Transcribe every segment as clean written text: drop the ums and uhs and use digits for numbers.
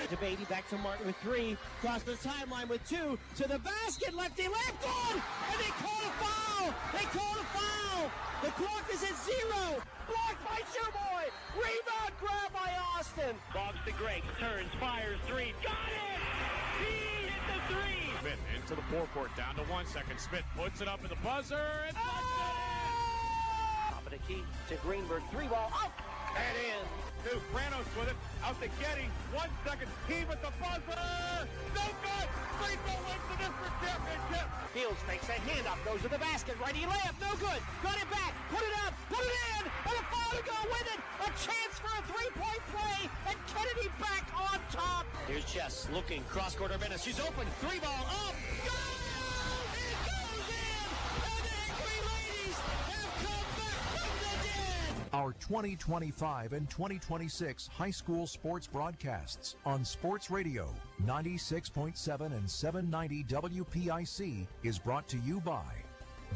DeBatey back to Martin with 3. Across the timeline with 2. To the basket. Lefty left. Good! And they call a foul! They call a foul! The clock is at 0. Blocked by Shoeboy. Rebound grab by Austin. Bobs to Greg. Turns. Fires. 3. Got it! He hit the 3. Smith into the forecourt. Down to 1 second. Smith puts it up in the buzzer. And Key to Greenberg, 3 ball up and in. Two Pranos with it, out to Getty, 1 second, heave at the buzzer, no good, Greenville wins the district championship. Fields makes a hand up, goes to the basket, righty layup, no good, got it back, put it up, put it in, and a foul to go with it, a chance for a 3-point play, and Kennedy back on top. Here's Chess looking, cross-court Menace, she's open, 3 ball up, go! Our 2025 and 2026 high school sports broadcasts on Sports Radio 96.7 and 790 WPIC is brought to you by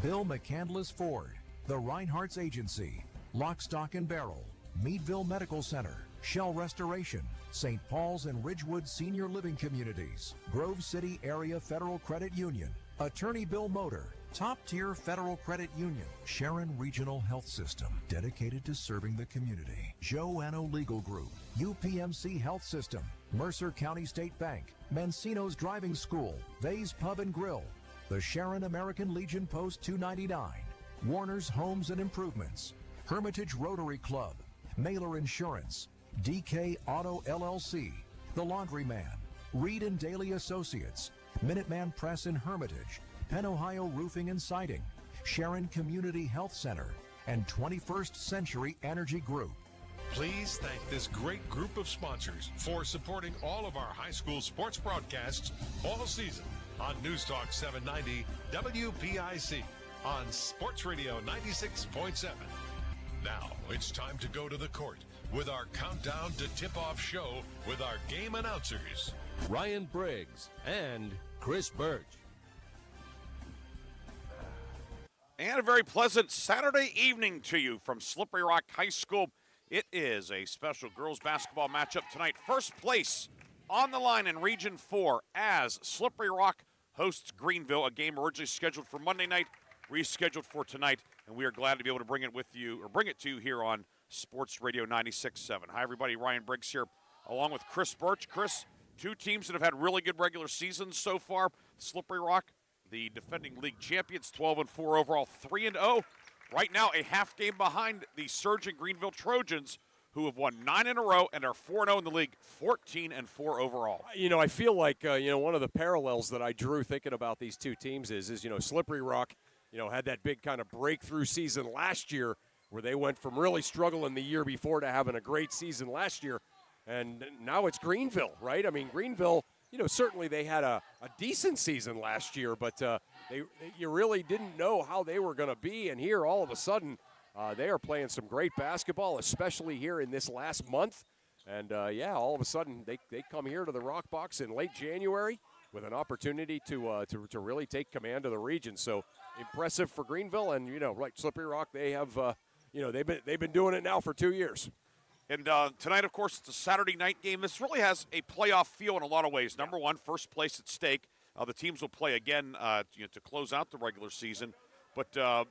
Bill McCandless Ford, the Reinhardt's Agency, Lock, Stock and Barrel, Meadville Medical Center, Shell Restoration, St. Paul's and Ridgewood Senior Living Communities, Grove City Area Federal Credit Union, Attorney Bill Motor, Top Tier Federal Credit Union, Sharon Regional Health System, dedicated to serving the community, Joanno Legal Group, UPMC Health System, Mercer County State Bank, Mancino's Driving School, Vay's Pub and Grill, the Sharon American Legion Post 299, Warner's Homes and Improvements, Hermitage Rotary Club, Mailer Insurance, DK Auto LLC, The Laundryman, Reed and Daly Associates, Minuteman Press in Hermitage, Penn Ohio Roofing and Siding, Sharon Community Health Center, and 21st Century Energy Group. Please thank this great group of sponsors for supporting all of our high school sports broadcasts all season on News Talk 790 WPIC on Sports Radio 96.7. Now it's time to go to the court with our countdown to tip-off show with our game announcers, Ryan Briggs and Chris Burtch. And a very pleasant Saturday evening to you from Slippery Rock High School. It is a special girls basketball matchup tonight. First place on the line in Region 4 as Slippery Rock hosts Greenville, a game originally scheduled for Monday night, rescheduled for tonight, and we are glad to be able to bring it to you here on Sports Radio 96.7. Hi, everybody. Ryan Briggs here, along with Chris Burtch. Chris, two teams that have had really good regular seasons so far. Slippery Rock, the defending league champions, 12-4 overall, 3-0. Right now, a half game behind the surging Greenville Trojans, who have won 9 in a row and are 4-0 in the league, 14-4 overall. You know, I feel like, one of the parallels that I drew thinking about these two teams is Slippery Rock, had that big kind of breakthrough season last year where they went from really struggling the year before to having a great season last year. And now it's Greenville, right? I mean, Greenville, certainly they had a decent season last year, but you really didn't know how they were going to be. And here, all of a sudden, they are playing some great basketball, especially here in this last month. And, all of a sudden, they come here to the Rock Box in late January with an opportunity to really take command of the region. So impressive for Greenville. And, Slippery Rock, they have, they've been doing it now for 2 years. And tonight, of course, it's a Saturday night game. This really has a playoff feel in a lot of ways. Number one, first place at stake. The teams will play again to close out the regular season. But a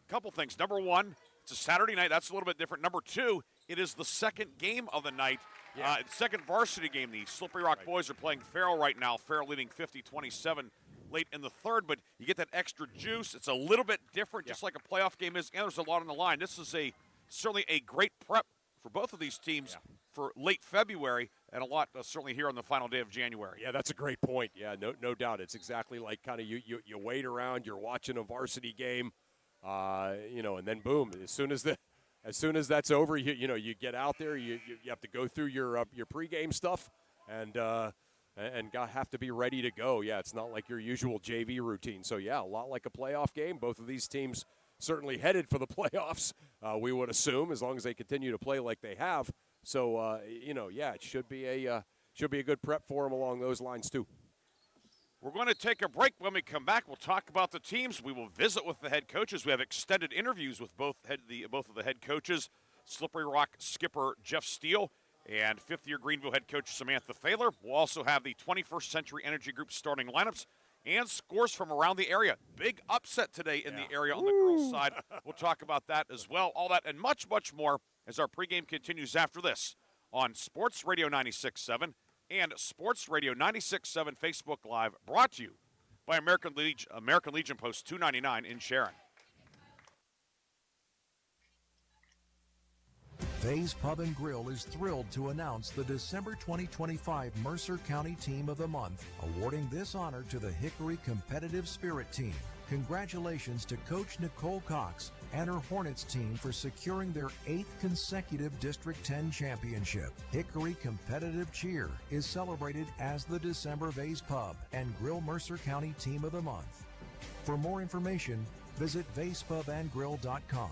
couple things. Number one, it's a Saturday night. That's a little bit different. Number two, it is the second game of the night. Second varsity game. The Slippery Rock boys are playing Farrell right now. Farrell leading 50-27 late in the third. But you get that extra juice. It's a little bit different, just like a playoff game is. And there's a lot on the line. This is certainly a great prep for both of these teams for late February, and a lot certainly here on the final day of January. Yeah, that's a great point. Yeah, no doubt. It's exactly like kind of you wait around, you're watching a varsity game, and then boom, as soon as that's over, you get out there, you have to go through your pregame stuff, and have to be ready to go. Yeah, it's not like your usual JV routine. So yeah, a lot like a playoff game. Both of these teams certainly headed for the playoffs, we would assume, as long as they continue to play like they have. So, it should be a good prep for them along those lines too. We're going to take a break. When we come back, we'll talk about the teams. We will visit with the head coaches. We have extended interviews with both of the head coaches, Slippery Rock skipper Jeff Steele And fifth-year Greenville head coach Samantha Thaler will also have the 21st Century Energy Group starting lineups and scores from around the area. Big upset today in the area on the girls' side. We'll talk about that as well. All that and much, much more as our pregame continues after this on Sports Radio 96.7 and Sports Radio 96.7 Facebook Live, brought to you by American Legion Post 299 in Sharon. Vay's Pub and Grill is thrilled to announce the December 2025 Mercer County Team of the Month, awarding this honor to the Hickory Competitive Spirit Team. Congratulations to Coach Nicole Cox and her Hornets team for securing their 8th consecutive District 10 championship. Hickory Competitive Cheer is celebrated as the December Vay's Pub and Grill Mercer County Team of the Month. For more information, visit Vay'sPubandGrill.com.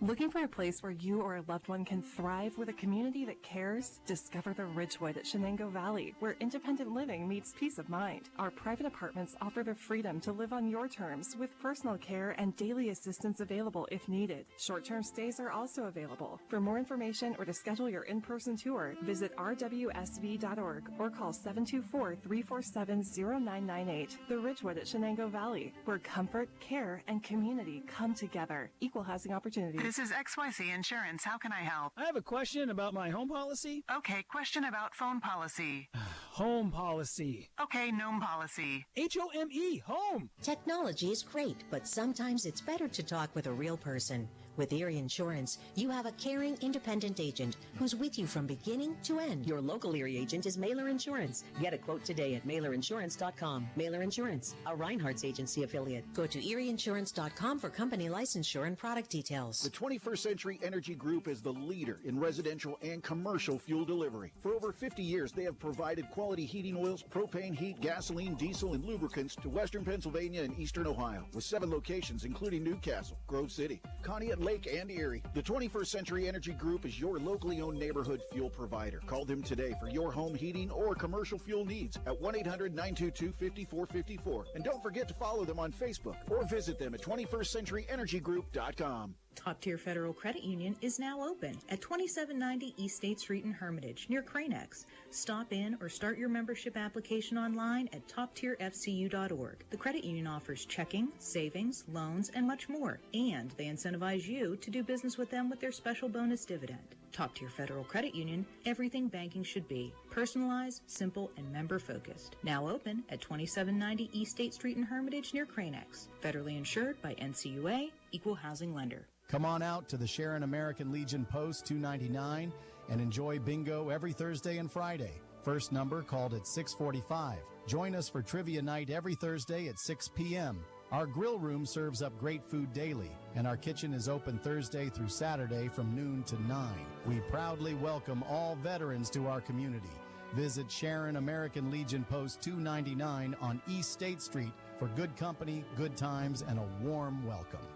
Looking for a place where you or a loved one can thrive with a community that cares? Discover the Ridgewood at Shenango Valley, where independent living meets peace of mind. Our private apartments offer the freedom to live on your terms with personal care and daily assistance available if needed. Short-term stays are also available. For more information or to schedule your in-person tour, visit rwsv.org or call 724-347-0998. The Ridgewood at Shenango Valley, where comfort, care, and community come together. Equal housing opportunity. This is XYZ Insurance. How can I help? I have a question about my home policy. Okay, question about phone policy. Home policy. Okay, gnome policy. HOME, home. Technology is great, but sometimes it's better to talk with a real person. With Erie Insurance, you have a caring, independent agent who's with you from beginning to end. Your local Erie agent is Mailer Insurance. Get a quote today at mailerinsurance.com. Mailer Insurance, a Reinhardt's agency affiliate. Go to erieinsurance.com for company licensure and product details. The 21st Century Energy Group is the leader in residential and commercial fuel delivery. For over 50 years, they have provided quality heating oils, propane, heat, gasoline, diesel, and lubricants to western Pennsylvania and eastern Ohio, with 7 locations including Newcastle, Grove City, Conneaut, Lake, and Erie. The 21st Century Energy Group is your locally owned neighborhood fuel provider. Call them today for your home heating or commercial fuel needs at 1-800-922-5454. And don't forget to follow them on Facebook or visit them at 21stCenturyEnergyGroup.com. Top Tier Federal Credit Union is now open at 2790 East State Street in Hermitage, near Cranex. Stop in or start your membership application online at toptierfcu.org. The credit union offers checking, savings, loans, and much more, and they incentivize you to do business with them with their special bonus dividend. Top Tier Federal Credit Union, everything banking should be. Personalized, simple, and member-focused. Now open at 2790 East State Street in Hermitage, near Cranex. Federally insured by NCUA, Equal Housing Lender. Come on out to the Sharon American Legion Post 299 and enjoy bingo every Thursday and Friday. First number called at 6:45. Join us for trivia night every Thursday at 6 p.m. Our grill room serves up great food daily, and our kitchen is open Thursday through Saturday from noon to 9. We proudly welcome all veterans to our community. Visit Sharon American Legion Post 299 on East State Street for good company, good times, and a warm welcome.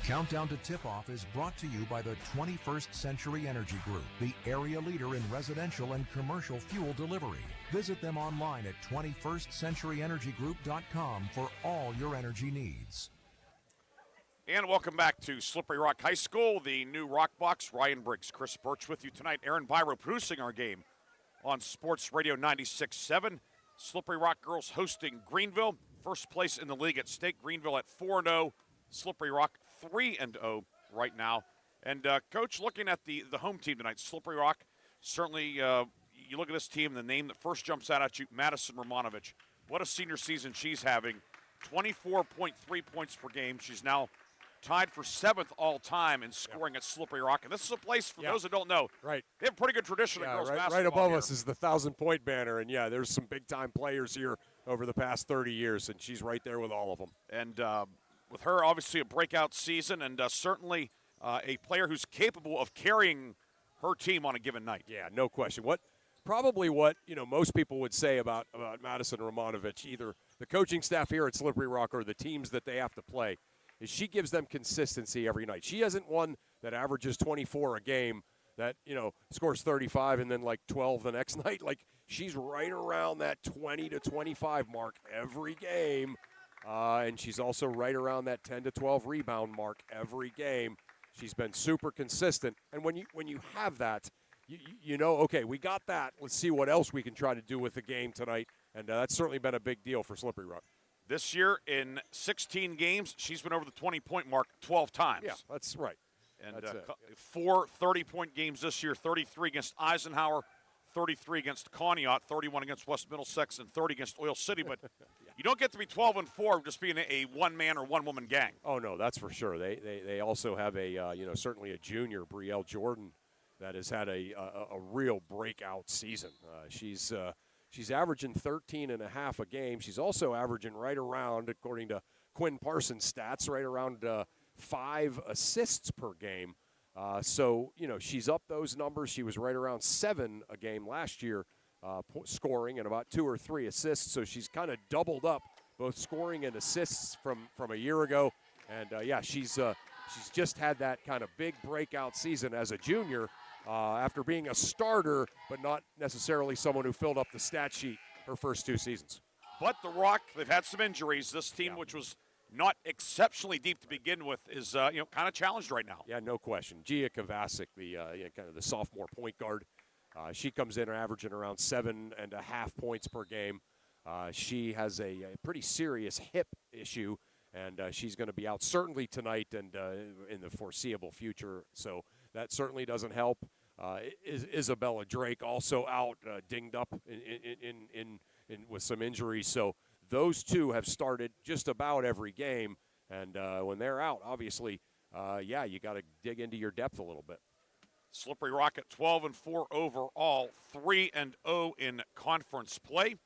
Countdown to Tip-Off is brought to you by the 21st Century Energy Group, the area leader in residential and commercial fuel delivery. Visit them online at 21stCenturyEnergyGroup.com for all your energy needs. And welcome back to Slippery Rock High School, the new Rock Box. Ryan Briggs, Chris Burtch with you tonight. Aaron Byro producing our game on Sports Radio 96.7. Slippery Rock girls hosting Greenville. First place in the league at stake. Greenville at 4-0. Slippery Rock 3-0 right now. And, Coach, looking at the home team tonight, Slippery Rock, certainly you look at this team, the name that first jumps out at you, Madison Romanovich. What a senior season she's having. 24.3 points per game. She's now tied for 7th all-time in scoring at Slippery Rock. And this is a place, for those that don't know, right, they have a pretty good tradition of girls basketball. Right above here. us is the 1,000-point banner. And, yeah, there's some big-time players here over the past 30 years, and she's right there with all of them. And with her, obviously, a breakout season, and certainly a player who's capable of carrying her team on a given night. Yeah, no question. What most people would say about Madison Romanovich, either the coaching staff here at Slippery Rock or the teams that they have to play, is she gives them consistency every night. She hasn't one that averages 24 a game, that scores 35 and then like 12 the next night. Like, she's right around that 20 to 25 mark every game. And she's also right around that 10 to 12 rebound mark every game. She's been super consistent. And when you have that, you know, okay, we got that. Let's see what else we can try to do with the game tonight. And that's certainly been a big deal for Slippery Rock. This year, in 16 games, she's been over the 20-point mark 12 times. Yeah, that's right. And that's 4 30-point games this year, 33 against Eisenhower, 33 against Conneaut, 31 against West Middlesex, and 30 against Oil City. But you don't get to be 12-4 just being a one-man or one-woman gang. Oh, no, that's for sure. They also have a, certainly a junior, Brielle Jordan, that has had a real breakout season. She's averaging 13.5 a game. She's also averaging right around, according to Quinn Parsons' stats, right around 5 assists per game. So, she's up those numbers. She was right around 7 a game last year, scoring, and about 2 or 3 assists. So she's kind of doubled up both scoring and assists from a year ago. And, she's just had that kind of big breakout season as a junior after being a starter, but not necessarily someone who filled up the stat sheet her first 2 seasons. But the Rock, they've had some injuries. This team, which was not exceptionally deep to begin with, is kind of challenged right now. Yeah, no question. Gia Kovacic, the kind of the sophomore point guard, she comes in averaging around 7.5 points per game. She has a pretty serious hip issue, and she's going to be out certainly tonight and in the foreseeable future. So that certainly doesn't help. Isabella Drake also out, dinged up in with some injuries. So those two have started just about every game, and when they're out, obviously, you got to dig into your depth a little bit. Slippery Rock at 12-4 overall, 3-0 in conference play.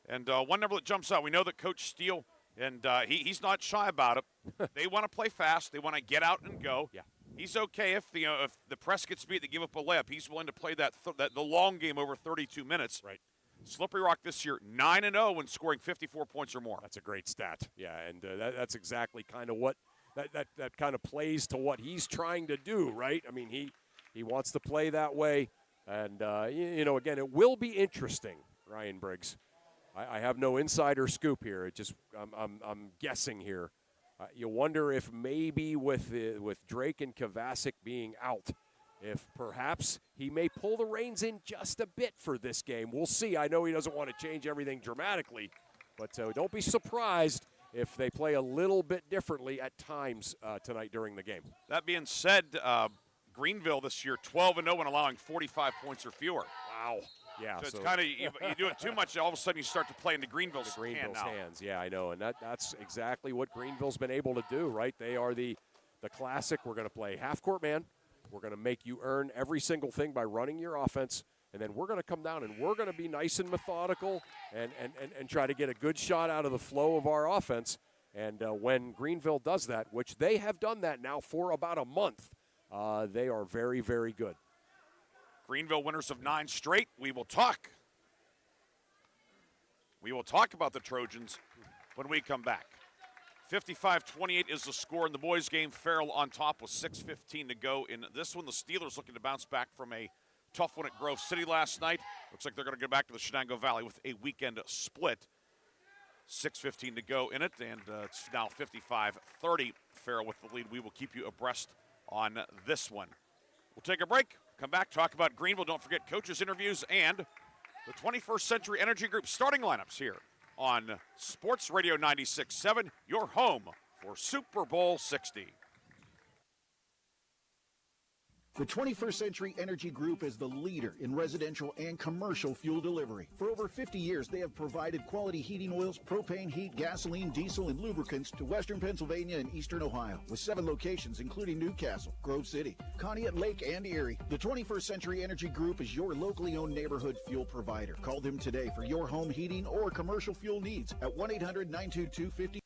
And one number that jumps out, we know that Coach Steele, and he's not shy about it. They want to play fast. They want to get out and go. Yeah. He's okay if the press gets beat, they give up a layup. He's willing to play the long game over 32 minutes. Right. Slippery Rock this year, 9-0 when scoring 54 points or more. That's a great stat. Yeah, and that's exactly kind of what that kind of plays to what he's trying to do, right? I mean, he wants to play that way, and again, it will be interesting, Ryan Briggs. I have no insider scoop here. I'm guessing here. You wonder if maybe with Drake and Kovacic being out, if perhaps he may pull the reins in just a bit for this game. We'll see. I know he doesn't want to change everything dramatically, but don't be surprised if they play a little bit differently at times tonight during the game. That being said, Greenville this year, 12-0 when allowing 45 points or fewer. Wow. Yeah, so it's kind of you do it too much, all of a sudden you start to play into Greenville's hands. Yeah, I know, and that's exactly what Greenville's been able to do, right? They are the classic. We're going to play half-court man. We're going to make you earn every single thing by running your offense, and then we're going to come down and we're going to be nice and methodical and try to get a good shot out of the flow of our offense. And when Greenville does that, which they have done that now for about a month, they are very, very good. Greenville winners of 9 straight. We will talk about the Trojans when we come back. 55-28 is the score in the boys' game. Farrell on top with 6:15 to go in this one. The Steelers looking to bounce back from a tough one at Grove City last night. Looks like they're going to go back to the Shenango Valley with a weekend split. 6:15 to go in it, and it's now 55-30. Farrell with the lead. We will keep you abreast on this one. We'll take a break, come back, talk about Greenville. Don't forget coaches' interviews and the 21st Century Energy Group starting lineups here on Sports Radio 96.7, your home for Super Bowl 60. The 21st Century Energy Group is the leader in residential and commercial fuel delivery. For over 50 years, they have provided quality heating oils, propane, heat, gasoline, diesel, and lubricants to western Pennsylvania and eastern Ohio, with 7 locations including Newcastle, Grove City, Conneaut, Lake, and Erie. The 21st Century Energy Group is your locally owned neighborhood fuel provider. Call them today for your home heating or commercial fuel needs at 1-800-922-50.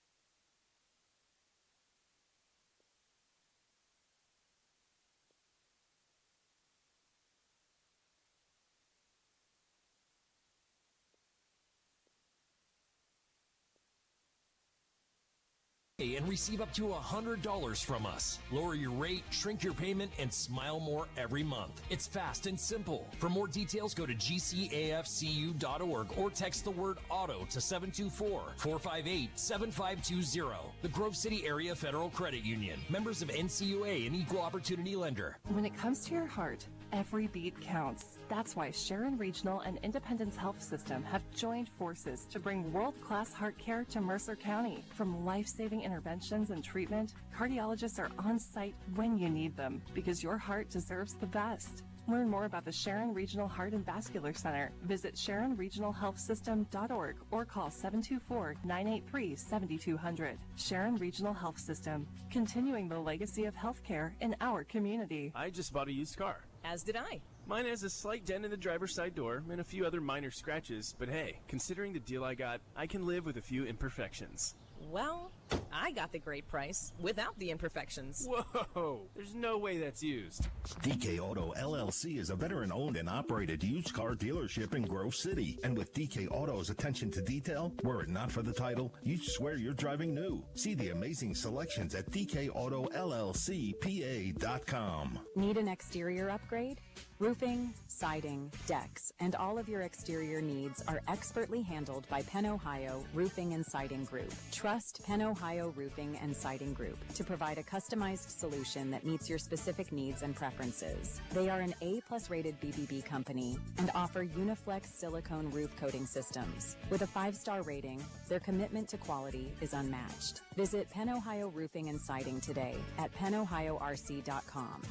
and receive up to $100 from us. Lower your rate, shrink your payment, and smile more every month. It's fast and simple. For more details, go to gcafcu.org or text the word AUTO to 724-458-7520. The Grove City Area Federal Credit Union. Members of NCUA and Equal Opportunity Lender. When it comes to your heart, every beat counts. That's why Sharon Regional and Independence Health System have joined forces to bring world-class heart care to Mercer County. From life-saving interventions and treatment, cardiologists are on site when you need them because your heart deserves the best. Learn more about the Sharon Regional Heart and Vascular Center. Visit SharonRegionalHealthSystem.org or call 724-983-7200. Sharon Regional Health System, continuing the legacy of healthcare in our community. I just bought a used car. As did I. Mine has a slight dent in the driver's side door and a few other minor scratches, but hey, considering the deal I got, I can live with a few imperfections. Well, I got the great price without the imperfections. Whoa, there's no way that's used. DK Auto LLC is a veteran-owned and operated used car dealership in Grove City. And with DK Auto's attention to detail, were it not for the title, you'd swear you're driving new. See the amazing selections at DKAutoLLCPA.com. Need an exterior upgrade? Roofing, siding, decks, and all of your exterior needs are expertly handled by Penn Ohio Roofing and Siding Group. Trust Penn Ohio Roofing and Siding Group to provide a customized solution that meets your specific needs and preferences. They are an A+ rated BBB company and offer Uniflex silicone roof coating systems. With a 5-star rating, their commitment to quality is unmatched. Visit Penn Ohio Roofing and Siding today at pennohiorc.com.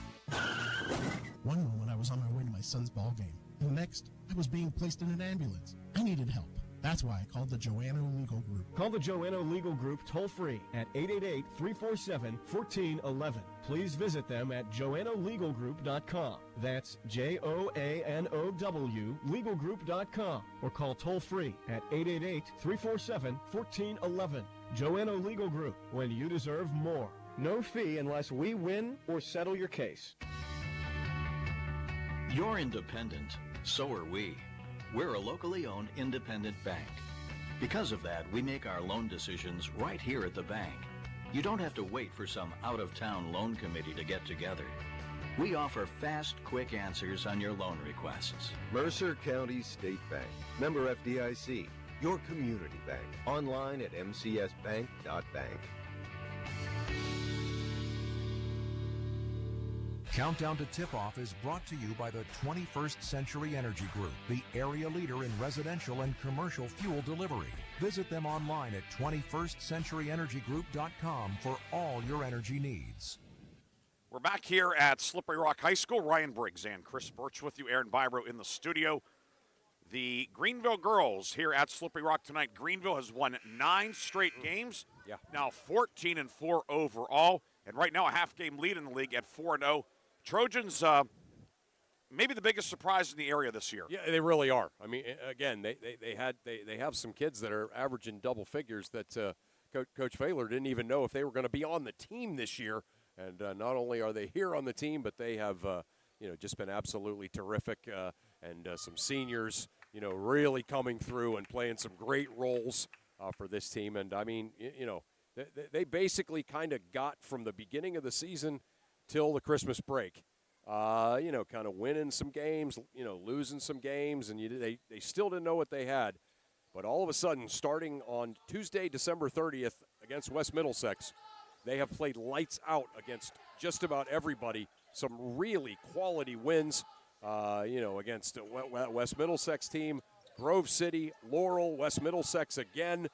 One moment I was on my way to my son's ball game, and the next I was being placed in an ambulance. I needed help. That's why I called the Joanno Legal Group. Call the Joanno Legal Group toll-free at 888-347-1411. Please visit them at joannolegalgroup.com. That's JOANOW legalgroup.com. Or call toll-free at 888-347-1411. Joanno Legal Group, when you deserve more. No fee unless we win or settle your case. You're independent. So are we. We're a locally owned independent bank. Because of that, we make our loan decisions right here at the bank. You don't have to wait for some out-of-town loan committee to get together. We offer fast, quick answers on your loan requests. Mercer County State Bank. Member FDIC. Your community bank. Online at mcsbank.bank. Countdown to Tip-Off is brought to you by the 21st Century Energy Group, the area leader in residential and commercial fuel delivery. Visit them online at 21stcenturyenergygroup.com for all your energy needs. We're back here at Slippery Rock High School. Ryan Briggs and Chris Burtch with you. Aaron Bibro in the studio. The Greenville girls here at Slippery Rock tonight. Greenville has won 9 straight games. Yeah. Now 14-4 overall. And right now a half-game lead in the league at 4-0. Trojans, maybe the biggest surprise in the area this year. Yeah, they really are. I mean, again, they have some kids that are averaging double figures that Coach Failer didn't even know if they were going to be on the team this year. And not only are they here on the team, but they have just been absolutely terrific. And some seniors, really coming through and playing some great roles for this team. And I mean, they basically kind of got from the beginning of the season till the Christmas break, kind of winning some games, losing some games, and they still didn't know what they had. But all of a sudden, starting on Tuesday, December 30th against West Middlesex, they have played lights out against just about everybody. Some really quality wins, against West Middlesex team, Grove City, Laurel, West Middlesex again.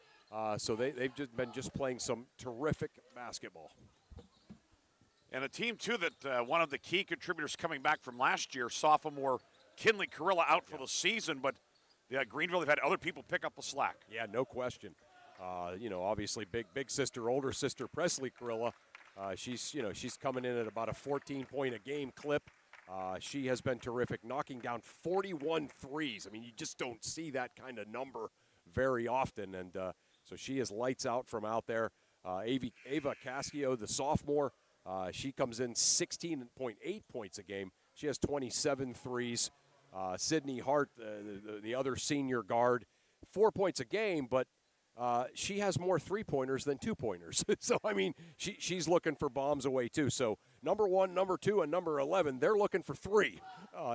So they've just been playing some terrific basketball. And a team, too, that one of the key contributors coming back from last year, sophomore Kinley Carilla out for the season, but Greenville, they've had other people pick up the slack. Yeah, no question. Obviously big sister, older sister, Presley Carilla, she's coming in at about a 14-point-a-game clip. She has been terrific, knocking down 41 threes. I mean, you just don't see that kind of number very often, and so she is lights out from out there. Ava Cascio, the sophomore, she comes in 16.8 points a game. She has 27 threes. Sydney Hart, the other senior guard, 4 points a game, but she has more three-pointers than two-pointers. So, I mean, she's looking for bombs away, too. So, number 1, number 2, and number 11, they're looking for 3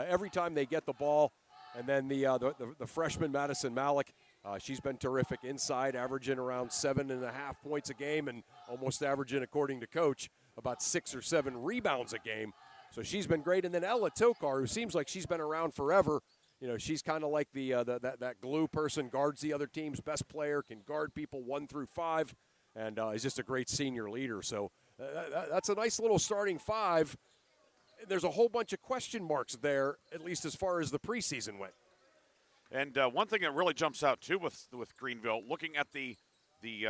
every time they get the ball. And then the freshman, Madison Malik, she's been terrific inside, averaging around 7.5 points a game and almost averaging, according to Coach, about 6 or 7 rebounds a game. So she's been great. And then Ella Tokar, who seems like she's been around forever. You know, she's kind of like that glue person, guards the other team's best player, can guard people 1 through 5, and is just a great senior leader. So that's a nice little starting 5. There's a whole bunch of question marks there, at least as far as the preseason went. And one thing that really jumps out, too, with Greenville, looking at the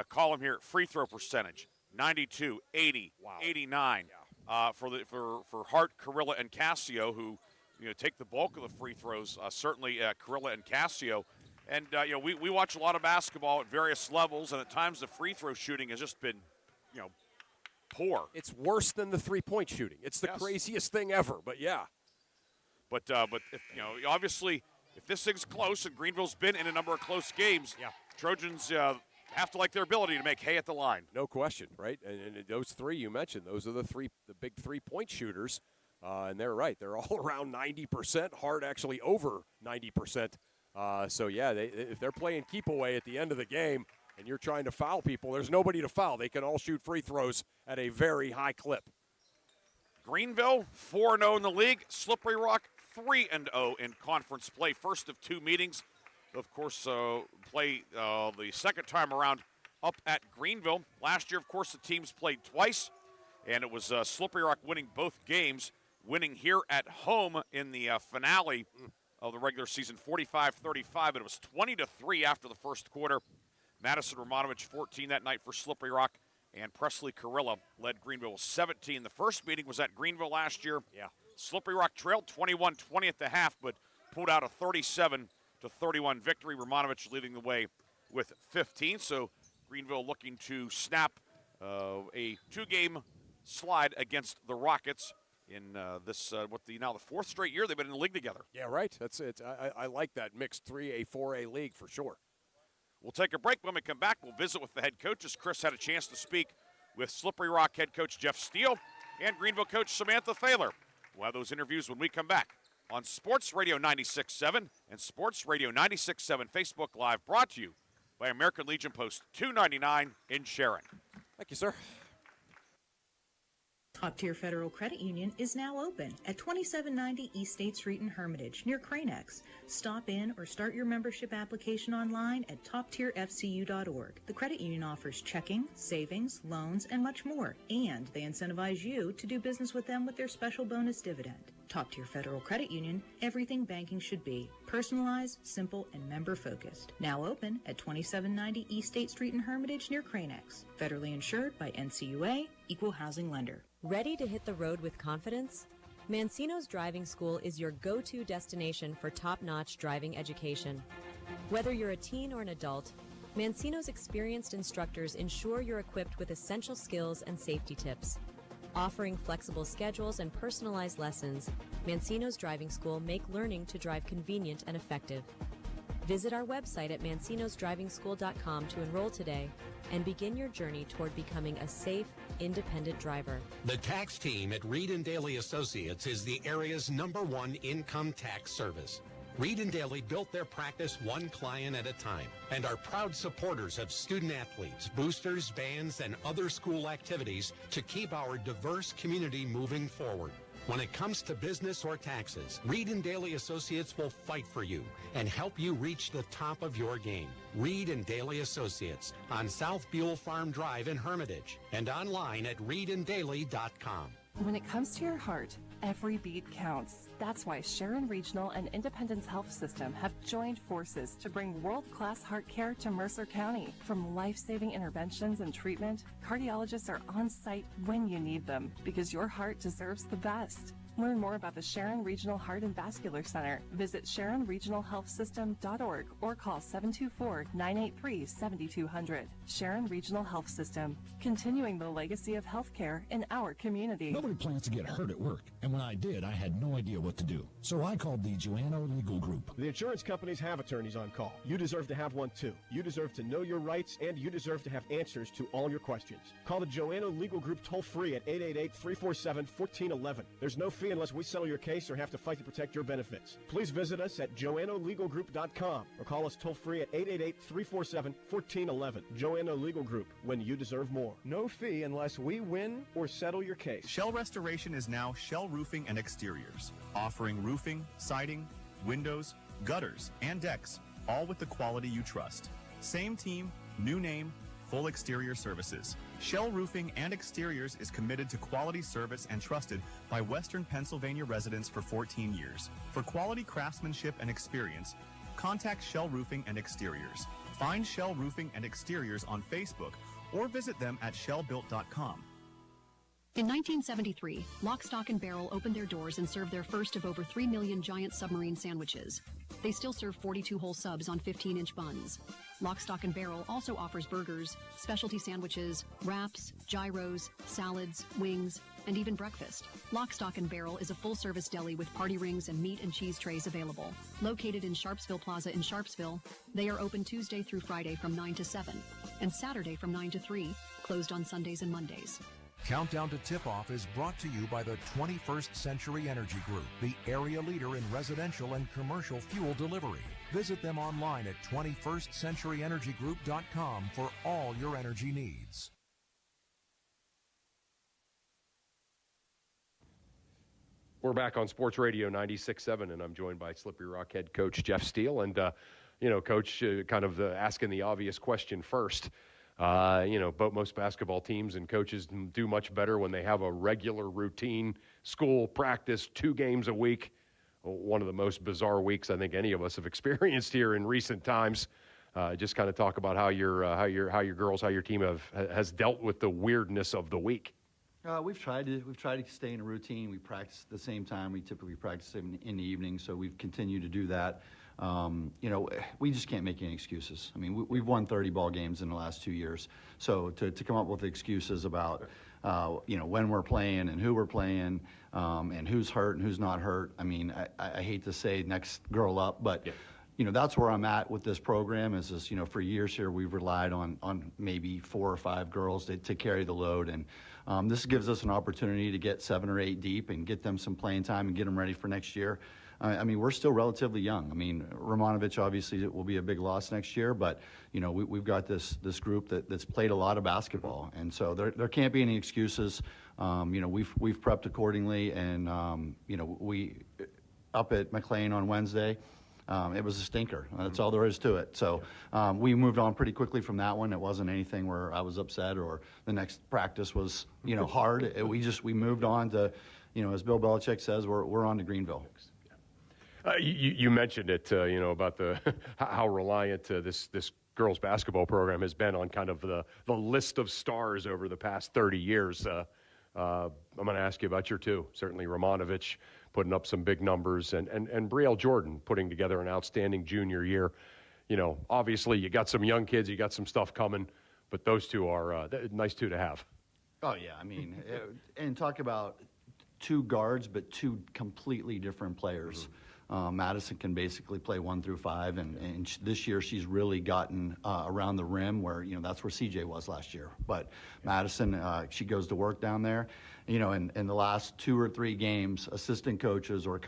column here, free throw percentage, 92, 80, wow. 89 for Hart, Carilla, and Cassio, who take the bulk of the free throws, certainly Carilla and Cassio. And, we watch a lot of basketball at various levels, and at times the free throw shooting has just been, poor. It's worse than the three-point shooting. It's the craziest thing ever, but yeah. But if, obviously, if this thing's close, and Greenville's been in a number of close games, Trojans have to like their ability to make hay at the line. No question, right? And those 3 you mentioned, those are the big three-point shooters. And they're right. They're all around 90%. Hart actually over 90%. So, yeah, if they're playing keep away at the end of the game and you're trying to foul people, there's nobody to foul. They can all shoot free throws at a very high clip. Greenville, 4-0 in the league. Slippery Rock, 3-0 in conference play. First of 2 meetings. Of course, play the second time around up at Greenville. Last year, of course, the teams played twice, and it was Slippery Rock winning both games. Winning here at home in the finale of the regular season, 45-35, but it was 20-3 after the first quarter. Madison Romanovich, 14 that night for Slippery Rock, and Presley Carilla led Greenville 17. The first meeting was at Greenville last year. Yeah. Slippery Rock trailed 21-20 at the half, but pulled out a 37-31 victory. Romanovich leading the way with 15. So Greenville looking to snap a 2-game slide against the Rockets in this now the 4th straight year they've been in the league together. Yeah, right. That's it. I like that mixed 3A, 4A league for sure. We'll take a break. When we come back, we'll visit with the head coaches. Chris had a chance to speak with Slippery Rock head coach Jeff Steele and Greenville coach Samantha Thaler. We'll have those interviews when we come back on Sports Radio 96.7 and Sports Radio 96.7 Facebook Live, brought to you by American Legion Post 299 in Sharon. Thank you, sir. Top Tier Federal Credit Union is now open at 2790 East State Street in Hermitage, near Cranex. Stop in or start your membership application online at toptierfcu.org. The credit union offers checking, savings, loans, and much more, and they incentivize you to do business with them with their special bonus dividend. Top Tier Federal Credit Union, everything banking should be. Personalized, simple, and member-focused. Now open at 2790 East State Street in Hermitage, near Cranex. Federally insured by NCUA, Equal Housing Lender. Ready to hit the road with confidence? Mancino's Driving School is your go-to destination for top-notch driving education. Whether you're a teen or an adult, Mancino's experienced instructors ensure you're equipped with essential skills and safety tips. Offering flexible schedules and personalized lessons, Mancino's Driving School make learning to drive convenient and effective. Visit our website at mancinosdrivingschool.com to enroll today and begin your journey toward becoming a safe, independent driver. The tax team at Reed & Daly Associates is the area's #1 income tax service. Reed & Daly built their practice one client at a time and are proud supporters of student athletes, boosters, bands, and other school activities to keep our diverse community moving forward. When it comes to business or taxes, Reed & Daly Associates will fight for you and help you reach the top of your game. Reed & Daly Associates on South Buell Farm Drive in Hermitage and online at reedanddaly.com. When it comes to your heart, every beat counts. That's why Sharon Regional and Independence Health System have joined forces to bring world-class heart care to Mercer County. From life-saving interventions and treatment, cardiologists are on site when you need them, because your heart deserves the best. Learn more about the Sharon Regional Heart and Vascular Center. Visit SharonRegionalHealthSystem.org or call 724-983-7200. Sharon Regional Health System, continuing the legacy of healthcare in our community. Nobody plans to get hurt at work, and And when I did, I had no idea what to do. So I called the Joanna Legal Group. The insurance companies have attorneys on call. You deserve to have one too. You deserve to know your rights, and you deserve to have answers to all your questions. Call the Joanna Legal Group toll-free at 888-347-1411. There's no fee unless we settle your case or have to fight to protect your benefits. Please visit us at joannalegalgroup.com or call us toll-free at 888-347-1411. Joanna Legal Group, when you deserve more. No fee unless we win or settle your case. Shell Restoration is now Shell Roofing and Exteriors, offering roofing, siding, windows, gutters, and decks, all with the quality you trust. Same team, new name, full exterior services. Shell Roofing and Exteriors is committed to quality service and trusted by Western Pennsylvania residents for 14 years. For quality craftsmanship and experience, contact Shell Roofing and Exteriors. Find Shell Roofing and Exteriors on Facebook or visit them at shellbuilt.com. In 1973, Lock, Stock, and Barrel opened their doors and served their first of over 3 million giant submarine sandwiches. They still serve 42-hole subs on 15-inch buns. Lock, Stock, and Barrel also offers burgers, specialty sandwiches, wraps, gyros, salads, wings, and even breakfast. Lock, Stock, and Barrel is a full-service deli with party rings and meat and cheese trays available. Located in Sharpsville Plaza in Sharpsville, they are open Tuesday through Friday from 9 to 7, and Saturday from 9 to 3, closed on Sundays and Mondays. Countdown to Tip-Off is brought to you by the 21st Century Energy Group, the area leader in residential and commercial fuel delivery. Visit them online at 21stcenturyenergygroup.com for all your energy needs. We're back on Sports Radio 96.7, and I'm joined by Slippery Rock head coach Jeff Steele. And, Coach, kind of asking the obvious question first. But most basketball teams and coaches do much better when they have a regular routine, school, practice, 2 games a week. One of the most bizarre weeks I think any of us have experienced here in recent times. Just kind of talk about how your team has dealt with the weirdness of the week. We've tried to stay in a routine. We practice at the same time. We typically practice in the evening, so we've continued to do that. We just can't make any excuses. I mean, we've won 30 ball games in the last 2 years. So to come up with excuses about, when we're playing and who we're playing, and who's hurt and who's not hurt. I mean, I hate to say next girl up, but, that's where I'm at with this program is for years here, we've relied on maybe 4 or 5 girls to carry the load. And this gives us an opportunity to get 7 or 8 deep and get them some playing time and get them ready for next year. I mean, we're still relatively young. I mean, Romanovich obviously will be a big loss next year, but we've got this group that's played a lot of basketball, and so there can't be any excuses. We've prepped accordingly, and we up at McLean on Wednesday. It was a stinker. That's all there is to it. So we moved on pretty quickly from that one. It wasn't anything where I was upset or the next practice was hard. We moved on to, as Bill Belichick says, we're on to Greenville. You mentioned it, about how reliant this girls basketball program has been on kind of the list of stars over the past 30 years. I'm going to ask you about your 2. Certainly Romanovich putting up some big numbers and Brielle Jordan putting together an outstanding junior year. Obviously you got some young kids, you got some stuff coming, but those 2 are nice 2 to have. Oh, yeah. I mean, and talk about 2 guards, but 2 completely different players. Mm-hmm. Madison can basically play 1 through 5, and this year she's really gotten around the rim where, that's where CJ was last year. But Madison, she goes to work down there. In the last 2 or 3 games, assistant coaches or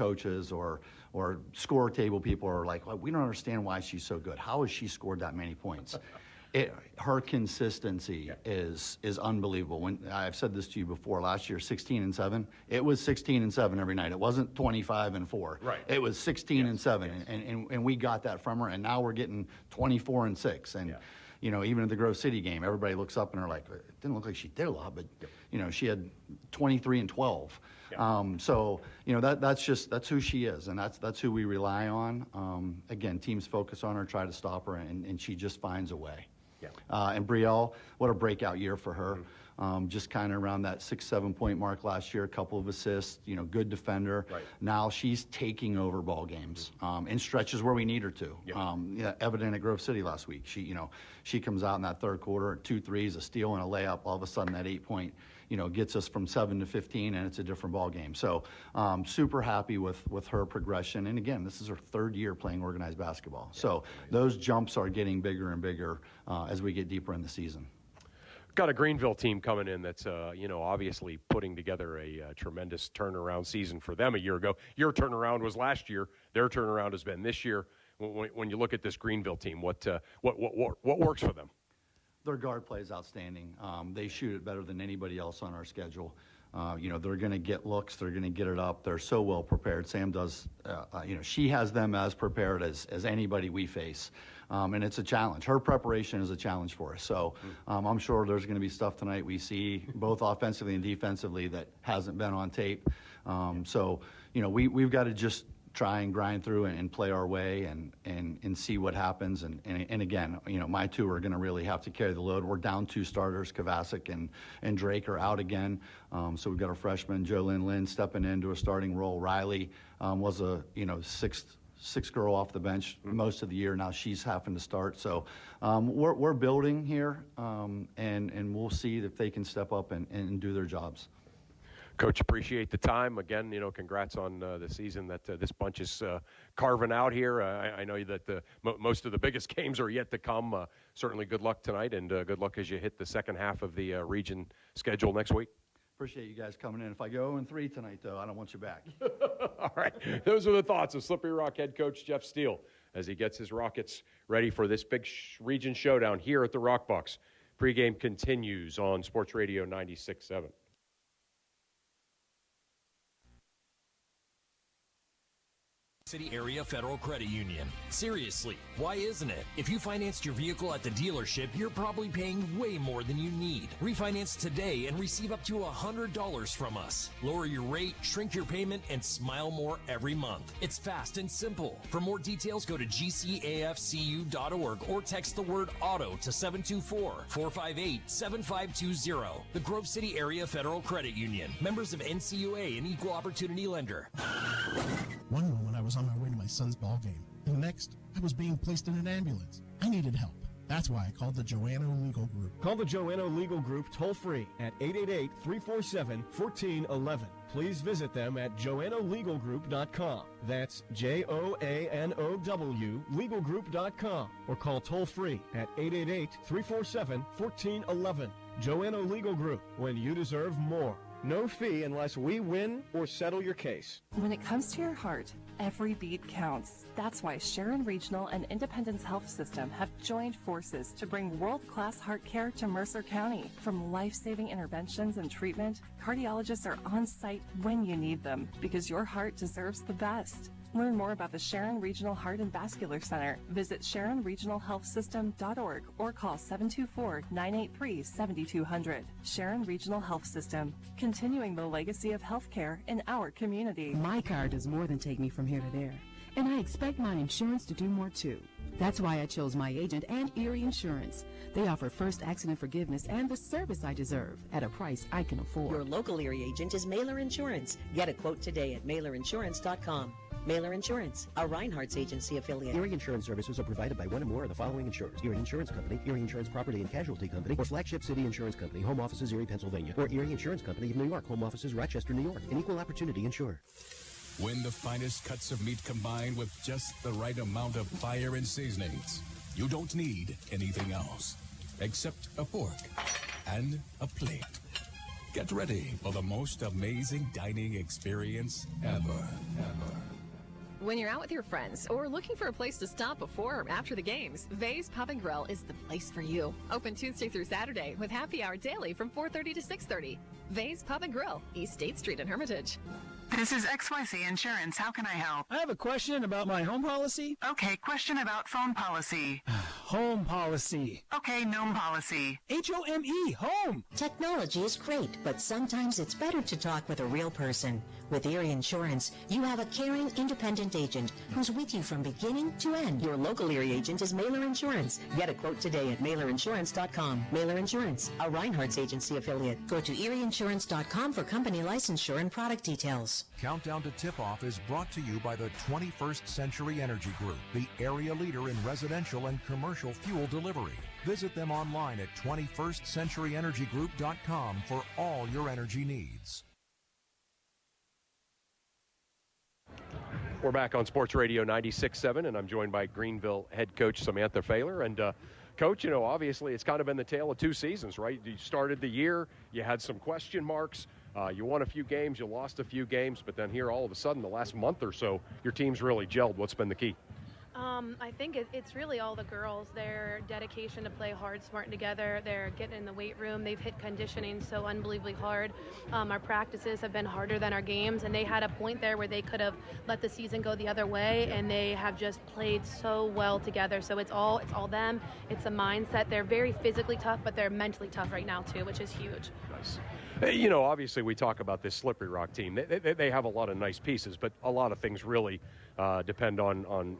score table people are like, well, we don't understand why she's so good. How has she scored that many points? Her consistency is unbelievable. When I've said this to you before, last year 16-7, it was 16-7 every night. It wasn't 25-4. Right. It was 16-7, and we got that from her. And now we're getting 24-6. And even at the Grove City game, everybody looks up and they're like, it didn't look like she did a lot, but she had 23-12. Yeah. So that's who she is, and that's who we rely on. Again, teams focus on her, try to stop her, and she just finds a way. Yeah. And Brielle, what a breakout year for her. Mm-hmm. Just kind of around that 6-7 point mark last year, a couple of assists, good defender. Right. Now she's taking over ball games in stretches where we need her to. Yeah. Evident at Grove City last week. She comes out in that third quarter, 2 threes, a steal and a layup. All of a sudden, that 8 point, gets us from 7 to 15, and it's a different ball game. So super happy with her progression. And again, this is her third year playing organized basketball. So those jumps are getting bigger and bigger as we get deeper in the season. Got a Greenville team coming in that's, obviously putting together a tremendous turnaround season for them a year ago. Your turnaround was last year. Their turnaround has been this year. When you look at this Greenville team, what works for them? Their guard play is outstanding. They shoot it better than anybody else on our schedule. They're going to get looks. They're going to get it up. They're so well prepared. Sam does, she has them as prepared as anybody we face. And it's a challenge. Her preparation is a challenge for us. So I'm sure there's going to be stuff tonight we see both offensively and defensively that hasn't been on tape. We've got to just try and grind through and play our way and see what happens. And again, my two are going to really have to carry the load. We're down 2 starters. Kovacic and Drake are out again. So we've got a freshman, Jolynn Lynn, stepping into a starting role. Riley was a sixth girl off the bench most of the year. Now she's having to start. So we're building here, and we'll see if they can step up and do their jobs. Coach, appreciate the time. Again, congrats on the season that this bunch is carving out here. I know that most of the biggest games are yet to come. Certainly good luck tonight, and good luck as you hit the second half of the region schedule next week. Appreciate you guys coming in. If I go 0-3 tonight, though, I don't want you back. All right. Those are the thoughts of Slippery Rock head coach Jeff Steele as he gets his Rockets ready for this big region showdown here at the Rock Bucks. Pregame continues on Sports Radio 96.7. City Area Federal Credit Union. Seriously, why isn't it? If you financed your vehicle at the dealership, you're probably paying way more than you need. Refinance today and receive up to $100 from us. Lower your rate, shrink your payment, and smile more every month. It's fast and simple. For more details, go to gcafcu.org or text the word AUTO to 724-458-7520. The Grove City Area Federal Credit Union. Members of NCUA and Equal Opportunity Lender. One moment I was on my way to my son's ball game, and the next I was being placed in an ambulance. I needed help. That's why I called the Joanno Legal Group. Call the Joanno Legal Group toll-free at 888-347-1411. Please visit them at joannolegalgroup.com. That's JOANOW legalgroup.com, or call toll-free at 888-347-1411. Joanno Legal Group, when you deserve more. No fee unless we win or settle your case. When it comes to your heart, every beat counts. That's why Sharon Regional and Independence Health System have joined forces to bring world-class heart care to Mercer County. From life-saving interventions and treatment, cardiologists are on site when you need them, because your heart deserves the best. Learn more about the Sharon Regional Heart and Vascular Center. Visit SharonRegionalHealthSystem.org or call 724-983-7200. Sharon Regional Health System, continuing the legacy of healthcare in our community. My car does more than take me from here to there, and I expect my insurance to do more too. That's why I chose my agent and Erie Insurance. They offer first accident forgiveness and the service I deserve at a price I can afford. Your local Erie agent is Mailer Insurance. Get a quote today at MailerInsurance.com. Mailer Insurance, a Reinhardt's agency affiliate. Erie Insurance services are provided by one or more of the following insurers: Erie Insurance Company, Erie Insurance Property and Casualty Company, or Flagship City Insurance Company, home offices Erie, Pennsylvania, or Erie Insurance Company of New York, home offices Rochester, New York. An equal opportunity insurer. When the finest cuts of meat combined with just the right amount of fire and seasonings, you don't need anything else except a fork and a plate. Get ready for the most amazing dining experience ever. When you're out with your friends or looking for a place to stop before or after the games, Vay's Pub and Grill is the place for you. Open Tuesday through Saturday with happy hour daily from 4:30 to 6:30. Vay's Pub and Grill, East State Street in Hermitage. This is XYZ Insurance. How can I help? I have a question about my home policy. Okay, question about phone policy. Home policy. Okay, gnome policy. HOME, home. Technology is great, but sometimes it's better to talk with a real person. With Erie Insurance, you have a caring, independent agent who's with you from beginning to end. Your local Erie agent is Mailer Insurance. Get a quote today at MailerInsurance.com. Mailer Insurance, a Reinhardt's agency affiliate. Go to ErieInsurance.com for company licensure and product details. Countdown to Tip-Off is brought to you by the 21st Century Energy Group, the area leader in residential and commercial fuel delivery. Visit them online at 21stcenturyenergygroup.com for all your energy needs. We're back on Sports Radio 96.7, and I'm joined by Greenville head coach Samantha Failer. And, Coach, obviously it's kind of been the tale of two seasons, right? You started the year, you had some question marks, you won a few games, you lost a few games, but then here all of a sudden the last month or so, your team's really gelled. What's been the key? I think it's really all the girls, their dedication to play hard, smart, and together. They're getting in the weight room. They've hit conditioning so unbelievably hard. Our practices have been harder than our games, and they had a point there where they could have let the season go the other way, and they have just played so well together. So it's all them. It's a mindset. They're very physically tough, but they're mentally tough right now too, which is huge. Nice. Obviously we talk about this Slippery Rock team. They have a lot of nice pieces, but a lot of things really depend on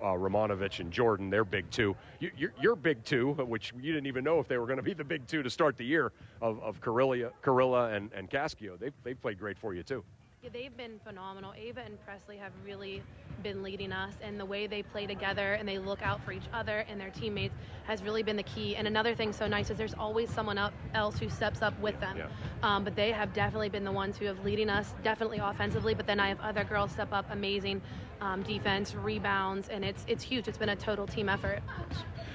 Romanovich and Jordan. They're big two. You're big two, which you didn't even know if they were going to be the big two to start the year of Carilla and Cascio. They've played great for you too. Yeah, they've been phenomenal. Ava and Presley have really been leading us, and the way they play together and they look out for each other and their teammates has really been the key. And another thing so nice is there's always someone else who steps up with them. Yeah. But they have definitely been the ones who have leading us, definitely offensively, but then I have other girls step up, amazing defense, rebounds, and it's huge. It's been a total team effort.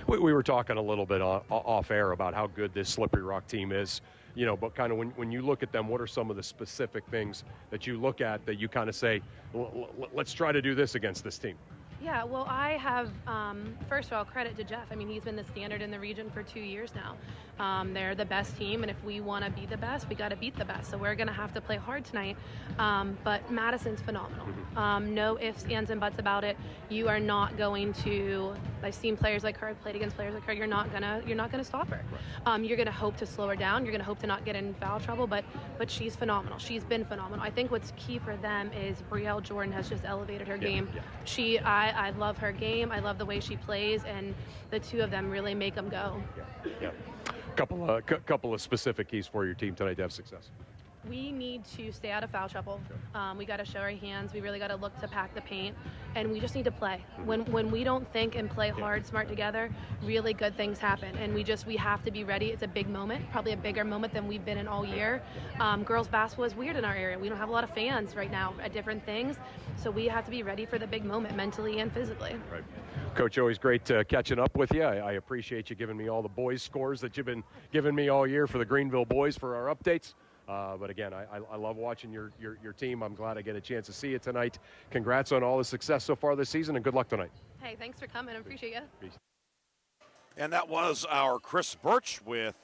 We were talking a little bit off air about how good this Slippery Rock team is. But kind of when you look at them, what are some of the specific things that you look at that you kind of say, let's try to do this against this team? Yeah, well, I have, first of all, credit to Jeff. I mean, he's been the standard in the region for 2 years now. They're the best team, and if we want to be the best, we got to beat the best. So we're going to have to play hard tonight. But Madison's phenomenal. No ifs, ands, and buts about it. You are not going to. I've seen players like her. I've played against players like her. You're not gonna stop her. You're gonna hope to slow her down. You're gonna hope to not get in foul trouble. But she's phenomenal. She's been phenomenal. I think what's key for them is Brielle Jordan has just elevated her game. Yeah. I love her game. I love the way she plays, and the two of them really make them go. Yeah. Couple of specific keys for your team tonight to have success. We need to stay out of foul trouble. We got to show our hands. We really got to look to pack the paint, and we just need to play. When we don't think and play hard, smart together, really good things happen. And we have to be ready. It's a big moment, probably a bigger moment than we've been in all year. Girls basketball is weird in our area. We don't have a lot of fans right now at different things, so we have to be ready for the big moment mentally and physically. Right. Coach, always great catching up with you. I appreciate you giving me all the boys' scores that you've been giving me all year for the Greenville boys for our updates. But again, I love watching your team. I'm glad I get a chance to see it tonight. Congrats on all the success so far this season, and good luck tonight. Hey, thanks for coming. I appreciate you. Peace. And that was our Chris Burtch with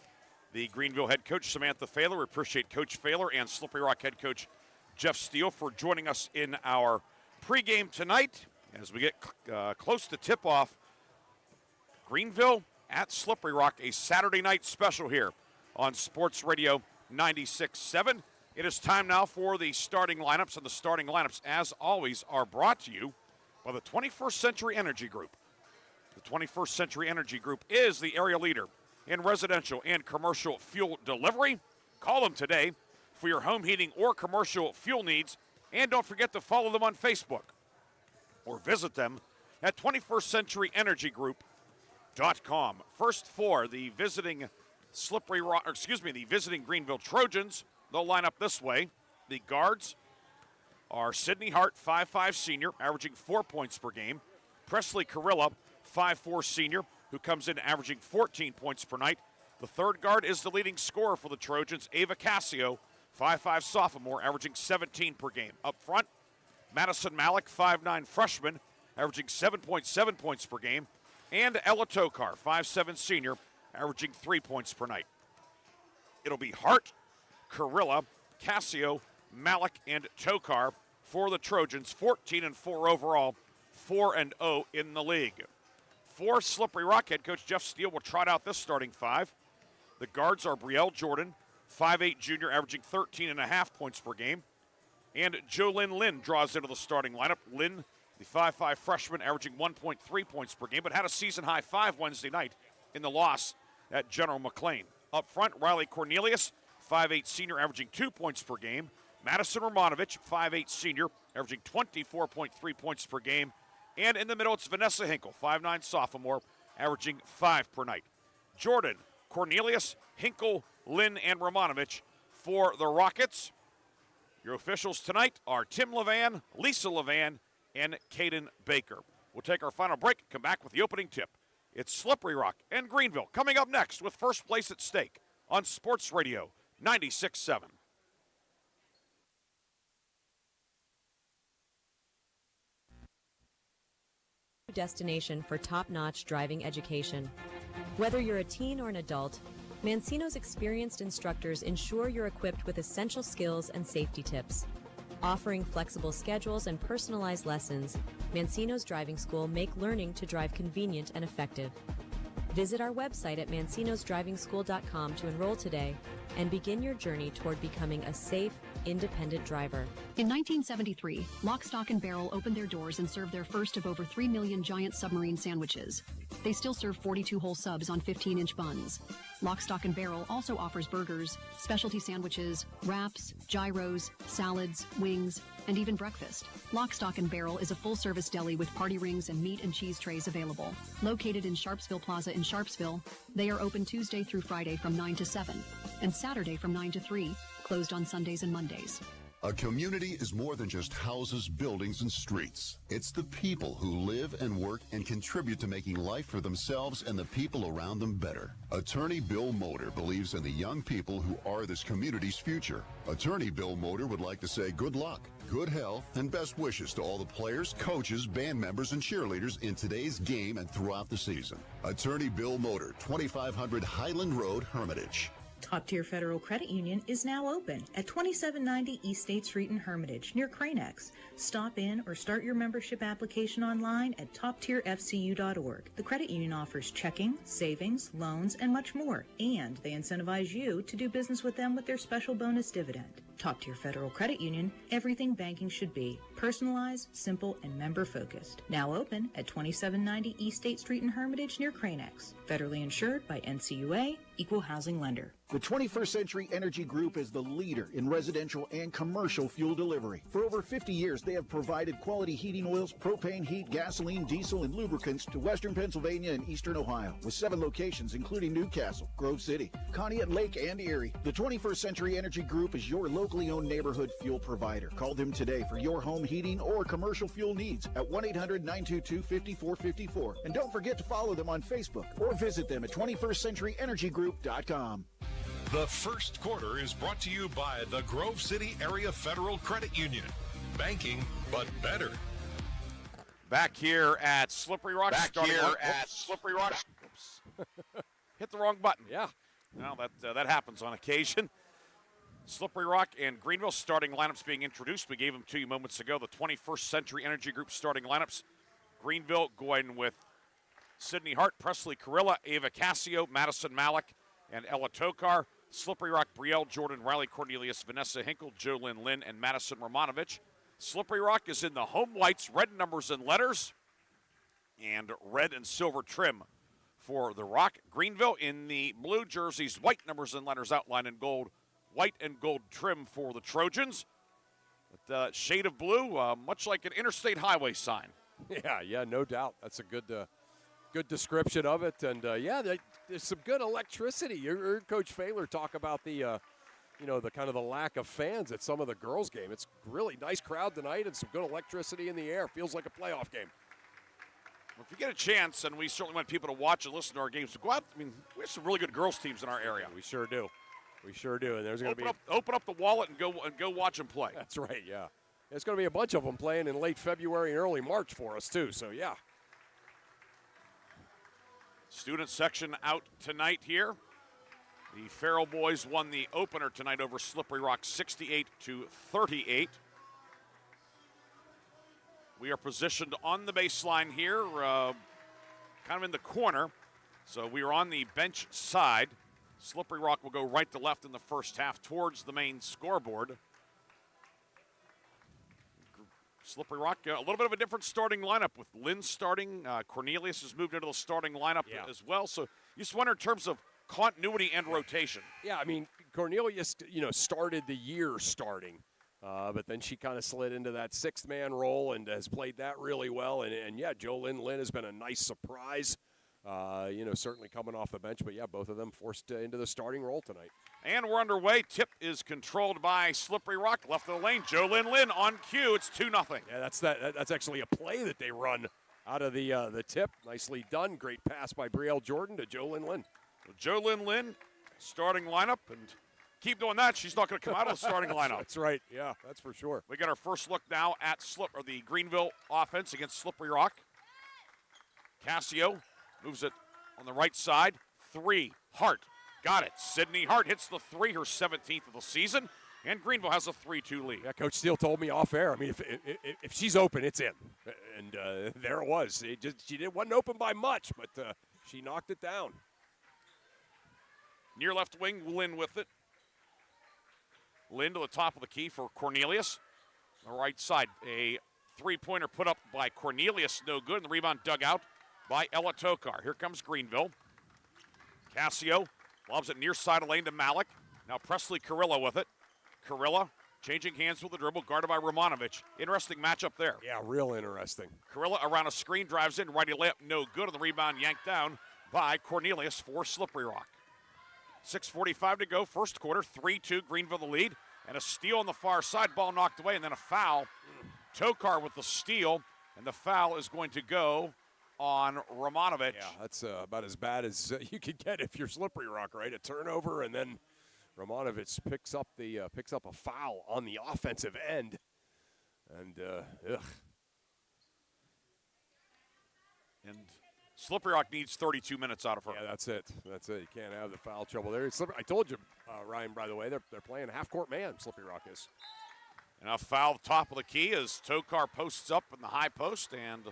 the Greenville head coach, Samantha Failer. We appreciate Coach Failer and Slippery Rock head coach Jeff Steele for joining us in our pregame tonight. As we get close to tip-off, Greenville at Slippery Rock, a Saturday night special here on Sports Radio 96.7. It is time now for the starting lineups, and the starting lineups, as always, are brought to you by the 21st Century Energy Group. The 21st Century Energy Group is the area leader in residential and commercial fuel delivery. Call them today for your home heating or commercial fuel needs, and don't forget to follow them on Facebook or visit them at 21stcenturyenergygroup.com. First for the visiting the visiting Greenville Trojans. They'll line up this way. The guards are Sydney Hart, 5'5" senior, averaging 4 points per game. Presley Carilla, 5'4" senior, who comes in averaging 14 points per night. The third guard is the leading scorer for the Trojans, Ava Cascio, 5'5" sophomore, averaging 17 per game. Up front, Madison Malik, 5'9" freshman, averaging 7.7 points per game. And Ella Tokar, 5'7" senior, averaging 3 points per night. It'll be Hart, Carilla, Cascio, Malik, and Tokar for the Trojans, 14-4 overall, 4-0 in the league. For Slippery Rock, head coach Jeff Steele will trot out this starting five. The guards are Brielle Jordan, 5'8" junior, averaging 13.5 points per game. And Jolynn Lynn draws into the starting lineup. Lynn, the 5'5" freshman, averaging 1.3 points per game, but had a season-high 5 Wednesday night in the loss at General McLean. Up front, Riley Cornelius, 5'8" senior, averaging 2 points per game. Madison Romanovich, 5'8" senior, averaging 24.3 points per game. And in the middle, it's Vanessa Hinkle, 5'9" sophomore, averaging 5 per night. Jordan, Cornelius, Hinkle, Lynn, and Romanovich for the Rockets. Your officials tonight are Tim Levan, Lisa Levan, and Caden Baker. We'll take our final break, come back with the opening tip. It's Slippery Rock and Greenville coming up next with first place at stake on Sports Radio 96.7. Destination for top-notch driving education. Whether you're a teen or an adult, Mancino's experienced instructors ensure you're equipped with essential skills and safety tips. Offering flexible schedules and personalized lessons, Mancino's Driving School make learning to drive convenient and effective. Visit our website at mancinosdrivingschool.com to enroll today and begin your journey toward becoming a safe, independent driver. In 1973, Lock, Stock, and Barrel opened their doors and served their first of over 3 million giant submarine sandwiches. They still serve 42 whole subs on 15-inch buns. Lock, Stock, and Barrel also offers burgers, specialty sandwiches, wraps, gyros, salads, wings, and even breakfast. Lock, Stock, and Barrel is a full-service deli with party rings and meat and cheese trays available. Located in Sharpsville Plaza in Sharpsville, they are open Tuesday through Friday from 9 to 7 and Saturday from 9 to 3, closed on Sundays and Mondays. A community is more than just houses, buildings, and streets. It's the people who live and work and contribute to making life for themselves and the people around them better. Attorney Bill Motor believes in the young people who are this community's future. Attorney Bill Motor would like to say good luck, good health, and best wishes to all the players, coaches, band members, and cheerleaders in today's game and throughout the season. Attorney Bill Motor, 2500 Highland Road, Hermitage. Top Tier Federal Credit Union is now open at 2790 East State Street in Hermitage, near Cranex. Stop in or start your membership application online at toptierfcu.org. The credit union offers checking, savings, loans, and much more, and they incentivize you to do business with them with their special bonus dividend. Top Tier Federal Credit Union, everything banking should be. Personalized, simple, and member-focused. Now open at 2790 East State Street in Hermitage, near Cranex. Federally insured by NCUA, Equal Housing Lender. The 21st Century Energy Group is the leader in residential and commercial fuel delivery. For over 50 years, they have provided quality heating oils, propane, heat, gasoline, diesel, and lubricants to western Pennsylvania and eastern Ohio, with 7 locations including Newcastle, Grove City, Conneaut Lake, and Erie. The 21st Century Energy Group is your locally owned neighborhood fuel provider. Call them today for your home heating or commercial fuel needs at 1-800-922-5454. And don't forget to follow them on Facebook or visit them at 21stCenturyEnergyGroup.com. The first quarter is brought to you by the Grove City Area Federal Credit Union. Banking, but better. Back here at Slippery Rock. Slippery Rock. Oops. Hit the wrong button. Yeah. Well, that happens on occasion. Slippery Rock and Greenville starting lineups being introduced. We gave them to you moments ago. The 21st Century Energy Group starting lineups. Greenville going with Sydney Hart, Presley Carilla, Ava Cassio, Madison Malik, and Ella Tokar. Slippery Rock, Brielle Jordan, Riley Cornelius, Vanessa Hinkle, Jolynn Lynn, and Madison Romanovich. Slippery Rock is in the home whites, red numbers and letters, and red and silver trim for the Rock. Greenville in the blue jerseys, white numbers and letters outlined in gold, white and gold trim for the Trojans. But, shade of blue, much like an interstate highway sign. Yeah, no doubt. That's a good description of it. And, there's some good electricity. You heard Coach Failer talk about the kind of the lack of fans at some of the girls' game. It's really nice crowd tonight and some good electricity in the air. Feels like a playoff game. Well, if you get a chance, and we certainly want people to watch and listen to our games, so go out. I mean, we have some really good girls' teams in our area. We sure do. And there's going to be open up the wallet and go watch them play. That's right. Yeah, there's going to be a bunch of them playing in late February and early March for us too. So yeah. Student section out tonight here. The Farrell boys won the opener tonight over Slippery Rock 68-38. We are positioned on the baseline here, kind of in the corner. So we are on the bench side. Slippery Rock will go right to left in the first half towards the main scoreboard. Slippery Rock, a little bit of a different starting lineup with Lynn starting. Cornelius has moved into the starting lineup as well. So you just wonder in terms of continuity and rotation. Yeah, I mean, Cornelius, started the year starting. But then she kind of slid into that sixth-man role and has played that really well. And Jolynn Lynn has been a nice surprise certainly coming off the bench. But, yeah, both of them forced into the starting role tonight. And we're underway. Tip is controlled by Slippery Rock. Left of the lane, Jolyn Lynn on cue. It's 2-0. Yeah, that's actually a play that they run out of the tip. Nicely done. Great pass by Brielle Jordan to Jolyn Lynn. Jolyn Lynn, starting lineup, and keep doing that. She's not going to come out of the starting lineup. That's right. Yeah, that's for sure. We got our first look now at the Greenville offense against Slippery Rock. Cassio moves it on the right side. 3, Hart. Got it. Sydney Hart hits the 3, her 17th of the season, and Greenville has a 3-2 lead. Yeah, Coach Steele told me off air. I mean, if she's open, it's in. And there it was. Wasn't open by much, but she knocked it down. Near left wing, Lynn with it. Lynn to the top of the key for Cornelius. The right side, a three-pointer put up by Cornelius, no good, and the rebound dug out by Ella Tokar. Here comes Greenville. Cassio lobs it near side of lane to Malik. Now Presley Carilla with it. Carilla changing hands with the dribble, guarded by Romanovich. Interesting matchup there. Yeah, real interesting. Carilla around a screen, drives in, righty layup, no good, and the rebound yanked down by Cornelius for Slippery Rock. 6:45 to go, first quarter, 3-2, Greenville the lead, and a steal on the far side, ball knocked away, and then a foul. Tokar with the steal, and the foul is going to go on Romanovich. Yeah, that's about as bad as you could get if you're Slippery Rock, right? A turnover, and then Romanovich picks up a foul on the offensive end, and And Slippery Rock needs 32 minutes out of her. Yeah, that's it. That's it. You can't have the foul trouble there. I told you, Ryan, by the way, they're playing half-court man, Slippery Rock is. And a foul top of the key as Tokar posts up in the high post, and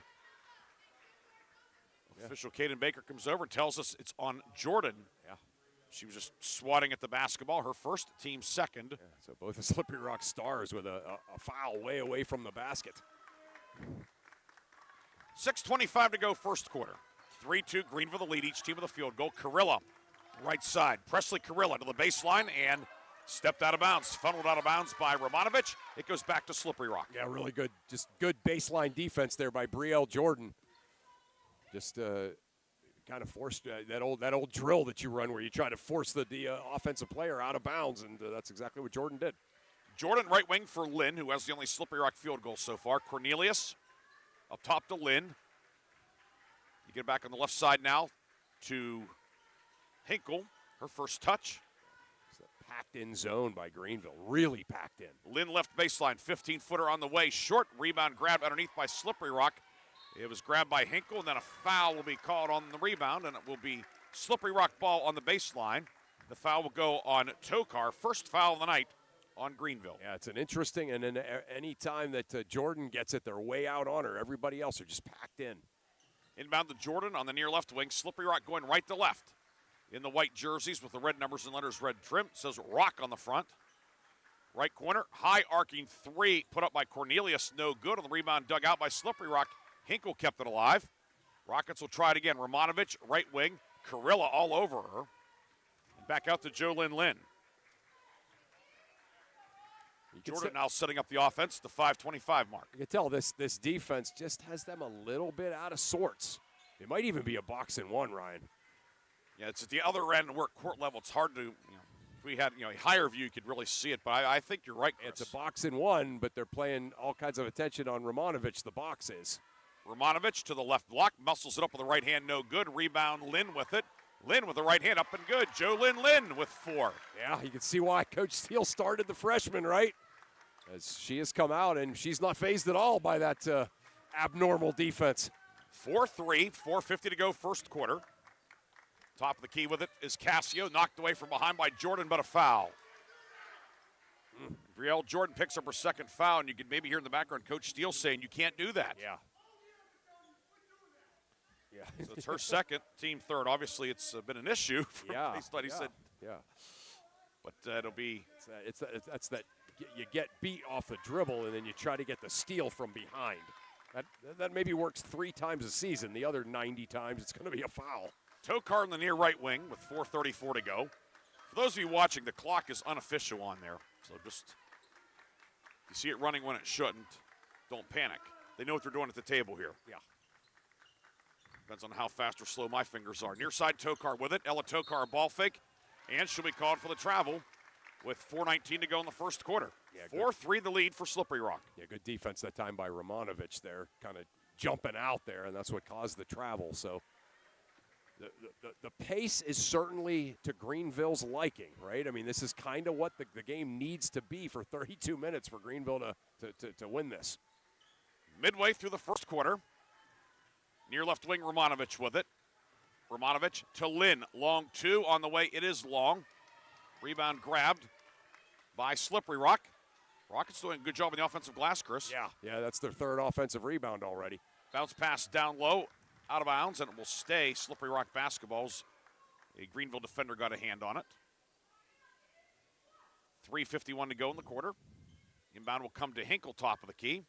official Caden Baker comes over and tells us it's on Jordan. Yeah. She was just swatting at the basketball, her first, team second. Yeah, so both the Slippery Rock stars with a foul way away from the basket. 6:25 to go, first quarter. 3-2, Greenville the lead, each team with a field goal. Carilla, right side. Presley Carilla to the baseline and stepped out of bounds, funneled out of bounds by Romanovich. It goes back to Slippery Rock. Yeah, really good, just good baseline defense there by Brielle Jordan. Just kind of forced that old drill that you run where you try to force the offensive player out of bounds, and that's exactly what Jordan did. Jordan right wing for Lynn, who has the only Slippery Rock field goal so far. Cornelius up top to Lynn. You get back on the left side now to Hinkle, her first touch. It's a packed-in zone by Greenville, really packed in. Lynn left baseline, 15-footer on the way. Short rebound grabbed underneath by Slippery Rock. It was grabbed by Hinkle, and then a foul will be called on the rebound, and it will be Slippery Rock ball on the baseline. The foul will go on Tokar. First foul of the night on Greenville. Yeah, it's an interesting, and then any time that Jordan gets it, they're way out on her. Everybody else are just packed in. Inbound to Jordan on the near left wing. Slippery Rock going right to left. In the white jerseys with the red numbers and letters, red trim. It says Rock on the front. Right corner, high arcing three put up by Cornelius, no good. On the rebound dug out by Slippery Rock. Hinkle kept it alive. Rockets will try it again. Romanovich, right wing. Carilla all over her. And back out to Jolyn Lynn. Jordan now setting up the offense, the 5:25 mark. You can tell this defense just has them a little bit out of sorts. It might even be a box and one, Ryan. Yeah, it's at the other end where court level. It's hard to, if we had a higher view, you could really see it. But I think you're right, Chris. It's a box and one, but they're playing all kinds of attention on Romanovich, the box is. Romanovich to the left block, muscles it up with the right hand, no good. Rebound, Lynn with it. Lynn with the right hand, up and good. Jolyn Lynn with 4. Yeah, you can see why Coach Steele started the freshman, right? As she has come out, and she's not fazed at all by that abnormal defense. 4-3, 4:50 to go, first quarter. Top of the key with it is Cassio, knocked away from behind by Jordan, but a foul. Brielle Jordan picks up her second foul, and you can maybe hear in the background Coach Steele saying you can't do that. Yeah. So it's her second, team third. Obviously, it's been an issue for he said. Yeah. But it'll be. That's that. You get beat off the dribble, and then you try to get the steal from behind. That maybe works 3 times a season. The other 90 times, it's going to be a foul. Tokar in the near right wing with 4:34 to go. For those of you watching, the clock is unofficial on there. So just, you see it running when it shouldn't, don't panic. They know what they're doing at the table here. Yeah. Depends on how fast or slow my fingers are. Near side, Tokar with it. Ella Tokar, a ball fake, and she'll be called for the travel with 4:19 to go in the first quarter. 4-3 the lead for Slippery Rock. Yeah, good defense that time by Romanovich there, kind of jumping out there, and that's what caused the travel. So the pace is certainly to Greenville's liking, right? I mean, this is kind of what the game needs to be for 32 minutes for Greenville to win this. Midway through the first quarter, near left wing, Romanovich with it. Romanovich to Lynn, long two on the way. It is long. Rebound grabbed by Slippery Rock. Rockets doing a good job on the offensive glass, Chris. Yeah, that's their third offensive rebound already. Bounce pass down low, out of bounds, and it will stay Slippery Rock basketballs. A Greenville defender got a hand on it. 3:51 to go in the quarter. Inbound will come to Hinkle, top of the key.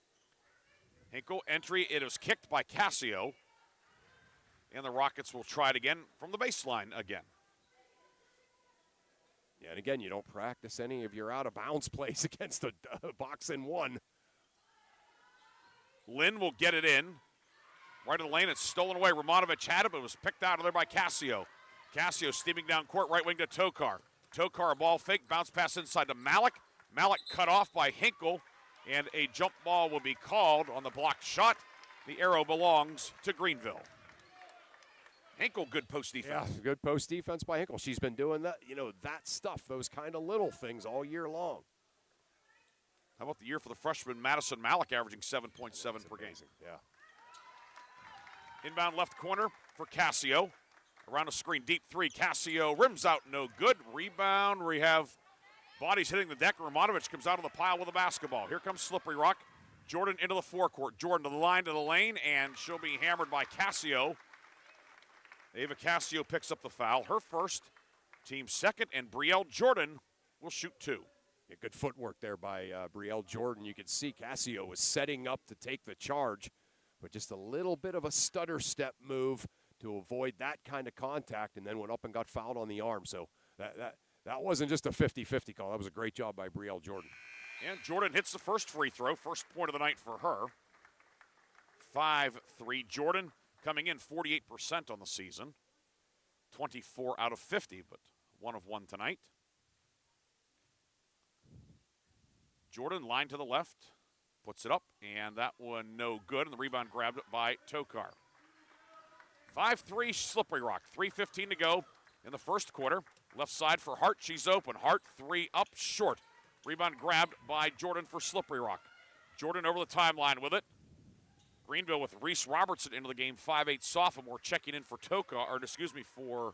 Hinkle, entry, it is kicked by Cassio. And the Rockets will try it again from the baseline again. Yeah, and again, you don't practice any of your out-of-bounds plays against a box in one. Lynn will get it in. Right of the lane, it's stolen away. Romanovich had it, but it was picked out of there by Cassio. Cassio steaming down court, right wing to Tokar. Tokar, a ball fake, bounce pass inside to Malik. Malik cut off by Hinkle, and a jump ball will be called on the blocked shot. The arrow belongs to Greenville. Hinkle, good post defense. Yeah, good post defense by Hinkle. She's been doing that, that stuff, those kind of little things all year long. How about the year for the freshman Madison Malik, averaging 7.7 per game? Yeah. Inbound left corner for Cassio. Around a screen, deep three. Cassio rims out, no good. Rebound. We have bodies hitting the deck. Romanovich comes out of the pile with a basketball. Here comes Slippery Rock. Jordan into the forecourt. Jordan to the line, to the lane, and she'll be hammered by Cassio. Ava Cassio picks up the foul. Her first, team second, and Brielle Jordan will shoot two. Yeah, good footwork there by Brielle Jordan. You could see Cassio was setting up to take the charge, but just a little bit of a stutter step move to avoid that kind of contact, and then went up and got fouled on the arm. So that wasn't just a 50-50 call. That was a great job by Brielle Jordan. And Jordan hits the first free throw, first point of the night for her. 5-3. Jordan coming in 48% on the season. 24 out of 50, but 1 of 1 tonight. Jordan, line to the left, puts it up, and that one no good, and the rebound grabbed by Tokar. 5-3 Slippery Rock, 3:15 to go in the first quarter. Left side for Hart, she's open. Hart, three up short. Rebound grabbed by Jordan for Slippery Rock. Jordan over the timeline with it. Greenville with Reese Robertson into the game, 5'8" sophomore, checking in for for, not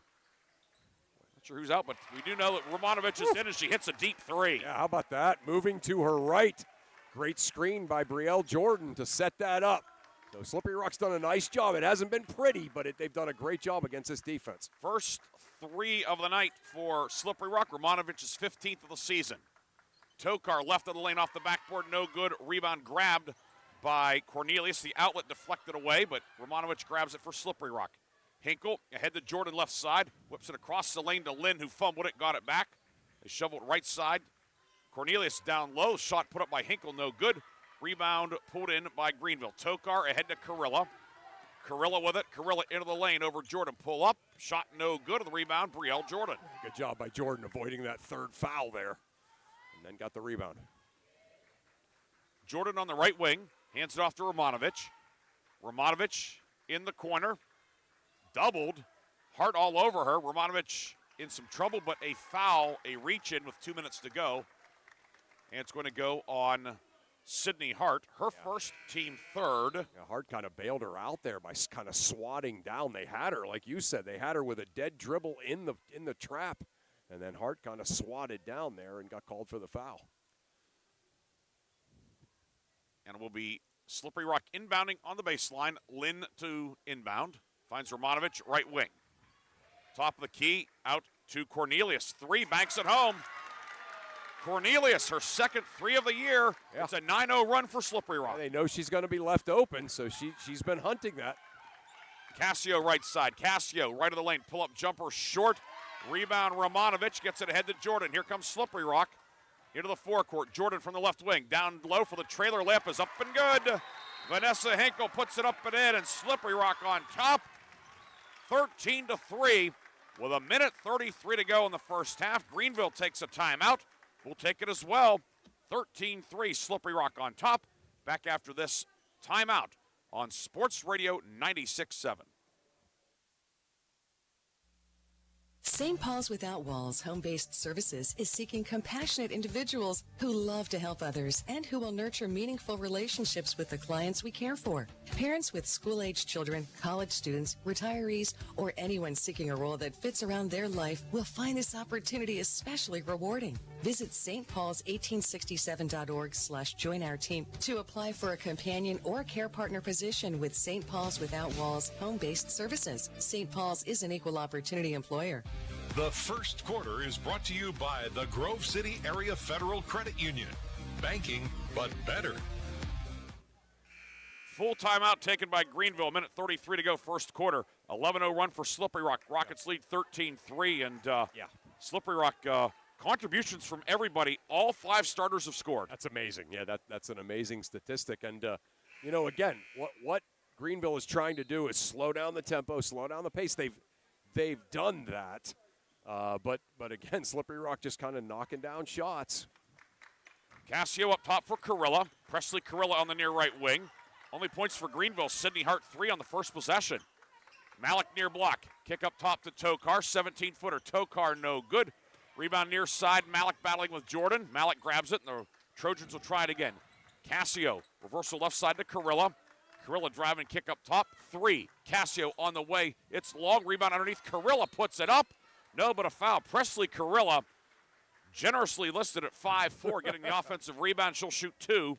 sure who's out, but we do know that Romanovich is in, and she hits a deep three. Yeah, how about that? Moving to her right. Great screen by Brielle Jordan to set that up. So Slippery Rock's done a nice job. It hasn't been pretty, but they've done a great job against this defense. First three of the night for Slippery Rock. Romanovich's 15th of the season. Tokar left of the lane off the backboard, no good. Rebound grabbed by Cornelius. The outlet deflected away, but Romanovich grabs it for Slippery Rock. Hinkle ahead to Jordan left side, whips it across the lane to Lynn, who fumbled it, got it back. They shoveled right side. Cornelius down low, shot put up by Hinkle, no good. Rebound pulled in by Greenville. Tokar ahead to Carilla. Carilla with it. Carilla into the lane over Jordan. Pull up, shot no good. On the rebound, Brielle Jordan. Good job by Jordan avoiding that third foul there, and then got the rebound. Jordan on the right wing, hands it off to Romanovich. Romanovich in the corner, doubled. Hart all over her. Romanovich in some trouble, but a foul, a reach in with 2 minutes to go. And it's going to go on Sydney Hart, her first, team third. Yeah, Hart kind of bailed her out there by kind of swatting down. They had her, like you said, they had her with a dead dribble in the trap, and then Hart kind of swatted down there and got called for the foul. And it will be Slippery Rock inbounding on the baseline. Lynn to inbound. Finds Romanovich, right wing. Top of the key, out to Cornelius. Three, banks at home. Cornelius, her second three of the year. Yeah. It's a 9-0 run for Slippery Rock. They know she's going to be left open, so she's been hunting that. Cassio right side. Cassio right of the lane. Pull-up jumper short. Rebound Romanovich gets it ahead to Jordan. Here comes Slippery Rock into the forecourt. Jordan from the left wing. Down low for the trailer layup is up and good. Vanessa Hinkle puts it up and in, and Slippery Rock on top. 13-3 with 1:33 to go in the first half. Greenville takes a timeout. We'll take it as well. 13-3, Slippery Rock on top. Back after this timeout on Sports Radio 96.7. St. Paul's Without Walls Home-Based Services is seeking compassionate individuals who love to help others and who will nurture meaningful relationships with the clients we care for. Parents with school-aged children, college students, retirees, or anyone seeking a role that fits around their life will find this opportunity especially rewarding. Visit stpaul's1867.org/join our team to apply for a companion or care partner position with St. Paul's Without Walls Home-Based Services. St. Paul's is an equal opportunity employer. The first quarter is brought to you by the Grove City Area Federal Credit Union. Banking, but better. Full timeout taken by Greenville. 1:33 to go, first quarter. 11-0 run for Slippery Rock. Rockets lead 13-3. And Slippery Rock contributions from everybody. All 5 starters have scored. That's amazing. Yeah, that's an amazing statistic. And, again, what Greenville is trying to do is slow down the tempo, slow down the pace. They've done that. But again, Slippery Rock just kind of knocking down shots. Cassio up top for Carilla. Presley Carilla on the near right wing. Only points for Greenville. Sidney Hart 3 on the first possession. Malik near block. Kick up top to Tokar. 17-footer. Tokar no good. Rebound near side. Malik battling with Jordan. Malik grabs it, and the Trojans will try it again. Cassio. Reversal left side to Carilla. Carilla driving kick up top. 3. Cassio on the way. It's long. Rebound underneath. Carilla puts it up. No, but a foul. Presley Carilla generously listed at 5'4", getting the offensive rebound. She'll shoot 2.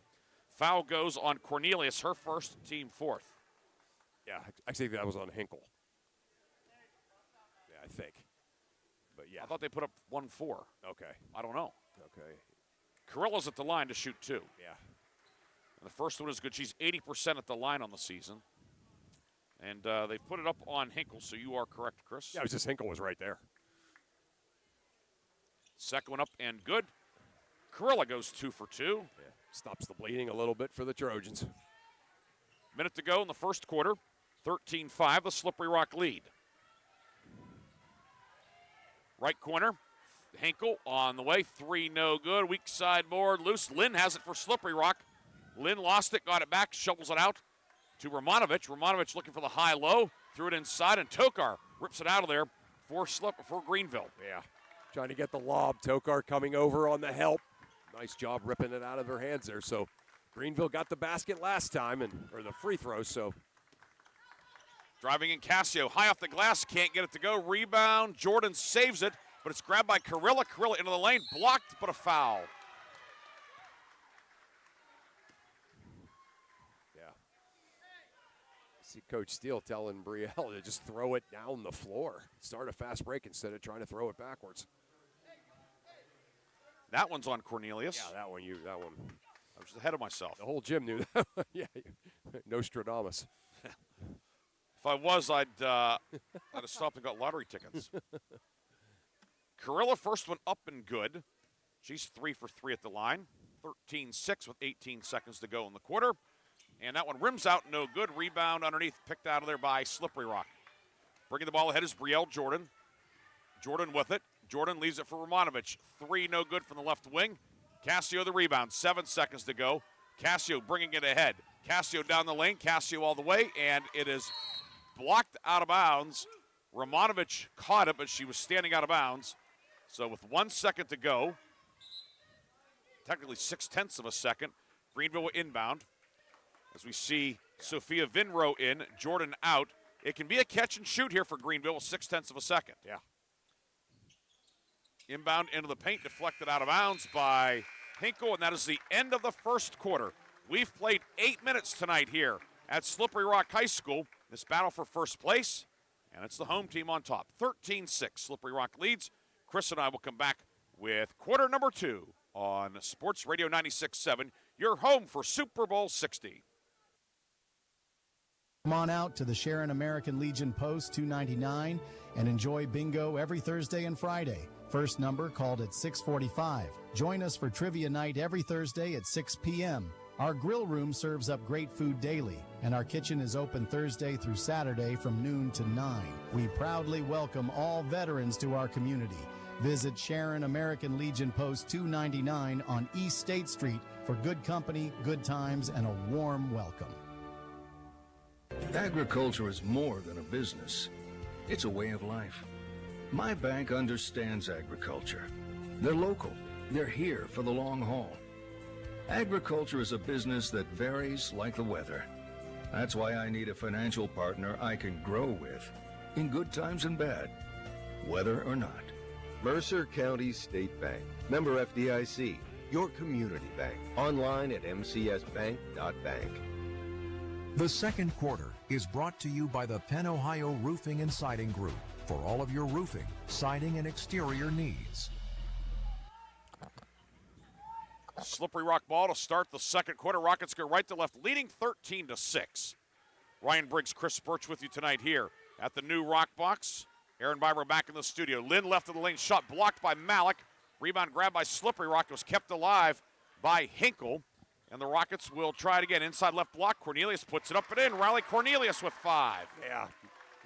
Foul goes on Cornelius, her first, team 4th. Yeah, I think that was on Hinkle. Yeah, I think. But yeah. I thought they put up 1-4. Okay. I don't know. Okay. Carilla's at the line to shoot 2. Yeah. And the first one is good. She's 80% at the line on the season. And they put it up on Hinkle, so you are correct, Chris. Yeah, it was just Hinkle was right there. Second one up and good. Carilla goes 2 for 2. Yeah. Stops the bleeding a little bit for the Trojans. Minute to go in the first quarter. 13-5, the Slippery Rock lead. Right corner, Hinkle on the way. 3 no good. Weak side board loose. Lynn has it for Slippery Rock. Lynn lost it, got it back, shovels it out to Romanovich. Romanovich looking for the high-low. Threw it inside, and Tokar rips it out of there for Greenville. Yeah, trying to get the lob. Tokar coming over on the help. Nice job ripping it out of her hands there. So Greenville got the basket last time, or the free throw, so. Driving in Cassio, high off the glass, can't get it to go. Rebound, Jordan saves it, but it's grabbed by Carilla. Carilla into the lane, blocked, but a foul. Yeah. See Coach Steele telling Brielle to just throw it down the floor. Start a fast break instead of trying to throw it backwards. That one's on Cornelius. Yeah, that one. I was just ahead of myself. The whole gym knew that. Yeah, Nostradamus. If I was, I'd have stopped and got lottery tickets. Carilla, first one up and good. She's 3 for 3 at the line. 13-6 with 18 seconds to go in the quarter. And that one rims out, no good. Rebound underneath, picked out of there by Slippery Rock. Bringing the ball ahead is Brielle Jordan. Jordan with it. Jordan leaves it for Romanovich. 3 no good from the left wing. Cassio the rebound. 7 seconds to go. Cassio bringing it ahead. Cassio down the lane. Cassio all the way, and it is blocked out of bounds. Romanovich caught it, but she was standing out of bounds. So with 1 second to go, technically 0.6 of a second, Greenville will inbound. As we see Sophia Vinrow in, Jordan out. It can be a catch and shoot here for Greenville with 0.6 of a second. Yeah. Inbound into the paint, deflected out of bounds by Hinkle, and that is the end of the first quarter. We've played 8 minutes tonight here at Slippery Rock High School. This battle for first place, and it's the home team on top. 13-6, Slippery Rock leads. Chris and I will come back with quarter number 2 on Sports Radio 96.7, your home for Super Bowl 60. Come on out to the Sharon American Legion Post 299 and enjoy bingo every Thursday and Friday. First number called at 6:45. Join us for trivia night every Thursday at 6 p.m. Our grill room serves up great food daily, and our kitchen is open Thursday through Saturday from noon to 9. We proudly welcome all veterans to our community. Visit Sharon American Legion Post 299 on East State Street for good company, good times, and a warm welcome. Agriculture is more than a business. It's a way of life. My bank understands agriculture. They're local. They're here for the long haul. Agriculture is a business that varies like the weather. That's why I need a financial partner I can grow with, in good times and bad, weather or not. Mercer County State Bank. Member FDIC. Your community bank. Online at mcsbank.bank. The second quarter is brought to you by the Penn Ohio Roofing and Siding Group for all of your roofing, siding, and exterior needs. Slippery Rock ball to start the second quarter. Rockets go right to left, leading 13-6. Ryan Briggs, Chris Burtch with you tonight here at the new Rock Box. Aaron Biber back in the studio. Lynn left of the lane, shot blocked by Malik. Rebound grabbed by Slippery Rock. It was kept alive by Hinkle. And the Rockets will try it again. Inside left block. Cornelius puts it up and in. Riley Cornelius with 5. Yeah,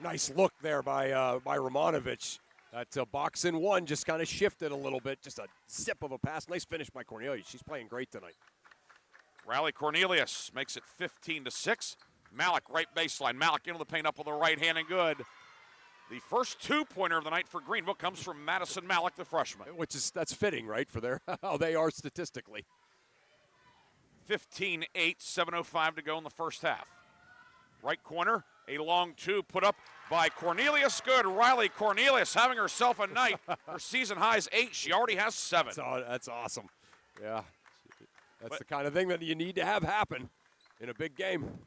nice look there by Romanovich. That box in one just kind of shifted a little bit. Just a zip of a pass. Nice finish by Cornelius. She's playing great tonight. Riley Cornelius makes it 15-6. Malik right baseline. Malik into the paint up with the right hand and good. The first two-pointer of the night for Greenville comes from Madison Malik, the freshman. That's fitting, right, for their how they are statistically. 15-8, 7:05 to go in the first half. Right corner, a long two put up by Cornelius. Good. Riley Cornelius having herself a night. Her season high is 8. She already has 7. That's awesome. Yeah, that's the kind of thing that you need to have happen in a big game.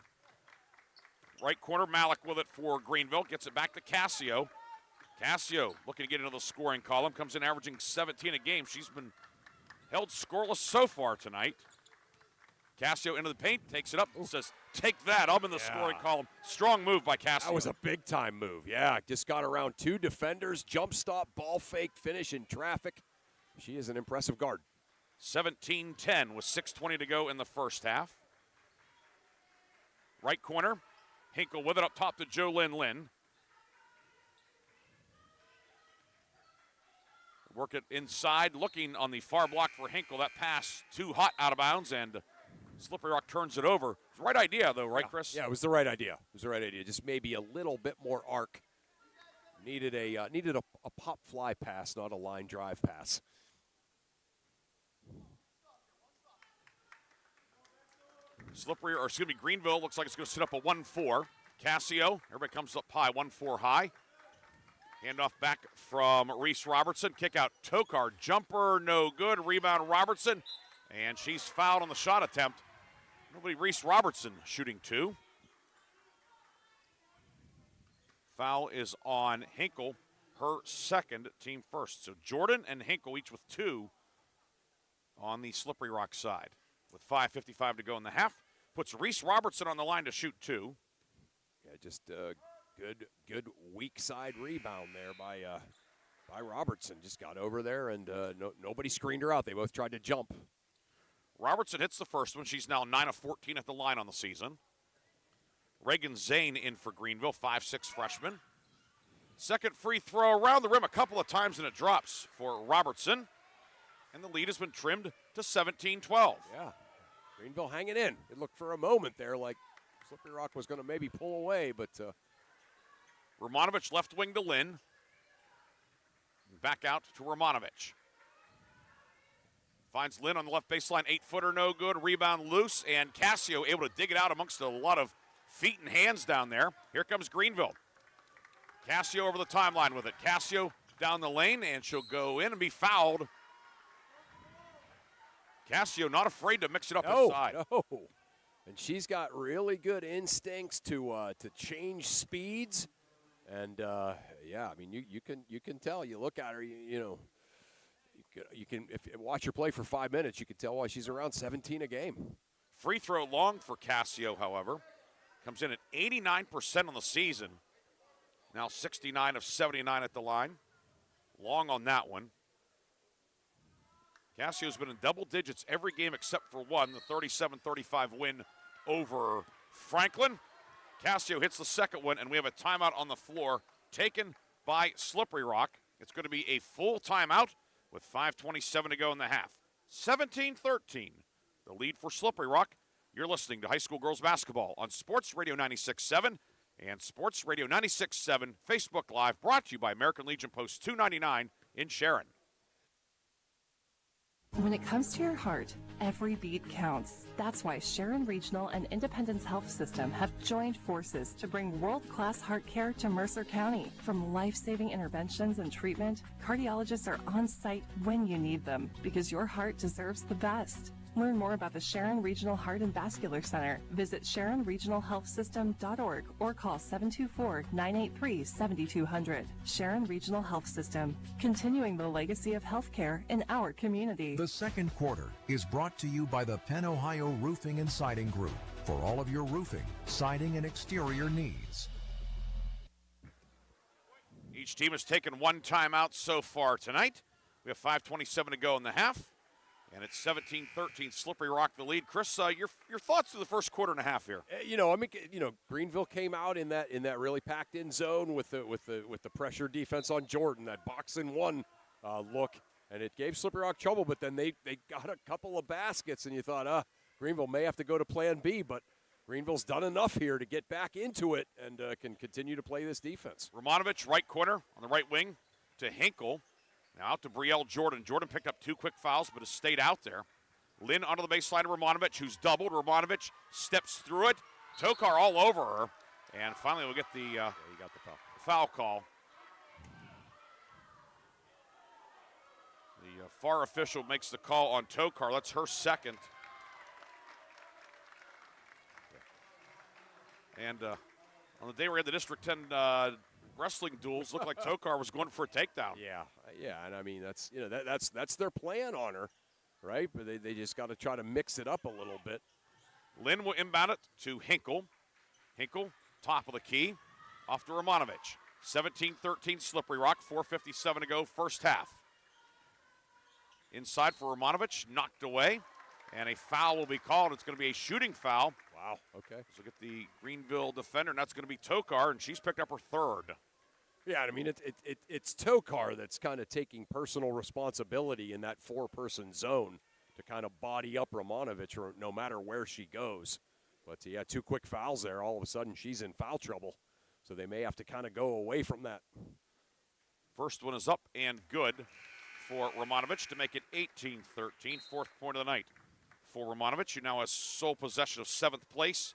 Right corner, Malik with it for Greenville. Gets it back to Cassio. Cassio looking to get into the scoring column. Comes in averaging 17 a game. She's been held scoreless so far tonight. Cassio into the paint, takes it up, says, take that, I'm in the scoring column. Strong move by Cassio. That was a big-time move, yeah. Just got around 2 defenders, jump stop, ball fake, finish in traffic. She is an impressive guard. 17-10 with 6:20 to go in the first half. Right corner, Hinkle with it up top to Jolynn Lynn. Work it inside, looking on the far block for Hinkle. That pass too hot out of bounds, and Slippery Rock turns it over. It's the right idea, though, right, Chris? Yeah, it was the right idea. Just maybe a little bit more arc. Needed a pop fly pass, not a line drive pass. Greenville looks like it's going to sit up a 1-4. Cassio, everybody comes up high, 1-4 high. Handoff back from Reese Robertson. Kick out Tokar. Jumper, no good. Rebound Robertson. And she's fouled on the shot attempt. Reese Robertson shooting 2. Foul is on Hinkle, her second, team first. So Jordan and Hinkle each with 2 on the Slippery Rock side. With 5:55 to go in the half, puts Reese Robertson on the line to shoot 2. Yeah, just good weak side rebound there by Robertson. Just got over there and nobody screened her out. They both tried to jump. Robertson hits the first one. She's now 9 of 14 at the line on the season. Reagan Zane in for Greenville, 5'6" freshman. Second free throw around the rim a couple of times and it drops for Robertson. And the lead has been trimmed to 17-12. Yeah, Greenville hanging in. It looked for a moment there like Slippery Rock was going to maybe pull away, but Romanovich left wing to Lynn. Back out to Romanovich. Finds Lynn on the left baseline, 8-footer, no good. Rebound loose, and Cassio able to dig it out amongst a lot of feet and hands down there. Here comes Greenville. Cassio over the timeline with it. Cassio down the lane, and she'll go in and be fouled. Cassio not afraid to mix it up inside. No. And she's got really good instincts to change speeds. And yeah, I mean you can tell. You look at her, you can if you watch her play for 5 minutes, you can tell why she's around 17 a game. Free throw long for Cassio, however. Comes in at 89% on the season. Now 69 of 79 at the line. Long on that one. Cassio's been in double digits every game except for one, the 37-35 win over Franklin. Cassio hits the second one, and we have a timeout on the floor taken by Slippery Rock. It's going to be a full timeout with 5:27 to go in the half. 17-13, the lead for Slippery Rock. You're listening to high school girls basketball on Sports Radio 96.7 and Sports Radio 96.7 Facebook Live, brought to you by American Legion Post 299 in Sharon. When it comes to your heart, every beat counts. That's why Sharon Regional and Independence Health System have joined forces to bring world-class heart care to Mercer County. From life-saving interventions and treatment, cardiologists are on site when you need them, because your heart deserves the best. Learn more about the Sharon Regional Heart and Vascular Center. Visit SharonRegionalHealthSystem.org or call 724-983-7200. Sharon Regional Health System, continuing the legacy of healthcare in our community. The second quarter is brought to you by the Penn Ohio Roofing and Siding Group for all of your roofing, siding, and exterior needs. Each team has taken one timeout so far tonight. We have 5:27 to go in the half. And it's 17-13, Slippery Rock the lead. Chris, your thoughts through the first quarter and a half here? Greenville came out in that really packed in zone with the pressure defense on Jordan, that box and one look, and it gave Slippery Rock trouble. But then they got a couple of baskets, and you thought, Greenville may have to go to Plan B, but Greenville's done enough here to get back into it and can continue to play this defense. Romanovich, right corner on the right wing to Hinkle. Now out to Brielle Jordan. Jordan picked up two quick fouls, but has stayed out there. Lynn onto the baseline to Romanovich, who's doubled. Romanovich steps through it. Tokar all over her. And finally we'll get the foul call. The FAR official makes the call on Tokar. That's her second. And on the day we had the District 10 wrestling duels, looked like Tokar was going for a takedown. Yeah, and I mean that's their plan on her, right? But they just got to try to mix it up a little bit. Lynn will inbound it to Hinkle. Hinkle, top of the key, off to Romanovich. 17-13, Slippery Rock, 4:57 to go, first half. Inside for Romanovich, knocked away, and a foul will be called. It's going to be a shooting foul. Wow, okay. So get the Greenville defender, and that's going to be Tokar, and she's picked up her third. Yeah, I mean, it's Tokar that's kind of taking personal responsibility in that four-person zone to kind of body up Romanovich no matter where she goes. But, yeah, two quick fouls there. All of a sudden, she's in foul trouble. So they may have to kind of go away from that. First one is up and good for Romanovich to make it 18-13, fourth point of the night for Romanovich, who now has sole possession of seventh place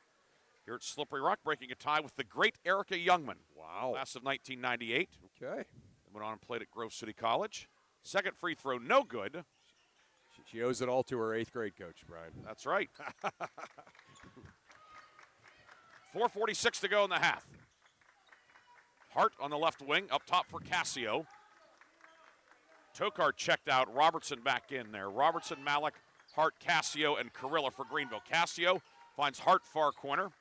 here at Slippery Rock, breaking a tie with the great Erica Youngman. Wow. Class of 1998. Okay. Went on and played at Grove City College. Second free throw, no good. She owes it all to her eighth grade coach, Brian. That's right. 4:46 to go in the half. Hart on the left wing, up top for Cassio. Tokar checked out, Robertson back in there. Robertson, Malik, Hart, Cassio, and Carilla for Greenville. Cassio finds Hart far corner.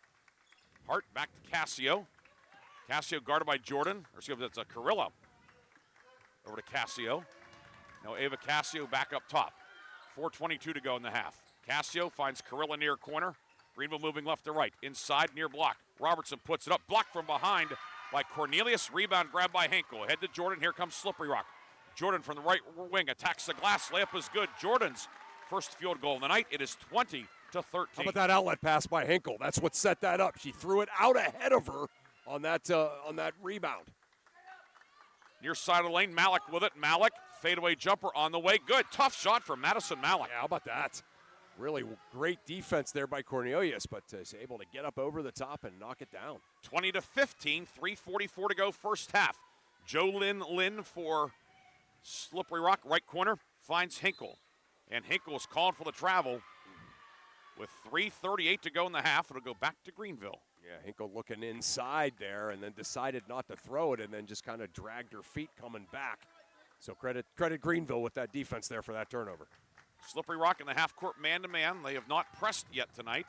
Hart back to Cassio. Cassio guarded by Jordan. Or excuse me, that's Carilla. Over to Cassio. Now Ava Cassio back up top. 4:22 to go in the half. Cassio finds Carilla near corner. Greenville moving left to right. Inside, near block. Robertson puts it up. Blocked from behind by Cornelius. Rebound grabbed by Hinkle. Ahead to Jordan. Here comes Slippery Rock. Jordan from the right wing attacks the glass. Layup is good. Jordan's first field goal of the night. It is 20-13. How about that outlet pass by Hinkle? That's what set that up. She threw it out ahead of her on that rebound. Near side of the lane, Malik with it. Malik, fadeaway jumper on the way. Good. Tough shot from Madison Malik. Yeah, how about that? Really great defense there by Cornelius, but is able to get up over the top and knock it down. 20-15, 3:44 to go first half. Lynn for Slippery Rock, right corner, finds Hinkle. And Hinkle is called for the travel with 3:38 to go in the half. It'll go back to Greenville. Yeah, Hinkle looking inside there and then decided not to throw it and then just kind of dragged her feet coming back. So credit Greenville with that defense there for that turnover. Slippery Rock in the half-court man-to-man. They have not pressed yet tonight,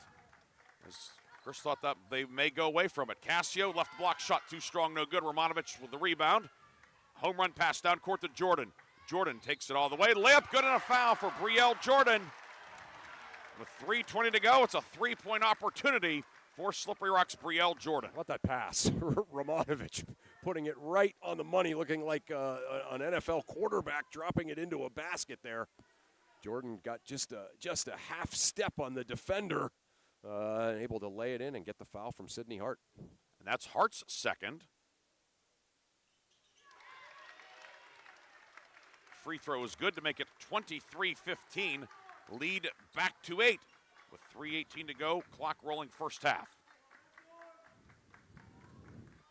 as Chris thought that they may go away from it. Cassio, left block shot, too strong, no good. Romanovich with the rebound. Home run pass down court to Jordan. Jordan takes it all the way. Layup good and a foul for Brielle Jordan. With 3:20 to go, it's a three-point opportunity for Slippery Rock's Brielle Jordan. What that pass. Romanovich putting it right on the money, looking like an NFL quarterback dropping it into a basket there. Jordan got just a half step on the defender, able to lay it in and get the foul from Sydney Hart. And that's Hart's second. Free throw is good to make it 23-15. Lead back to 8 with 3:18 to go. Clock rolling first half.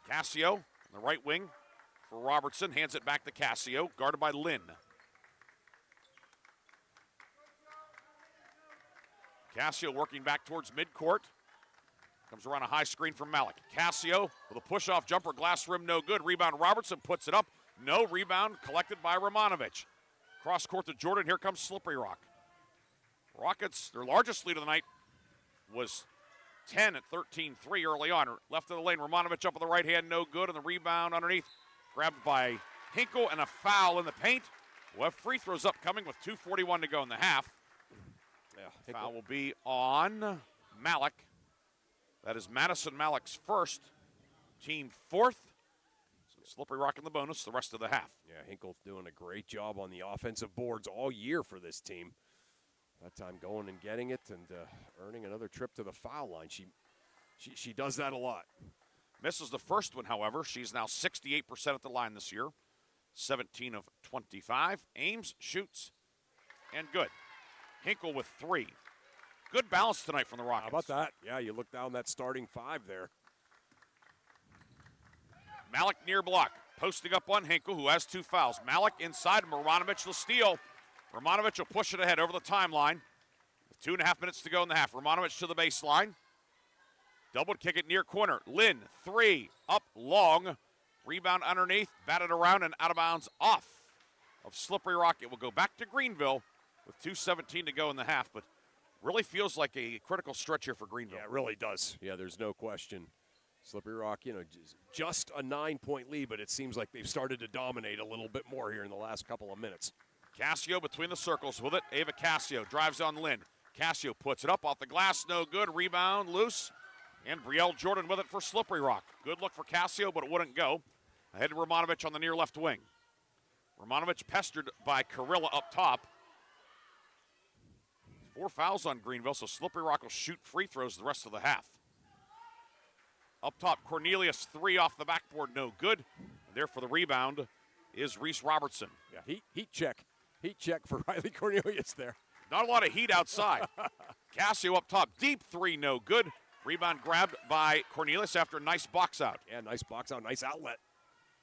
Cassio, the right wing for Robertson, hands it back to Cassio, guarded by Lynn. Cassio working back towards midcourt. Comes around a high screen from Malik. Cassio with a push-off jumper, glass rim, no good. Rebound, Robertson puts it up. No rebound, collected by Romanovich. Cross court to Jordan. Here comes Slippery Rock. Rockets, their largest lead of the night was 10 at 13-3 early on. Left of the lane, Romanovich up with the right hand, no good. And the rebound underneath, grabbed by Hinkle, and a foul in the paint. We'll have free throws upcoming with 2:41 to go in the half. Yeah, foul will be on Malik. That is Madison Malik's first, team fourth. So Slippery Rock in the bonus the rest of the half. Yeah, Hinkle's doing a great job on the offensive boards all year for this team. That time going and getting it and earning another trip to the foul line. She does that a lot. Misses the first one, however. She's now 68% at the line this year. 17 of 25. Aims, shoots, and good. Hinkle with 3. Good balance tonight from the Rockets. How about that? Yeah, you look down that starting 5 there. Malik near block. Posting up on Hinkle, who has 2 fouls. Malik inside. Romanovich will steal. Romanovich will push it ahead over the timeline. With 2.5 minutes to go in the half. Romanovich to the baseline. Double kick it near corner. Lynn, 3, up long. Rebound underneath, batted around and out of bounds off of Slippery Rock. It will go back to Greenville with 2:17 to go in the half, but really feels like a critical stretch here for Greenville. Yeah, it really does. Yeah, there's no question. Slippery Rock, just a 9-point lead, but it seems like they've started to dominate a little bit more here in the last couple of minutes. Cassio between the circles with it. Ava Cassio drives on Lynn. Cassio puts it up off the glass, no good. Rebound, loose. And Brielle Jordan with it for Slippery Rock. Good look for Cassio, but it wouldn't go. Ahead to Romanovich on the near left wing. Romanovich pestered by Carilla up top. 4 fouls on Greenville, so Slippery Rock will shoot free throws the rest of the half. Up top, Cornelius, 3 off the backboard, no good. There for the rebound is Reese Robertson. Yeah, heat check. Heat check for Riley Cornelius there. Not a lot of heat outside. Cassio up top, deep 3, no good. Rebound grabbed by Cornelius after a nice box out. Yeah, nice box out, nice outlet.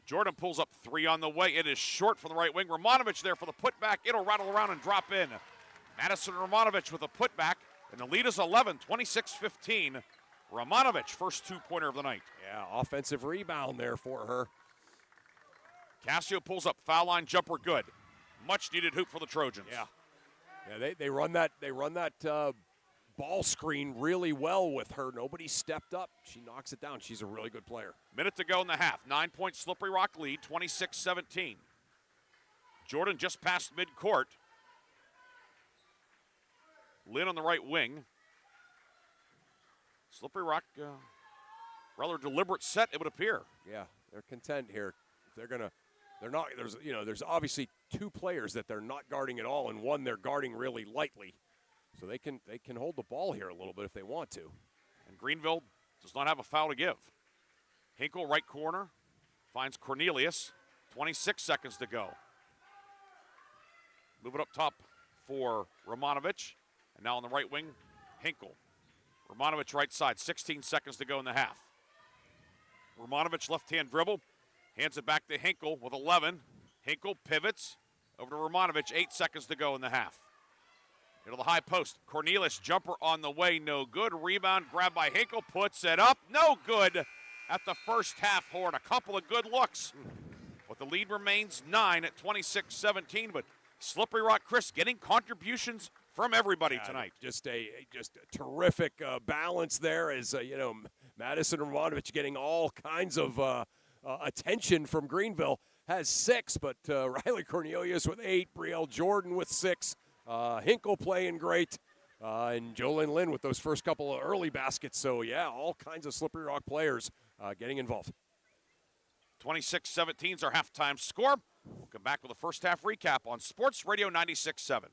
Jordan pulls up 3 on the way. It is short from the right wing. Romanovich there for the putback. It'll rattle around and drop in. Madison Romanovich with a putback, and the lead is 11, 26-15. Romanovich, first 2-pointer of the night. Yeah, offensive rebound there for her. Cassio pulls up, foul line jumper, good. Much needed hoop for the Trojans. Yeah, they run that ball screen really well with her. Nobody stepped up. She knocks it down. She's a really good player. Minute to go in the half. 9-point Slippery Rock lead, 26-17. Jordan just past midcourt. Lynn on the right wing. Slippery Rock, rather deliberate set, it would appear. Yeah, they're content here. There's obviously 2 players that they're not guarding at all, and one they're guarding really lightly. So they can hold the ball here a little bit if they want to. And Greenville does not have a foul to give. Hinkle, right corner, finds Cornelius. 26 seconds to go. Move it up top for Romanovich. And now on the right wing, Hinkle. Romanovich right side, 16 seconds to go in the half. Romanovich left-hand dribble, hands it back to Hinkle with 11. Hinkle pivots over to Romanovich, 8 seconds to go in the half. Into the high post, Cornelius jumper on the way, no good. Rebound grabbed by Hinkle, puts it up, no good at the first half horn. A couple of good looks, but the lead remains 9 at 26-17. But Slippery Rock, Chris, getting contributions from everybody tonight. Just a terrific balance there as, Madison Romanovich getting all kinds of attention from Greenville. has 6, but Riley Cornelius with 8, Brielle Jordan with 6, Hinkle playing great, and Jolyn Lynn with those first couple of early baskets. So, yeah, all kinds of Slippery Rock players getting involved. 26-17 is our halftime score. We'll come back with a first half recap on Sports Radio 96.7.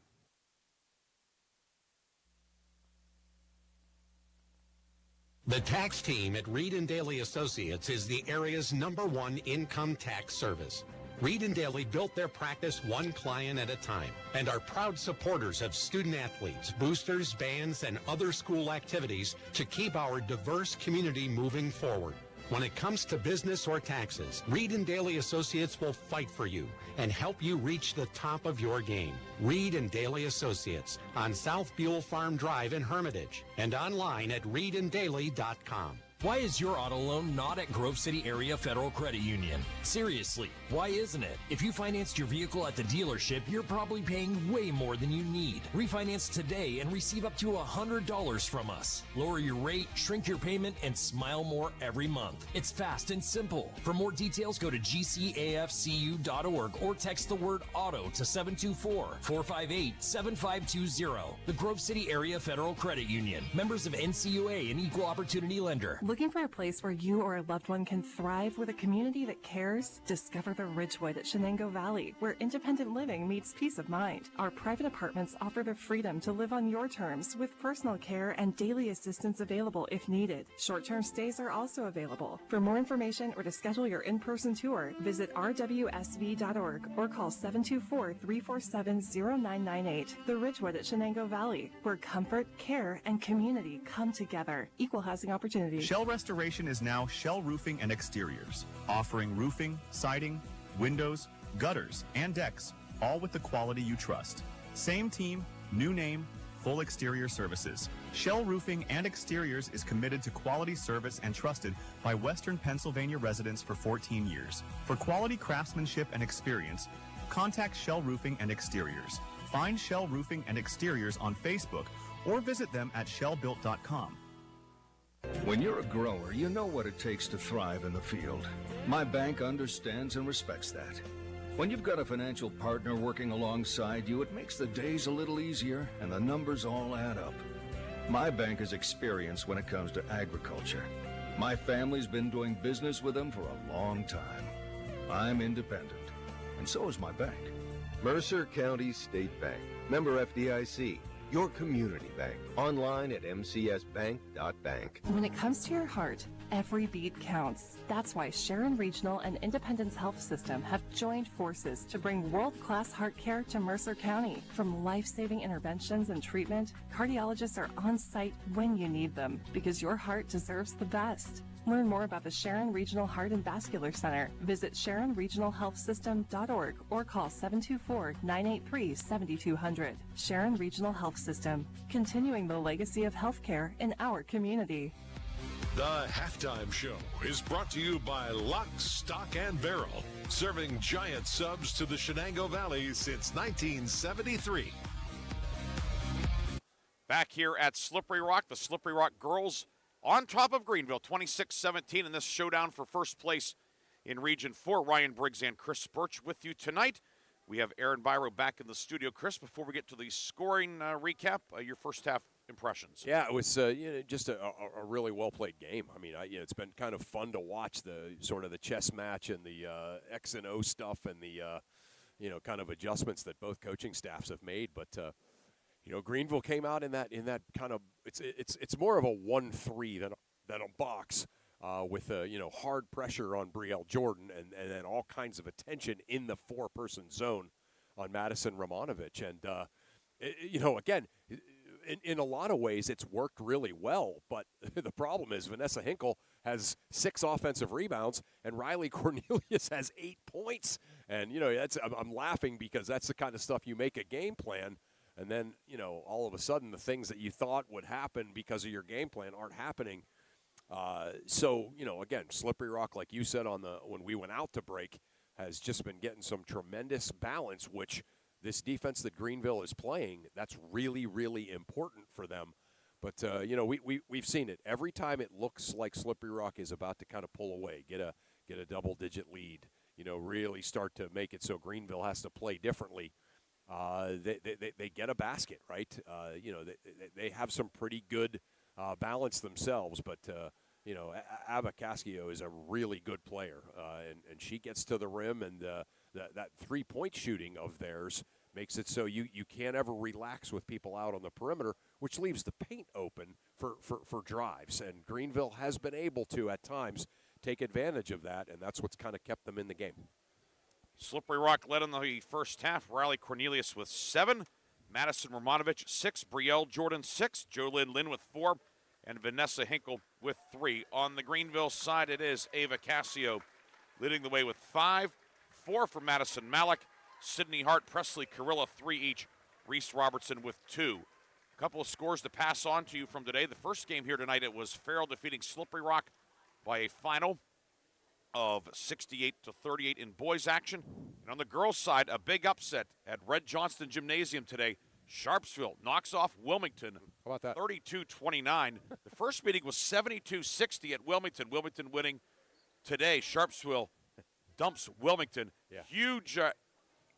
The tax team at Reed & Daly Associates is the area's #1 income tax service. Reed & Daly built their practice one client at a time and are proud supporters of student athletes, boosters, bands, and other school activities to keep our diverse community moving forward. When it comes to business or taxes, Reed & Daly Associates will fight for you and help you reach the top of your game. Reed & Daly Associates on South Buell Farm Drive in Hermitage and online at reedanddaly.com. Why is your auto loan not at Grove City Area Federal Credit Union? Seriously, why isn't it? If you financed your vehicle at the dealership, you're probably paying way more than you need. Refinance today and receive up to $100 from us. Lower your rate, shrink your payment, and smile more every month. It's fast and simple. For more details, go to gcafcu.org or text the word auto to 724-458-7520. The Grove City Area Federal Credit Union. Members of NCUA, an equal opportunity lender. Looking for a place where you or a loved one can thrive with a community that cares? Discover the Ridgewood at Shenango Valley, where independent living meets peace of mind. Our private apartments offer the freedom to live on your terms with personal care and daily assistance available if needed. Short-term stays are also available. For more information or to schedule your in-person tour, visit rwsv.org or call 724-347-0998. The Ridgewood at Shenango Valley, where comfort, care, and community come together. Equal housing opportunity. Shell Restoration is now Shell Roofing and Exteriors, offering roofing, siding, windows, gutters, and decks, all with the quality you trust. Same team, new name, full exterior services. Shell Roofing and Exteriors is committed to quality service and trusted by Western Pennsylvania residents for 14 years. For quality craftsmanship and experience, contact Shell Roofing and Exteriors. Find Shell Roofing and Exteriors on Facebook or visit them at shellbuilt.com. When you're a grower, you know what it takes to thrive in the field. My bank understands and respects that. When you've got a financial partner working alongside you, it makes the days a little easier and the numbers all add up. My bank has experience when it comes to agriculture. My family's been doing business with them for a long time. I'm independent, and so is my bank. Mercer County State Bank. Member FDIC. Your community bank. Online at mcsbank.bank. When it comes to your heart, every beat counts. That's why Sharon Regional and Independence Health System have joined forces to bring world-class heart care to Mercer County. From life-saving interventions and treatment, cardiologists are on site when you need them because your heart deserves the best. Learn more about the Sharon Regional Heart and Vascular Center. Visit SharonRegionalHealthSystem.org or call 724-983-7200. Sharon Regional Health System, continuing the legacy of healthcare in our community. The Halftime Show is brought to you by Lock, Stock, and Barrel, serving giant subs to the Shenango Valley since 1973. Back here at Slippery Rock, the Slippery Rock girls on top of Greenville, 26-17 in this showdown for first place in Region 4. Ryan Briggs and Chris Burtch with you tonight. We have Aaron Byro back in the studio. Chris, before we get to the scoring recap, your first half impressions. Yeah, it was just a really well-played game. I mean, it's been kind of fun to watch the sort of the chess match and the X and O stuff and the, kind of adjustments that both coaching staffs have made. But, Greenville came out in that kind of it's more of a 1-3 than a box with hard pressure on Brielle Jordan and then all kinds of attention in the four-person zone on Madison Romanovich. And again, in a lot of ways it's worked really well. But the problem is Vanessa Hinkle has 6 offensive rebounds and Riley Cornelius has 8 points. And I'm laughing because that's the kind of stuff you make a game plan. And then, all of a sudden the things that you thought would happen because of your game plan aren't happening. So, again, Slippery Rock, like you said when we went out to break, has just been getting some tremendous balance, which this defense that Greenville is playing, that's really, really important for them. But, we've seen it. Every time it looks like Slippery Rock is about to kind of pull away, get a double-digit lead, really start to make it so Greenville has to play differently, they get a basket, right? They have some pretty good balance themselves, but Ava Cascio is a really good player, and she gets to the rim, and that three-point shooting of theirs makes it so you can't ever relax with people out on the perimeter, which leaves the paint open for drives. And Greenville has been able to, at times, take advantage of that, and that's what's kind of kept them in the game. Slippery Rock led in the first half. Riley Cornelius with 7, Madison Romanovich 6, Brielle Jordan 6, Jolynn Lynn with 4, and Vanessa Hinkle with 3. On the Greenville side, it is Ava Cascio leading the way with 5, 4 for Madison Malik, Sydney Hart, Presley Carilla, 3 each, Reese Robertson with 2. A couple of scores to pass on to you from today. The first game here tonight, it was Farrell defeating Slippery Rock by a final of 68-38 in boys action. And on the girls' side, a big upset at Red Johnston Gymnasium today. Sharpsville knocks off Wilmington. How about that? 32-29. The first meeting was 72-60 at Wilmington. Wilmington winning today. Sharpsville dumps Wilmington. Yeah. Huge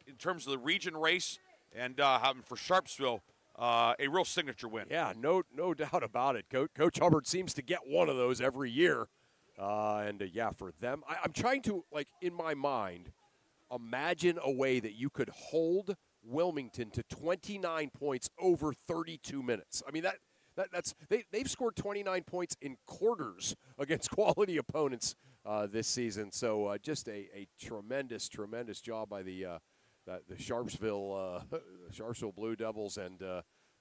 in terms of the region race, and for Sharpsville, a real signature win. Yeah, no doubt about it. Coach Hubbard seems to get one of those every year. For them, I'm trying to, in my mind, imagine a way that you could hold Wilmington to 29 points over 32 minutes. I mean, they've scored 29 points in quarters against quality opponents this season. So just a tremendous job by the Sharpsville Blue Devils and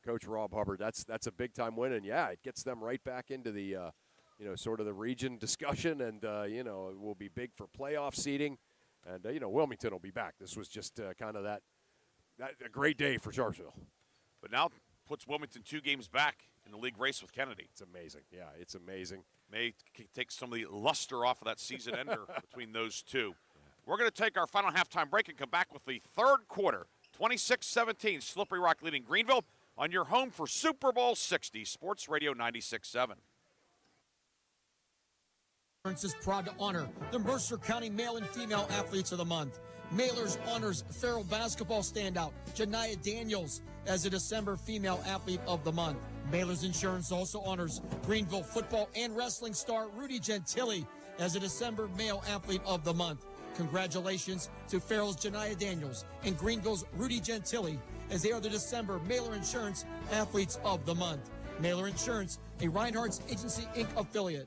Coach Rob Hubbard. That's a big time win, and it gets them right back into the sort of the region discussion, and it will be big for playoff seeding, and Wilmington will be back. This was just kind of that a great day for Sharpsville. But now puts Wilmington 2 games back in the league race with Kennedy. It's amazing. Yeah, it's amazing. May take some of the luster off of that season ender between those two. We're going to take our final halftime break and come back with the third quarter. 26-17, Slippery Rock leading Greenville on your home for Super Bowl 60, Sports Radio 96.7. Is proud to honor the Mercer County Male and Female Athletes of the Month. Mailers honors Farrell basketball standout Janiyah Daniels as a December Female Athlete of the Month. Mailers Insurance also honors Greenville football and wrestling star Rudy Gentili as a December Male Athlete of the Month. Congratulations to Farrell's Janiyah Daniels and Greenville's Rudy Gentili as they are the December Mailer Insurance Athletes of the Month. Mailer Insurance, a Reinhardt's Agency Inc. affiliate.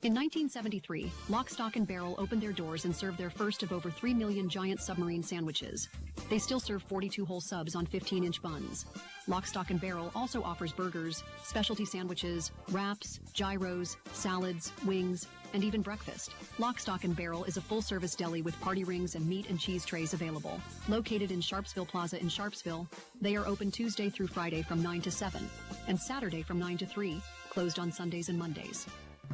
In 1973, Lock, Stock, and Barrel opened their doors and served their first of over 3 million giant submarine sandwiches. They still serve 42-hole subs on 15-inch buns. Lock, Stock, and Barrel also offers burgers, specialty sandwiches, wraps, gyros, salads, wings, and even breakfast. Lock, Stock, and Barrel is a full-service deli with party rings and meat and cheese trays available. Located in Sharpsville Plaza in Sharpsville, they are open Tuesday through Friday from 9 to 7 and Saturday from 9 to 3, closed on Sundays and Mondays.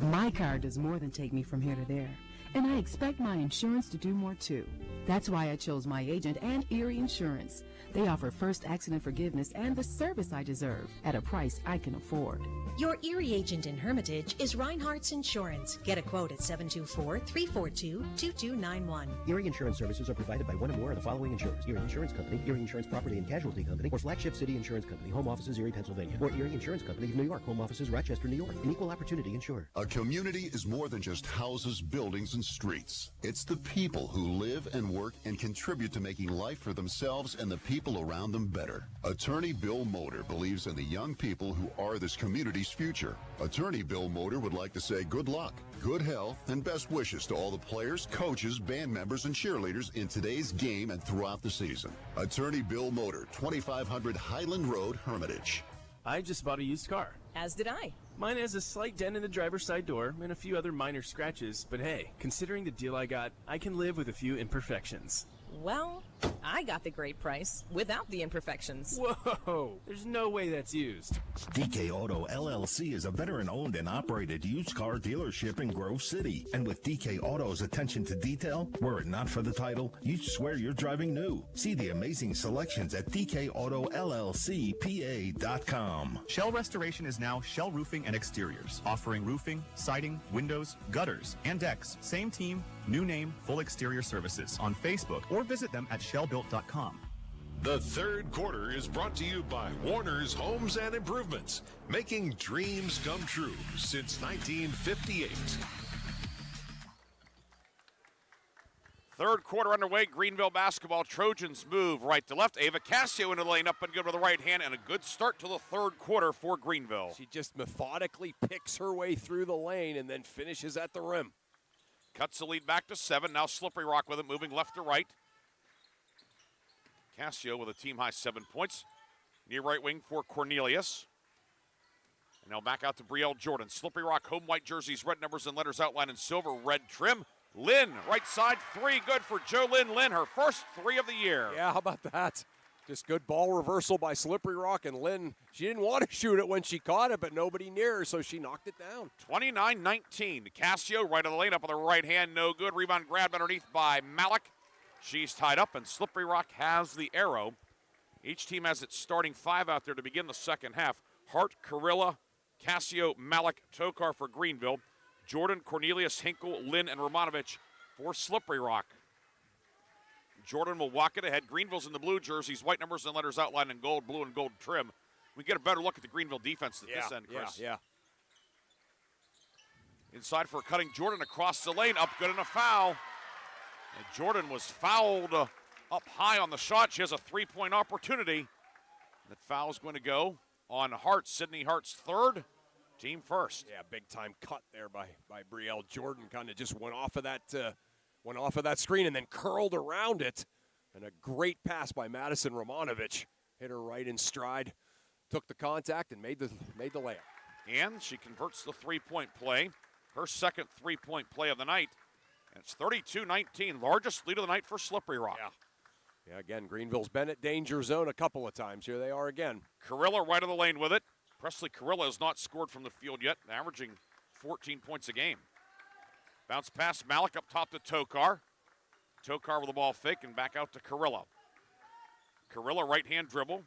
My car does more than take me from here to there, and I expect my insurance to do more too. That's why I chose my agent and Erie Insurance. They offer first accident forgiveness and the service I deserve at a price I can afford. Your Erie agent in Hermitage is Reinhardt's Insurance. Get a quote at 724-342-2291. Erie Insurance services are provided by one or more of the following insurers: Erie Insurance Company, Erie Insurance Property and Casualty Company, or Flagship City Insurance Company, home offices Erie, Pennsylvania, or Erie Insurance Company of New York, home offices Rochester, New York, an equal opportunity insurer. A community is more than just houses, buildings, and streets. It's the people who live and work and contribute to making life for themselves and the people around them better. Attorney Bill Motor believes in the young people who are this community's future. Attorney Bill Motor would like to say good luck, good health, and best wishes to all the players, coaches, band members, and cheerleaders in today's game and throughout the season. Attorney Bill Motor, 2500 Highland Road, Hermitage. I just bought a used car. As did I. Mine has a slight dent in the driver's side door and a few other minor scratches, but hey, considering the deal I got, I can live with a few imperfections. Well, I got the great price without the imperfections. Whoa, there's no way that's used. DK Auto LLC is a veteran-owned and operated used car dealership in Grove City. And with DK Auto's attention to detail, were it not for the title, you'd swear you're driving new. See the amazing selections at DKAutoLLCPA.com. Shell Restoration is now Shell Roofing and Exteriors, offering roofing, siding, windows, gutters, and decks. Same team, new name, full exterior services on Facebook or visit them at shellbuilt.com. The third quarter is brought to you by Warner's Homes and Improvements, making dreams come true since 1958. Third quarter underway. Greenville basketball. Trojans move right to left. Ava Cassio into the lane, up and good with the right hand, and a good start to the third quarter for Greenville. She just methodically picks her way through the lane and then finishes at the rim. Cuts the lead back to 7. Now Slippery Rock with it, moving left to right. Cassio with a team-high 7 points. Near right wing for Cornelius. And now back out to Brielle Jordan. Slippery Rock home white jerseys, red numbers and letters outlined in silver, red trim. Lynn, right side, 3, good for Jolynn Lynn, her first 3 of the year. Yeah, how about that? Just good ball reversal by Slippery Rock, and Lynn, she didn't want to shoot it when she caught it, but nobody near her, so she knocked it down. 29-19. Cassio right of the lane, up on the right hand, no good. Rebound grabbed underneath by Malik. She's tied up, and Slippery Rock has the arrow. Each team has its starting 5 out there to begin the second half. Hart, Carilla, Cassio, Malik, Tokar for Greenville. Jordan, Cornelius, Hinkle, Lynn, and Romanovich for Slippery Rock. Jordan will walk it ahead. Greenville's in the blue jerseys, white numbers and letters outlined in gold, blue, and gold trim. We get a better look at the Greenville defense at this end, Chris. Yeah. Inside for cutting Jordan across the lane, up good and a foul. And Jordan was fouled up high on the shot. She has a 3-point opportunity. That foul's going to go on Hart, Sydney Hart's third. Team first. Yeah, big time cut there by Brielle Jordan. Kind of just went off of that screen and then curled around it. And a great pass by Madison Romanovich. Hit her right in stride, took the contact and made the layup. And she converts the 3-point play. Her second 3-point play of the night. And it's 32-19, largest lead of the night for Slippery Rock. Yeah, again, Greenville's been at danger zone a couple of times. Here they are again. Carilla right of the lane with it. Presley Carilla has not scored from the field yet, averaging 14 points a game. Bounce pass, Malik up top to Tokar. Tokar with the ball fake and back out to Carilla. Carilla right-hand dribble.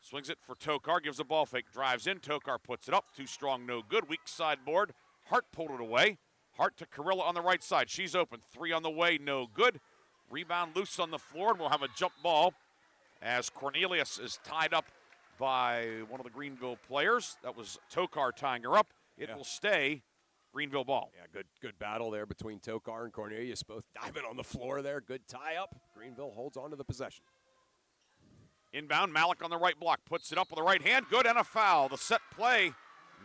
Swings it for Tokar, gives a ball fake, drives in. Tokar puts it up, too strong, no good. Weak side board. Hart pulled it away. Hart to Carilla on the right side. She's open, 3 on the way, no good. Rebound loose on the floor, and we'll have a jump ball as Cornelius is tied up by one of the Greenville players. That was Tokar tying her up. It will stay Greenville ball. Yeah, good battle there between Tokar and Cornelius, both diving on the floor there. Good tie-up. Greenville holds on to the possession. Inbound, Malik on the right block. Puts it up with the right hand. Good, and a foul. The set play,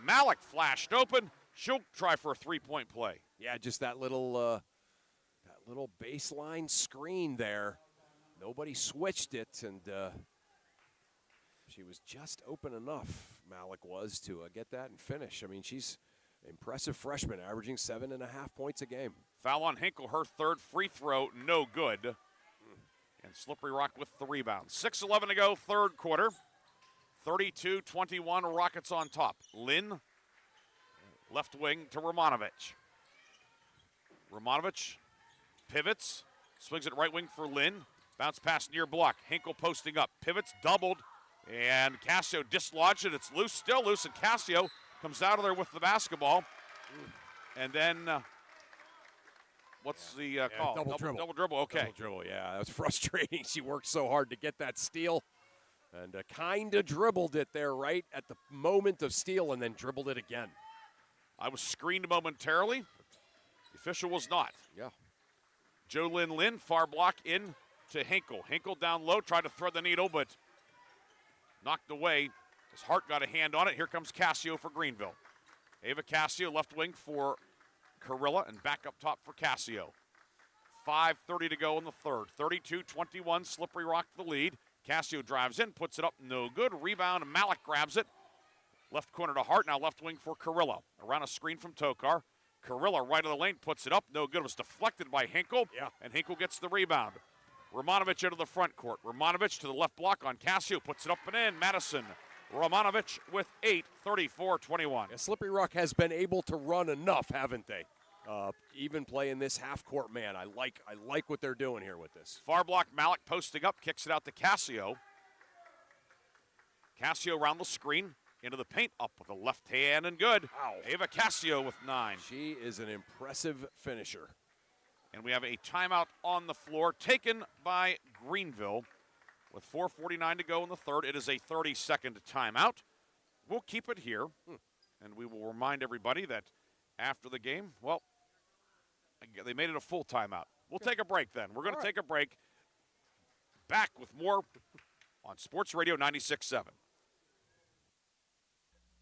Malik flashed open. She'll try for a 3-point play. Yeah, just that little baseline screen there. Nobody switched it, and she was just open enough, Malik was, to get that and finish. I mean, she's an impressive freshman, averaging 7.5 points a game. Foul on Hinkle, her third free throw, no good. And Slippery Rock with the rebound. 6:11 to go, third quarter. 32-21, Rockets on top. Lynn, left wing to Romanovich. Romanovich pivots, swings it right wing for Lynn. Bounce pass near block. Hinkle posting up. Pivots, doubled, and Cassio dislodged it. It's loose, still loose, and Cassio comes out of there with the basketball. And then, what's the call? Double dribble. Double dribble, okay. Double dribble, yeah. That was frustrating. She worked so hard to get that steal and kind of dribbled it there right at the moment of steal and then dribbled it again. I was screened momentarily. The official was not. Yeah. Jolynn Lynn, far block in to Hinkle. Hinkle down low, tried to thread the needle, but knocked away as Hart got a hand on it. Here comes Cassio for Greenville. Ava Cassio, left wing for Carilla, and back up top for Cassio. 5:30 to go in the third. 32-21, Slippery Rock the lead. Cassio drives in, puts it up, no good. Rebound, Malik grabs it. Left corner to Hart, now left wing for Carilla. Around a screen from Tokar. Carilla right of the lane, puts it up, no good. It was deflected by Hinkle, and Hinkle gets the rebound. Romanovich into the front court. Romanovich to the left block on Cassio, puts it up and in. Madison Romanovich with 8, 34-21. Yeah, Slippery Rock has been able to run enough, haven't they? Even playing this half-court man. I like what they're doing here with this. Far block, Malik posting up, kicks it out to Cassio. Cassio around the screen, into the paint, up with the left hand and good. Wow. Ava Cassio with 9. She is an impressive finisher. And we have a timeout on the floor taken by Greenville with 4:49 to go in the third. It is a 30-second timeout. We'll keep it here, and we will remind everybody that after the game, well, they made it a full timeout. We'll take a break then. We're going to take a break. Back with more on Sports Radio 96.7.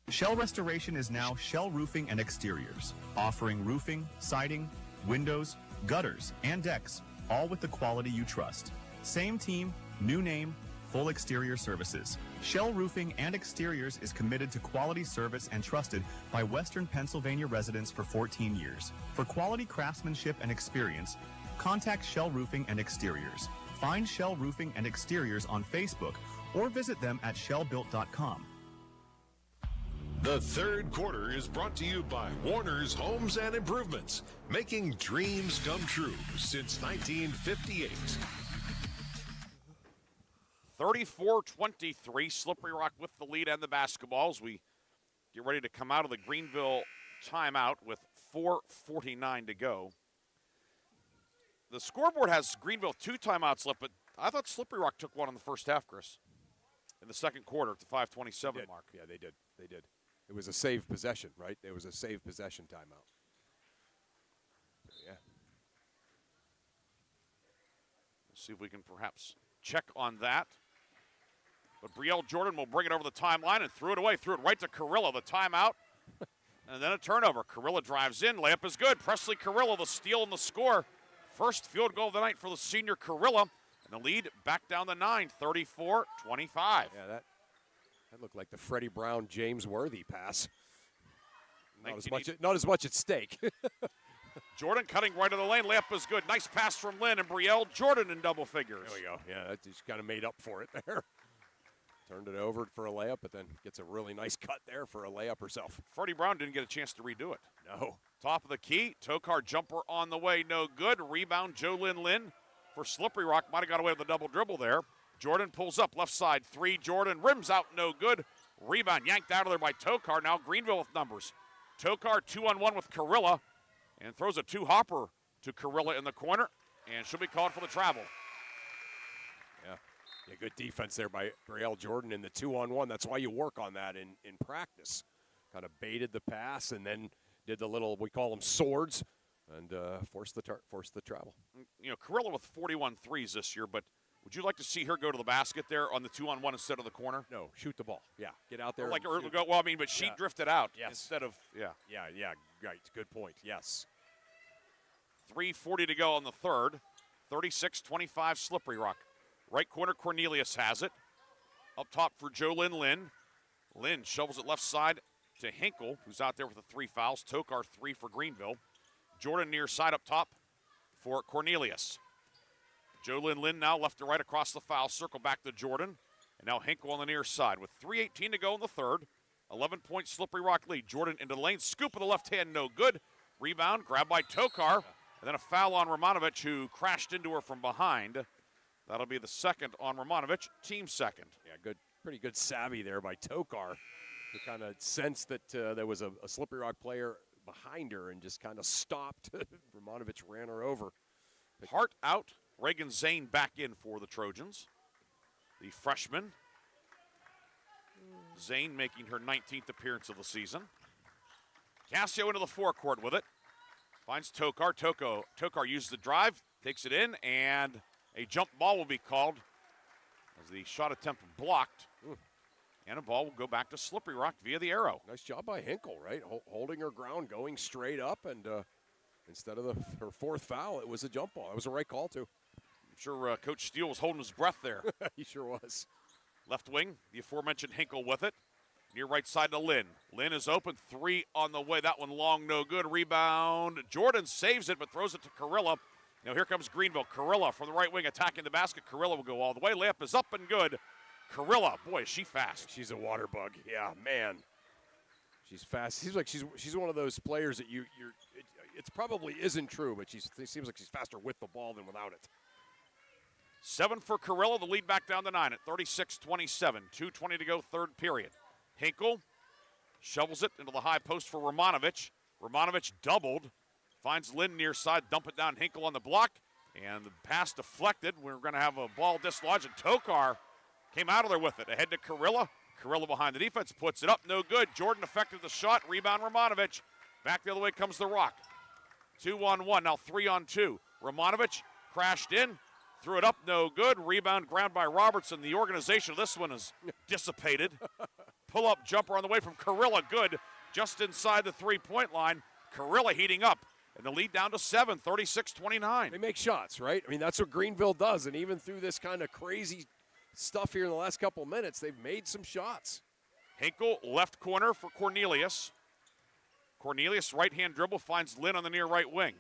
Shell Restoration is now Shell Roofing and Exteriors, offering roofing, siding, windows, gutters, and decks, all with the quality you trust. Same team, new name, full exterior services. Shell Roofing and Exteriors is committed to quality service and trusted by Western Pennsylvania residents for 14 years. For quality craftsmanship and experience, contact Shell Roofing and Exteriors. Find Shell Roofing and Exteriors on Facebook or visit them at shellbuilt.com. The third quarter is brought to you by Warner's Homes and Improvements, making dreams come true since 1958. 34-23, Slippery Rock with the lead and the basketballs. We get ready to come out of the Greenville timeout with 4:49 to go. The scoreboard has Greenville 2 timeouts left, but I thought Slippery Rock took one in the first half, Chris, in the second quarter at the 5:27 mark. Yeah, they did. They did. It was a saved possession, right? There was a saved possession timeout. Yeah. We'll see if we can perhaps check on that. But Brielle Jordan will bring it over the timeline and threw it away. Threw it right to Carrillo, the timeout. And then a turnover. Carrillo drives in. Layup is good. Presley Carrillo, the steal and the score. First field goal of the night for the senior Carrillo. And the lead back down to 9, 34-25. Yeah, that looked like the Freddie Brown, James Worthy pass. Not as much at stake. Jordan cutting right of the lane. Layup is good. Nice pass from Lynn and Brielle Jordan in double figures. There we go. Yeah, that just kind of made up for it there. Turned it over for a layup, but then gets a really nice cut there for a layup herself. Freddie Brown didn't get a chance to redo it. No. Top of the key. Tokar jumper on the way. No good. Rebound Jolynn Lynn for Slippery Rock. Might have got away with a double dribble there. Jordan pulls up. Left side 3. Jordan rims out. No good. Rebound yanked out of there by Tokar. Now Greenville with numbers. Tokar 2-on-1 with Carilla and throws a 2-hopper to Carilla in the corner. And she'll be called for the travel. Yeah, good defense there by Brielle Jordan in the 2-on-1. That's why you work on that in practice. Kind of baited the pass and then did the little, we call them swords, and forced the travel. You know, Carilla with 41 threes this year, but would you like to see her go to the basket there on the 2-on-1 instead of the corner? No, shoot the ball. Yeah, get out there. But she drifted out instead of, Yeah, right. Good point. Yes. 3:40 to go on the third. 36-25 Slippery Rock. Right corner, Cornelius has it. Up top for Jolynn Lynn. Lynn shovels it left side to Hinkle, who's out there with the 3 fouls. Tokar 3 for Greenville. Jordan near side up top for Cornelius. Jolynn Lynn now left to right across the foul circle, back to Jordan. And now Hinkle on the near side with 3:18 to go in the third. 11-point Slippery Rock lead. Jordan into the lane. Scoop of the left hand, no good. Rebound, grabbed by Tokar. And then a foul on Romanovich, who crashed into her from behind. That'll be the second on Romanovich, team second. Yeah, pretty good savvy there by Tokar to kind of sense that there was a Slippery Rock player behind her and just kind of stopped. Romanovich ran her over. Hart out. Reagan Zane back in for the Trojans. The freshman. Zane making her 19th appearance of the season. Cassio into the forecourt with it. Finds Tokar. Tokar uses the drive, takes it in, and a jump ball will be called as the shot attempt blocked. And a ball will go back to Slippery Rock via the arrow. Nice job by Hinkle, right? Holding her ground, going straight up, and instead of her 4th foul, it was a jump ball. It was a right call, too. I'm sure Coach Steele was holding his breath there. He sure was. Left wing, the aforementioned Hinkle with it. Near right side to Lynn. Lynn is open. 3 on the way. That one long, no good. Rebound. Jordan saves it, but throws it to Carilla. Now here comes Greenville. Carilla from the right wing attacking the basket. Carilla will go all the way. Layup is up and good. Carilla, boy, is she fast. She's a water bug. Yeah, man. She's fast. Seems like she's one of those players that it probably isn't true, but it seems like she's faster with the ball than without it. 7 for Carilla. The lead back down to 9 at 36-27. 2:20 to go, third period. Hinkle shovels it into the high post for Romanovich. Romanovich doubled. Finds Lynn near side. Dump it down. Hinkle on the block. And the pass deflected. We're going to have a ball dislodged. And Tokar came out of there with it. Ahead to Carilla. Carilla behind the defense. Puts it up. No good. Jordan affected the shot. Rebound Romanovich. Back the other way comes the Rock. 2-on-1. Now 3-on-2. Romanovich crashed in. Threw it up. No good. Rebound grabbed by Robertson. The organization of this one is dissipated. Pull-up jumper on the way from Carilla. Good. Just inside the three-point line. Carilla heating up. And the lead down to 7, 36-29. They make shots, right? I mean, that's what Greenville does. And even through this kind of crazy stuff here in the last couple of minutes, they've made some shots. Hinkle, left corner for Cornelius. Cornelius, right-hand dribble, finds Lynn on the near right wing.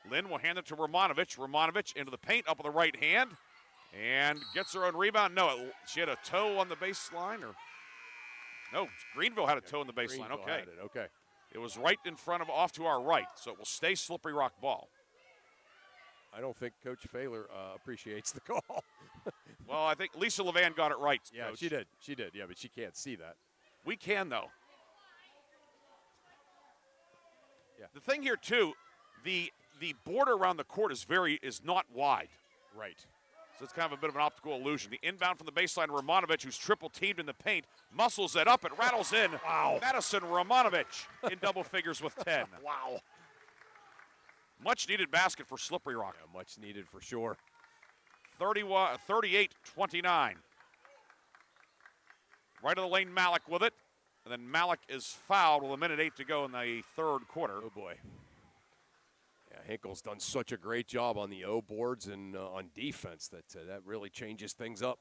Lynn will hand it to Romanovich. Romanovich into the paint, up with the right hand. And gets her own rebound. No, she had a toe on the baseline. No, Greenville had a toe on the baseline. Greenville Okay. had it. Okay. It was right in front of, off to our right, so it will stay Slippery Rock ball. I don't think Coach Failer appreciates the call. Well, I think Lisa Levan got it right, Yeah, Coach. she did. She did. Yeah, but she can't see that. We can, though. Yeah. The thing here, too, the border around the court is not wide. Right. So it's kind of a bit of an optical illusion. The inbound from the baseline, Romanovich, who's triple teamed in the paint, muscles it up. It rattles in. Wow. Madison Romanovich in double figures with 10. Wow. Much needed basket for Slippery Rock. Yeah, much needed for sure. 38-29. Right of the lane, Malik with it. And then Malik is fouled with 1:08 to go in the third quarter. Oh, boy. Yeah, Hinkle's done such a great job on the O boards and on defense that really changes things up.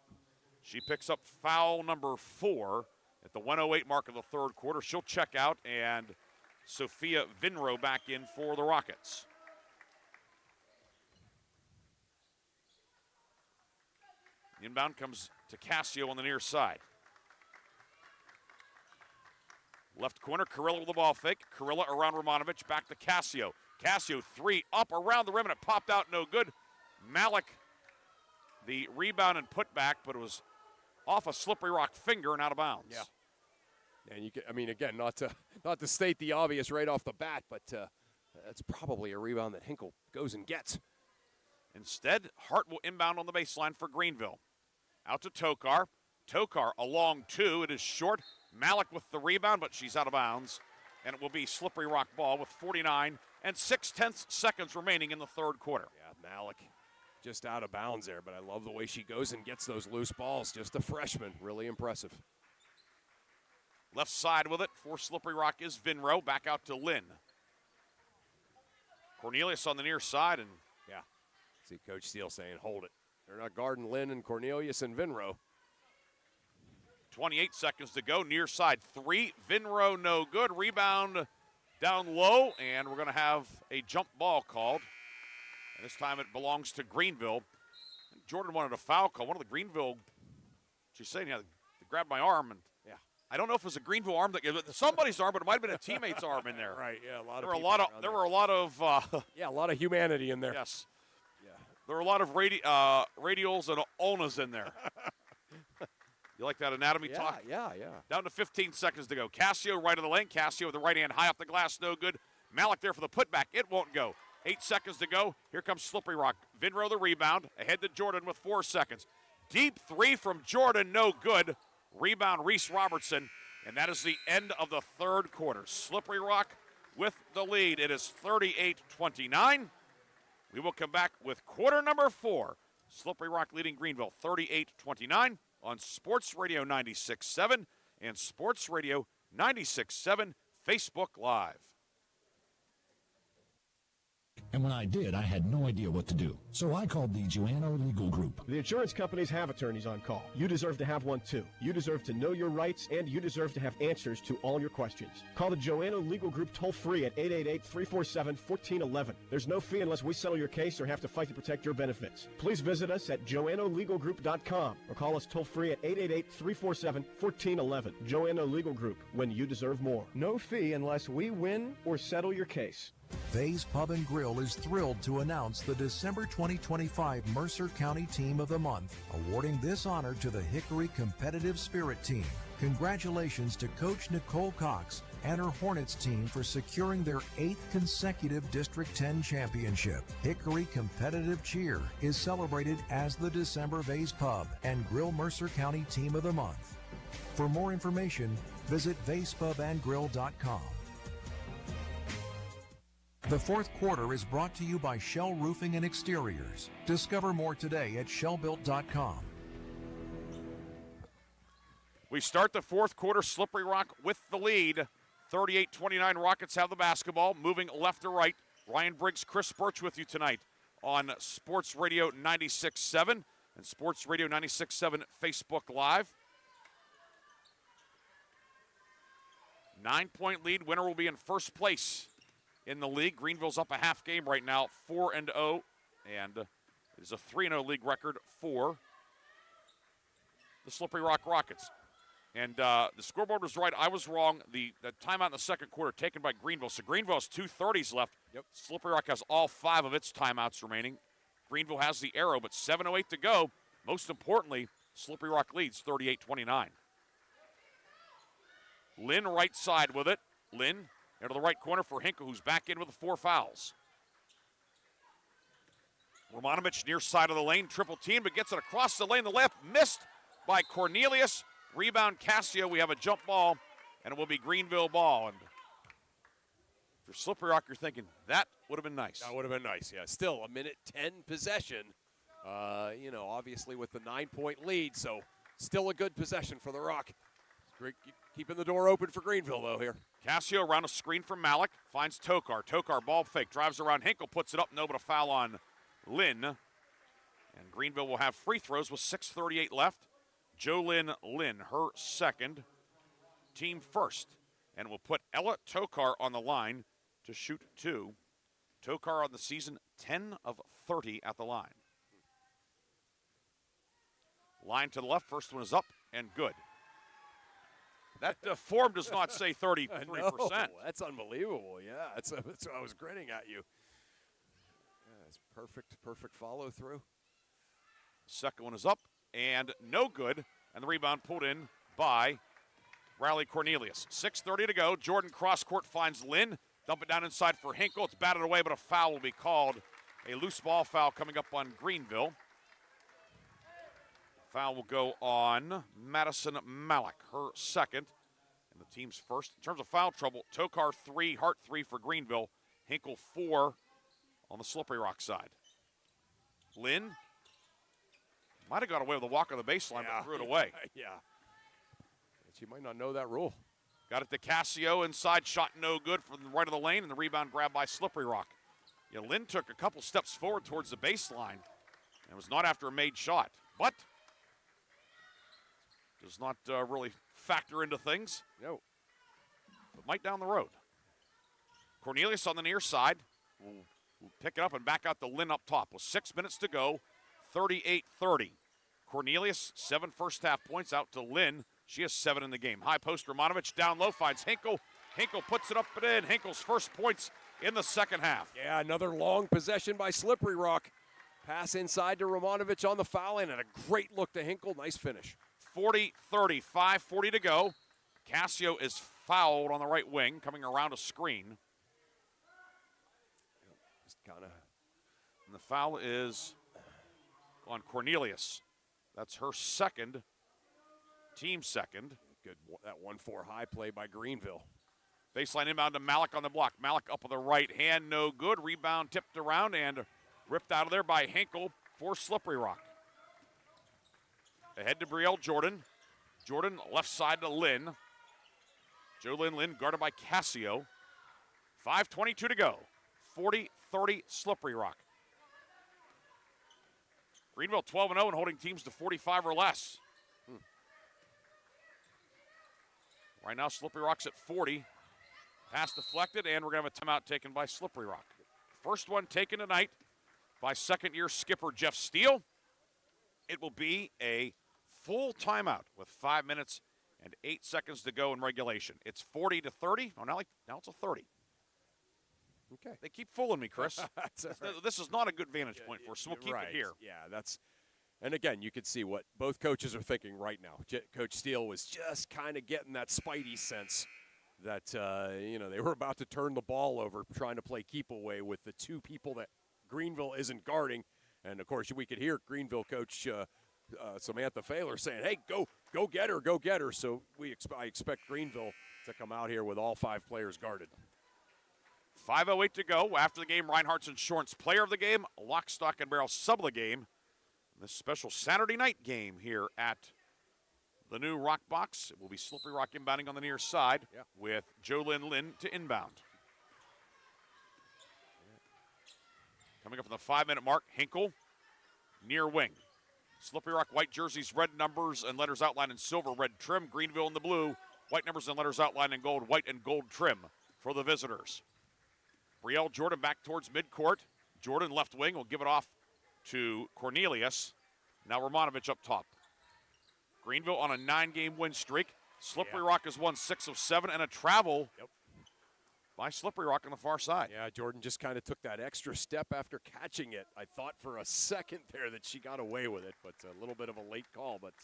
She picks up foul number 4 at the 1:08 mark of the third quarter. She'll check out, and Sophia Vinro back in for the Rockets. Inbound comes to Cassio on the near side. Left corner, Carilla with the ball fake. Carilla around Romanovich, back to Cassio. Cassio, 3 up around the rim, and it popped out, no good. Malik, the rebound and put back, but it was off a Slippery Rock finger and out of bounds. Yeah. And you can, I mean, again, not to state the obvious right off the bat, but that's probably a rebound that Hinkle goes and gets. Instead, Hart will inbound on the baseline for Greenville. Out to Tokar. Tokar along 2. It is short. Malik with the rebound, but she's out of bounds. And it will be Slippery Rock ball with 49 and 0.6 seconds remaining in the third quarter. Yeah, Malik just out of bounds there, but I love the way she goes and gets those loose balls. Just a freshman. Really impressive. Left side with it for Slippery Rock is Vinro. Back out to Lynn. Cornelius on the near side, and yeah, see Coach Steele saying, hold it. They're not guarding Lynn and Cornelius and Vinro. 28 seconds to go. Near side 3. Vinro no good. Rebound down low, and we're going to have a jump ball called. And this time it belongs to Greenville. Jordan wanted a foul call. One of the Greenville, she's saying, yeah, they grabbed my arm, and yeah, I don't know if it was a Greenville arm, somebody's arm, but it might have been a teammate's arm in there. Right, yeah, There were a lot of humanity in there. Yes. There were a lot of radials and ulnas in there. You like that anatomy talk? Yeah. Down to 15 seconds to go. Cassio right of the lane. Cassio with the right hand high off the glass, no good. Malik there for the putback. It won't go. 8 seconds to go. Here comes Slippery Rock. Vinro the rebound. Ahead to Jordan with 4 seconds. Deep 3 from Jordan, no good. Rebound Reese Robertson. And that is the end of the third quarter. Slippery Rock with the lead. It is 38-29. We will come back with quarter number 4. Slippery Rock leading Greenville 38-29 on Sports Radio 96.7 and Sports Radio 96.7 Facebook Live. And when I did, I had no idea what to do. So I called the Joanno Legal Group. The insurance companies have attorneys on call. You deserve to have one too. You deserve to know your rights, and you deserve to have answers to all your questions. Call the Joanno Legal Group toll-free at 888-347-1411. There's no fee unless we settle your case or have to fight to protect your benefits. Please visit us at joannolegalgroup.com or call us toll-free at 888-347-1411. Joanno Legal Group, when you deserve more. No fee unless we win or settle your case. Vay's Pub and Grill is thrilled to announce the December 2025 Mercer County Team of the Month, awarding this honor to the Hickory Competitive Spirit Team. Congratulations to Coach Nicole Cox and her Hornets team for securing their 8th consecutive District 10 championship. Hickory Competitive Cheer is celebrated as the December Vay's Pub and Grill Mercer County Team of the Month. For more information, visit vayspubandgrill.com. The fourth quarter is brought to you by Shell Roofing and Exteriors. Discover more today at shellbuilt.com. We start the fourth quarter, Slippery Rock with the lead. 38-29, Rockets have the basketball. Moving left to right, Ryan Briggs, Chris Burtch with you tonight on Sports Radio 96.7 and Sports Radio 96.7 Facebook Live. 9-point lead. Winner will be in first place in the league. Greenville's up a half game right now, 4-0, and it is a 3-0 league record for the Slippery Rock Rockets. And the scoreboard was right. I was wrong. The timeout in the second quarter taken by Greenville. So Greenville has 2:30s left. Yep. Slippery Rock has all 5 of its timeouts remaining. Greenville has the arrow, but 7:08 to go. Most importantly, Slippery Rock leads 38-29. Lynn right side with it. Lynn into the right corner for Hinkle, who's back in with the 4 fouls. Romanovich near side of the lane, triple team, but gets it across the lane. The left missed by Cornelius. Rebound Cassio. We have a jump ball, and it will be Greenville ball. And for Slippery Rock, you're thinking, that would have been nice. That would have been nice, yeah. Still, a minute 10 possession, obviously with the 9-point lead, so still a good possession for the Rock. Great, keeping the door open for Greenville, though, here. Cassio around a screen from Malik, finds Tokar. Tokar ball fake, drives around Hinkle, puts it up, no, but a foul on Lynn. And Greenville will have free throws with 6:38 left. Jolynn Lynn, her second, team first. And will put Ella Tokar on the line to shoot 2. Tokar on the season, 10 of 30 at the line. Line to the left, first one is up and good. That form does not say 33%. No, that's unbelievable. Yeah, that's what I was grinning at you. Yeah, it's perfect follow through. Second one is up and no good, and the rebound pulled in by Riley Cornelius. 6:30 to go. Jordan cross court finds Lynn. Dump it down inside for Hinkle. It's batted away, but a foul will be called. A loose ball foul coming up on Greenville. Foul will go on Madison Malik, her second, and the team's first. In terms of foul trouble, Tokar 3, Hart 3 for Greenville, Hinkle 4 on the Slippery Rock side. Lynn might have got away with a walk on the baseline, but threw it away. Yeah. She might not know that rule. Got it to Cassio inside, shot no good from the right of the lane, and the rebound grabbed by Slippery Rock. Yeah, Lynn took a couple steps forward towards the baseline and was not after a made shot, but does not really factor into things. No. But might down the road. Cornelius on the near side will pick it up and back out to Lynn up top with 6 minutes to go, 38-30. Cornelius, 7 first half points out to Lynn. She has 7 in the game. High post, Romanovich down low, finds Hinkle. Hinkle puts it up and in. Hinkle's first points in the second half. Yeah, another long possession by Slippery Rock. Pass inside to Romanovich on the foul line, and a great look to Hinkle. Nice finish. 40-30, 5:40 to go. Cassio is fouled on the right wing, coming around a screen. Just kind of. And the foul is on Cornelius. That's her second, team second. Good, that 1-4 high play by Greenville. Baseline inbound to Malik on the block. Malik up with the right hand, no good. Rebound tipped around and ripped out of there by Hinkle for Slippery Rock. Ahead to Brielle Jordan. Jordan left side to Lynn. Jolynn Lynn guarded by Cassio. 5:22 to go. 40-30 Slippery Rock. Greenville 12-0 and holding teams to 45 or less. Right now, Slippery Rock's at 40. Pass deflected, and we're going to have a timeout taken by Slippery Rock. First one taken tonight by second-year skipper Jeff Steele. It will be a full timeout with 5 minutes and 8 seconds to go in regulation. It's 40-30. Oh, now it's a 30. Okay. They keep fooling me, Chris. Right. This is not a good vantage point for us, so we'll keep it here. Yeah, and again, you can see what both coaches are thinking right now. Coach Steele was just kind of getting that spidey sense that, they were about to turn the ball over, trying to play keep away with the two people that Greenville isn't guarding. And, of course, we could hear Greenville coach Samantha Failer saying, hey, go get her, go get her. So I expect Greenville to come out here with all 5 players guarded. 5:08 to go. After the game, Reinhardt's Insurance Player of the Game, Lock, Stock, and Barrel Sub of the Game. This special Saturday night game here at the new Rock Box. It will be Slippery Rock inbounding on the near side with Jolynn Lynn to inbound. Coming up on the 5-minute mark, Hinkle, near wing. Slippery Rock white jerseys, red numbers and letters outlined in silver, red trim. Greenville in the blue, white numbers and letters outlined in gold, white and gold trim for the visitors. Brielle Jordan back towards midcourt. Jordan left wing will give it off to Cornelius. Now Romanovich up top. Greenville on a 9-game win streak. Slippery Rock has won 6 of 7 and a travel by Slippery Rock on the far side. Yeah, Jordan just kind of took that extra step after catching it. I thought for a second there that she got away with it, but a little bit of a late call, but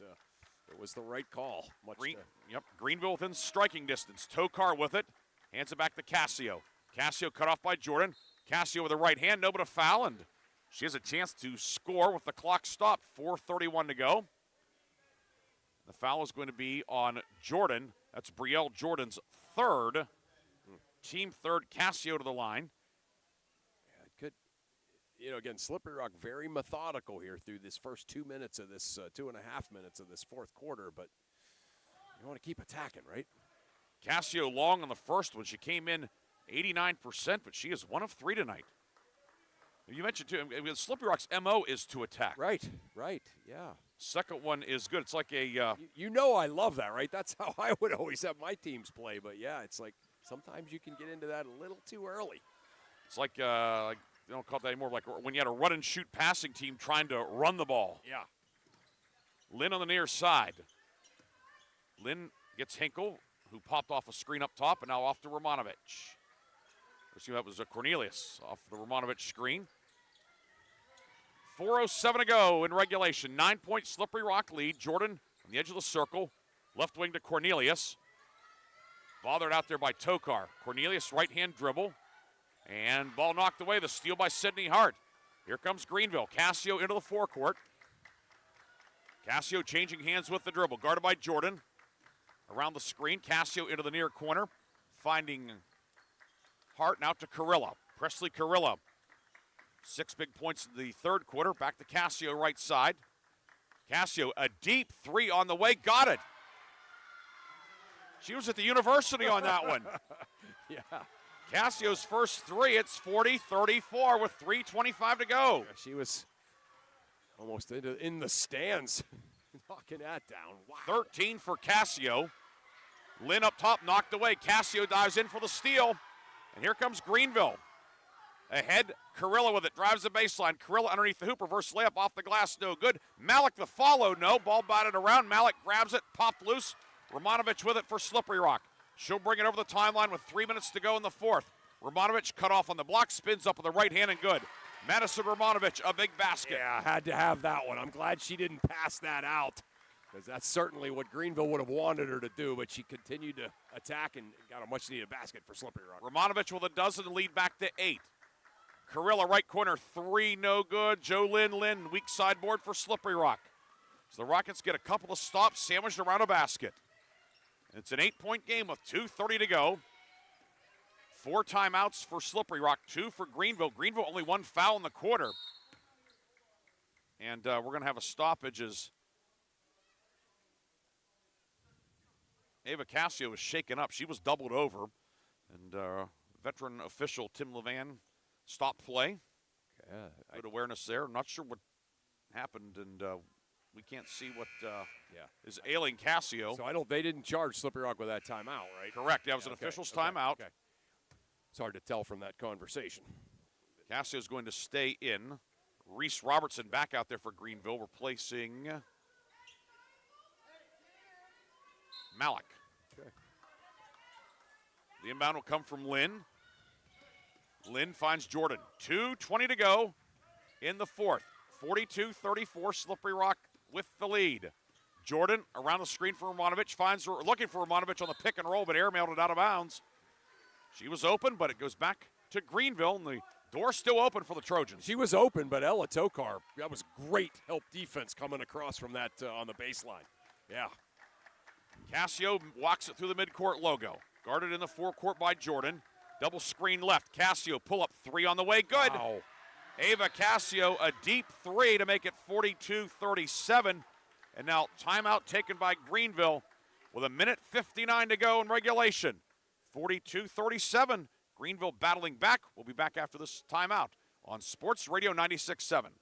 it was the right call. Greenville within striking distance. Tokar with it. Hands it back to Cassio. Cassio cut off by Jordan. Cassio with a right hand, no but a foul, and she has a chance to score with the clock stopped. 4:31 to go. The foul is going to be on Jordan. That's Brielle Jordan's third. Team third, Cassio to the line. Yeah, good. Again, Slippery Rock very methodical here through this first 2 minutes of this, 2.5 minutes of this fourth quarter, but you want to keep attacking, right? Cassio long on the first one. She came in 89%, but she is 1 of 3 tonight. You mentioned, too, Slippery Rock's M.O. is to attack. Right, yeah. Second one is good. It's like a... I love that, right? That's how I would always have my teams play. But, yeah, it's like sometimes you can get into that a little too early. It's like they don't call it that anymore, like when you had a run-and-shoot passing team trying to run the ball. Yeah. Lynn on the near side. Lynn gets Hinkle, who popped off a screen up top, and now off to Romanovich. That was a Cornelius off the Romanovich screen. 4:07 to go in regulation. 9-point Slippery Rock lead. Jordan on the edge of the circle. Left wing to Cornelius. Bothered out there by Tokar. Cornelius right-hand dribble. And ball knocked away. The steal by Sydney Hart. Here comes Greenville. Cassio into the forecourt. Cassio changing hands with the dribble. Guarded by Jordan. Around the screen. Cassio into the near corner. Finding Hart now to Carilla. Presley Carilla. 6 big points in the third quarter. Back to Cassio right side. Cassio, a deep 3 on the way. Got it. She was at the university on that one. Yeah. Cassio's first 3. It's 40-34 with 3:25 to go. Yeah, she was almost in the stands knocking that down. Wow. 13 for Cassio. Lynn up top, knocked away. Cassio dives in for the steal. And here comes Greenville. Ahead, Carilla with it, drives the baseline. Carilla underneath the hoop, reverse layup off the glass, no good. Malik the follow, no. Ball batted around. Malik grabs it, popped loose. Romanovich with it for Slippery Rock. She'll bring it over the timeline with 3 minutes to go in the fourth. Romanovich cut off on the block, spins up with the right hand and good. Madison Romanovich, a big basket. Yeah, had to have that one. I'm glad she didn't pass that out, because that's certainly what Greenville would have wanted her to do, but she continued to attack and got a much-needed basket for Slippery Rock. Romanovich with a dozen and lead back to 8. Carilla right corner, 3, no good. Jolynn Lynn, weak sideboard for Slippery Rock. So the Rockets get a couple of stops sandwiched around a basket. It's an 8-point game with 2:30 to go. 4 timeouts for Slippery Rock, 2 for Greenville. Greenville only 1 foul in the quarter. And we're going to have a stoppage as Ava Cassio was shaken up. She was doubled over. And veteran official Tim Levan Stop play. Yeah, Good awareness there. I'm not sure what happened, and we can't see what is ailing Cassio. So they didn't charge Slippery Rock with that timeout, right? Correct. That was an official's timeout. Okay. It's hard to tell from that conversation. Cassio's going to stay in. Reese Robertson back out there for Greenville, replacing Malik. Okay. The inbound will come from Lynn. Lynn finds Jordan. 2:20 to go in the fourth. 42-34, Slippery Rock with the lead. Jordan around the screen for Romanovich, looking for Romanovich on the pick and roll, but airmailed it out of bounds. She was open, but it goes back to Greenville, and the door's still open for the Trojans. She was open, but Ella Tokar, that was great help defense coming across from that on the baseline. Yeah. Cassio walks it through the midcourt logo. Guarded in the forecourt by Jordan. Double screen left. Cassio pull up three on the way. Good. Wow. Ava Cassio, a deep three to make it 42-37. And now timeout taken by Greenville with 1:59 to go in regulation. 42-37. Greenville battling back. We'll be back after this timeout on Sports Radio 96.7.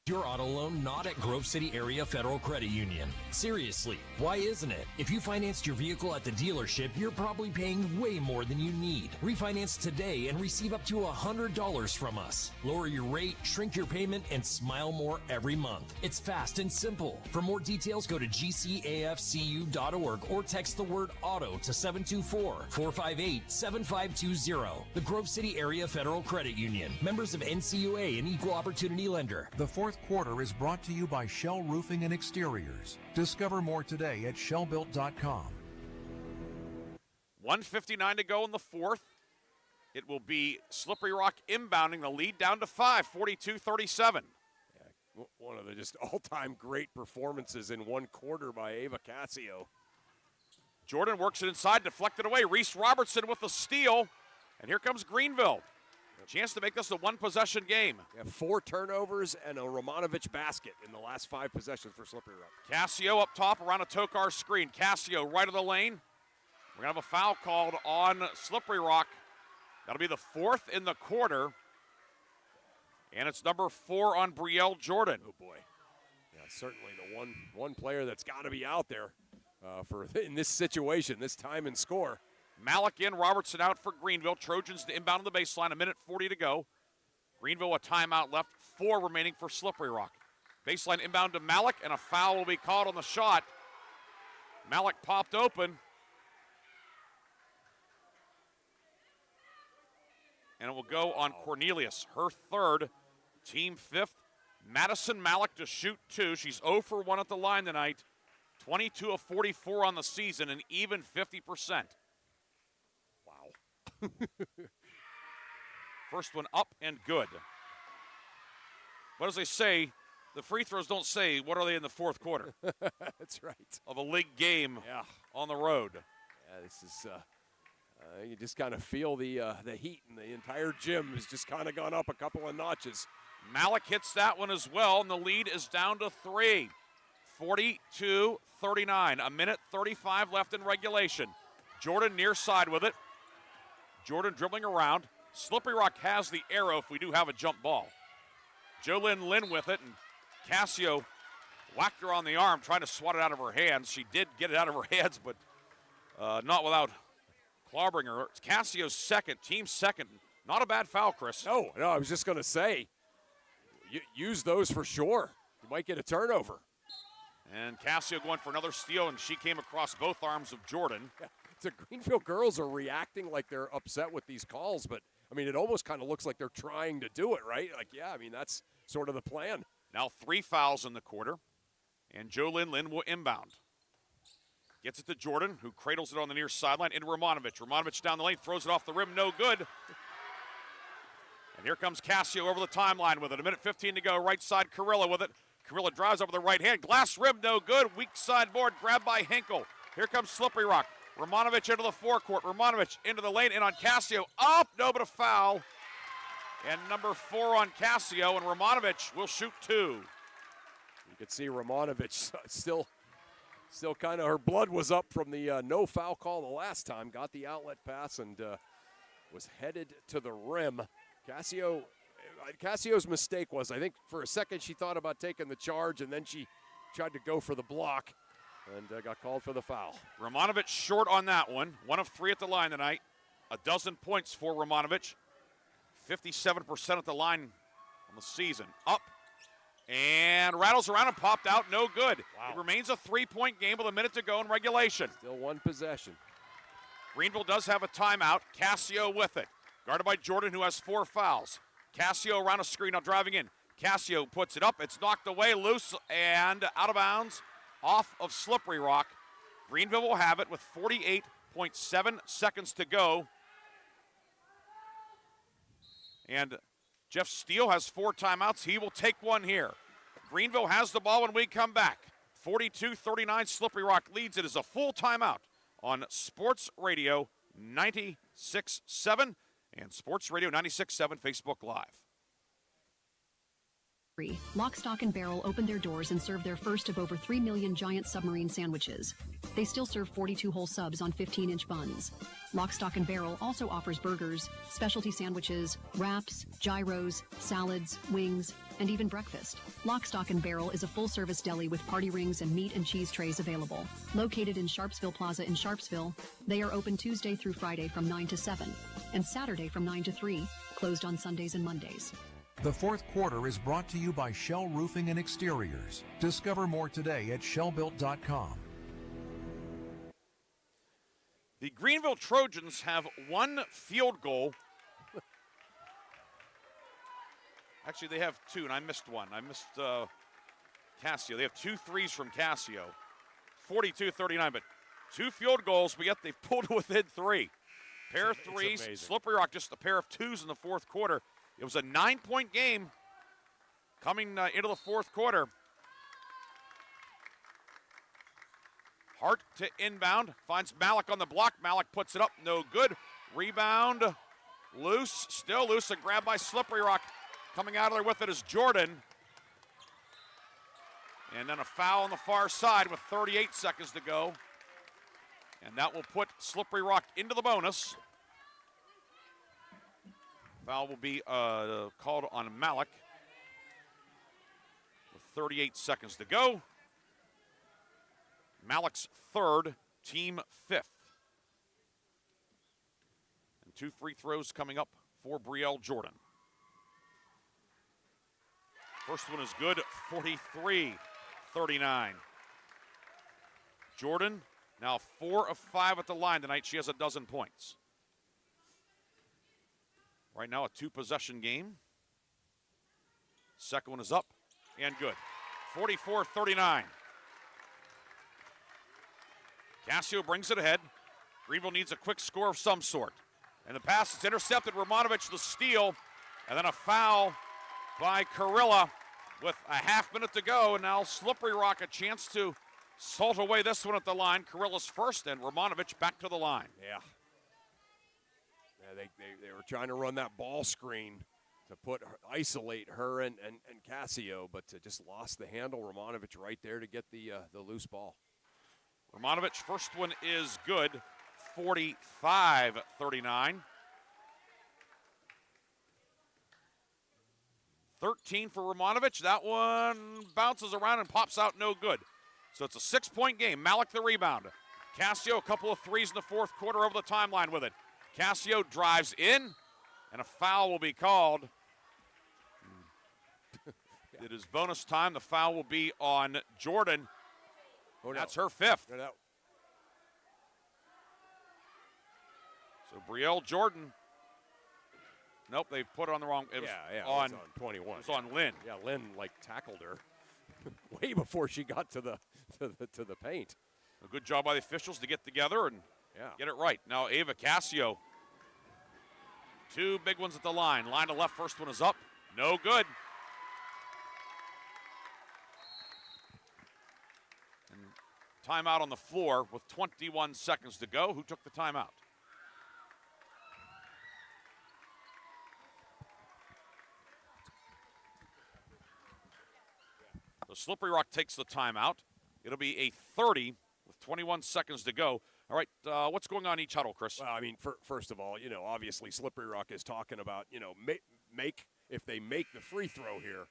Your auto loan not at Grove City Area Federal Credit Union. Seriously, why isn't it? If you financed your vehicle at the dealership, you're probably paying way more than you need. Refinance today and receive up to $100 from us. Lower your rate, shrink your payment, and smile more every month. It's fast and simple. For more details, go to gcafcu.org or text the word auto to 724-458-7520. The Grove City Area Federal Credit Union. Members of NCUA and Equal Opportunity Lender. The fourth quarter is brought to you by Shell Roofing and Exteriors. Discover more today at shellbuilt.com. 1:59 to go in the fourth. It will be Slippery Rock inbounding the lead down to 5, 42-37. Yeah, one of the just all-time great performances in one quarter by Ava Cassio. Jordan works it inside, deflected away. Reese Robertson with the steal. And here comes Greenville. Chance to make this a one-possession game. Yeah, 4 turnovers and a Romanovich basket in the last 5 possessions for Slippery Rock. Cassio up top around a Tokar screen. Cassio right of the lane. We're going to have a foul called on Slippery Rock. That'll be the 4th in the quarter. And it's number 4 on Brielle Jordan. Oh, boy. Yeah, certainly the one player that's got to be out there for in this situation, this time and score. Malik in, Robertson out for Greenville. Trojans to inbound on the baseline, 1:40 to go. Greenville a timeout left, 4 remaining for Slippery Rock. Baseline inbound to Malik, and a foul will be called on the shot. Malik popped open. And it will go on Cornelius, her 3rd, team 5th. Madison Malik to shoot 2. She's 0 for 1 at the line tonight. 22 of 44 on the season, and even 50%. First one up and good. What as they say, the free throws don't say what are they in the fourth quarter. That's right. Of a league game on the road. Yeah, this is you just kind of feel the heat, and the entire gym has just kind of gone up a couple of notches. Malik hits that one as well, and the lead is down to 3. 42-39, 1:35 left in regulation. Jordan near side with it. Jordan dribbling around. Slippery Rock has the arrow if we do have a jump ball. Jolynn Lynn with it, and Cassio whacked her on the arm, trying to swat it out of her hands. She did get it out of her hands, but not without clobbering her. It's Cassio's 2nd, team 2nd. Not a bad foul, Chris. No, I was just going to say, use those for sure. You might get a turnover. And Cassio going for another steal, and she came across both arms of Jordan. Yeah. The Greenville girls are reacting like they're upset with these calls, but, I mean, it almost kind of looks like they're trying to do it, right? Like, yeah, I mean, that's sort of the plan. Now 3 fouls in the quarter, and Jolynn Lynn will inbound. Gets it to Jordan, who cradles it on the near sideline into Romanovich. Romanovich down the lane, throws it off the rim, no good. And here comes Cassio over the timeline with it. 1:15 to go, right side, Carrillo with it. Carrillo drives over the right hand, glass rim, no good. Weak side board, grabbed by Hinkle. Here comes Slippery Rock. Romanovich into the forecourt. Romanovich into the lane, and on Cassio. Up, no, but a foul. And number 4 on Cassio, and Romanovich will shoot 2. You could see Romanovich still kind of, her blood was up from the no foul call the last time. Got the outlet pass, and was headed to the rim. Cassio's mistake was, I think for a second she thought about taking the charge, and then she tried to go for the block and got called for the foul. Romanovich short on that one. 1 of 3 at the line tonight. 12 points for Romanovich. 57% at the line on the season. Up and rattles around and popped out. No good. Wow. It remains a 3-point game with a minute to go in regulation. Still one possession. Greenville does have a timeout. Cassio with it. Guarded by Jordan, who has 4 fouls. Cassio around a screen, now driving in. Cassio puts it up. It's knocked away, loose, and out of bounds off of Slippery Rock. Greenville will have it with 48.7 seconds to go. And Jeff Steele has 4 timeouts. He will take one here. Greenville has the ball when we come back. 42-39, Slippery Rock leads. It is a full timeout on Sports Radio 96.7 and Sports Radio 96.7 Facebook Live. Lock, Stock, and Barrel opened their doors and served their first of over 3 million giant submarine sandwiches. They still serve 42 whole subs on 15-inch buns. Lock, Stock, and Barrel also offers burgers, specialty sandwiches, wraps, gyros, salads, wings, and even breakfast. Lock, Stock, and Barrel is a full-service deli with party rings and meat and cheese trays available. Located in Sharpsville Plaza in Sharpsville, they are open Tuesday through Friday from 9 to 7 and Saturday from 9 to 3, closed on Sundays and Mondays. The fourth quarter is brought to you by Shell Roofing and Exteriors. Discover more today at shellbuilt.com. The Greenville Trojans have 1 field goal. Actually, they have 2, and I missed one. I missed Cassio. They have 2 threes from Cassio. 42-39, but 2 field goals, but yet they've pulled within 3. Pair of threes. Slippery Rock just a pair of 2s in the fourth quarter. It was a 9-point game coming into the fourth quarter. Hart to inbound, finds Malik on the block. Malik puts it up, no good. Rebound, loose, still loose, and grabbed by Slippery Rock. Coming out of there with it is Jordan. And then a foul on the far side with 38 seconds to go. And that will put Slippery Rock into the bonus. Foul will be called on Malik with 38 seconds to go. Malik's 3rd, team 5th. And 2 free throws coming up for Brielle Jordan. First one is good, 43-39. Jordan now 4 of 5 at the line tonight. She has 12 points. Right now, a 2-possession game. Second one is up and good. 44-39. Cassio brings it ahead. Greenville needs a quick score of some sort. And the pass is intercepted. Romanovich the steal. And then a foul by Carilla with a half minute to go. And now Slippery Rock a chance to salt away this one at the line. Carilla's first, and Romanovich back to the line. Yeah, they were trying to run that ball screen to isolate her and Cassio, but just lost the handle. Romanovich right there to get the loose ball. Romanovich, first one is good, 45-39. 13 for Romanovich. That one bounces around and pops out no good. So it's a 6-point game. Malik the rebound. Cassio a couple of threes in the fourth quarter over the timeline with it. Cassio drives in, and a foul will be called. It is bonus time. The foul will be on Jordan. Oh, no. That's her 5th. No. So Brielle Jordan. Nope, they put it on the wrong. It was on 21. It was on Lynn. Yeah, Lynn tackled her way before she got to the paint. A good job by the officials to get together and get it right. Now Ava Cassio. 2 big ones at the line. Line to left, first one is up. No good. And timeout on the floor with 21 seconds to go. Who took the timeout? So Slippery Rock takes the timeout. It'll be a 30 with 21 seconds to go. All right, what's going on in each huddle, Chris? Well, I mean, first of all, obviously Slippery Rock is talking about, if they make the free throw here,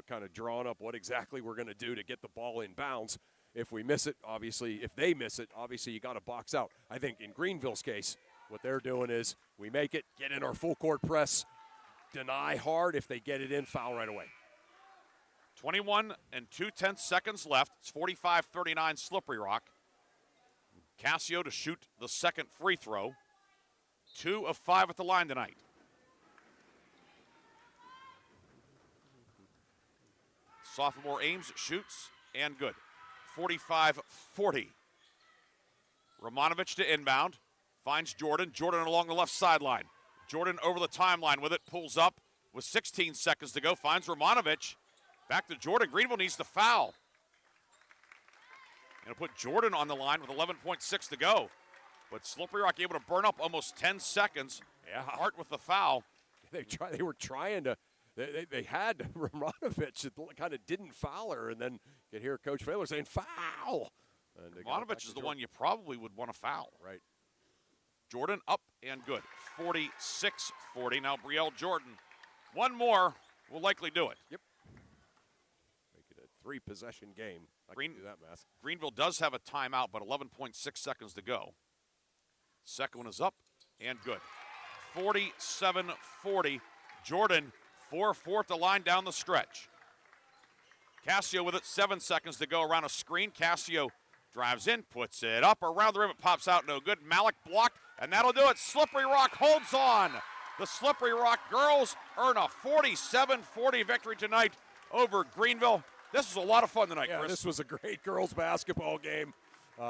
kind of drawing up what exactly we're going to do to get the ball in bounds. If we miss it, obviously, if they miss it, obviously you got to box out. I think in Greenville's case, what they're doing is we make it, get in our full court press, deny hard. If they get it in, foul right away. 21 and 2/10 seconds left. It's 45-39 Slippery Rock. Cassio to shoot the second free throw. 2 of 5 at the line tonight. Sophomore Ames shoots and good. 45-40. Romanovich to inbound. Finds Jordan. Jordan along the left sideline. Jordan over the timeline with it. Pulls up with 16 seconds to go. Finds Romanovich. Back to Jordan. Greenville needs to foul. Going to put Jordan on the line with 11.6 to go. But Slippery Rock able to burn up almost 10 seconds. Yeah. Hart with the foul. They were trying to. They had Romanovich that kind of didn't foul her, and then you could hear Coach Failer saying, foul. Romanovich is the one you probably would want to foul. Right. Jordan up and good. 46-40. Now Brielle Jordan. One more will likely do it. Yep. Make it a 3-possession game. I can do that math. Greenville does have a timeout, but 11.6 seconds to go. Second one is up and good. 47-40. Jordan 4-4 at the line down the stretch. Cassio with it, 7 seconds to go around a screen. Cassio drives in, puts it up around the rim. It pops out, no good. Malik blocked, and that'll do it. Slippery Rock holds on. The Slippery Rock girls earn a 47-40 victory tonight over Greenville. This was a lot of fun tonight, yeah, Chris. This was a great girls basketball game.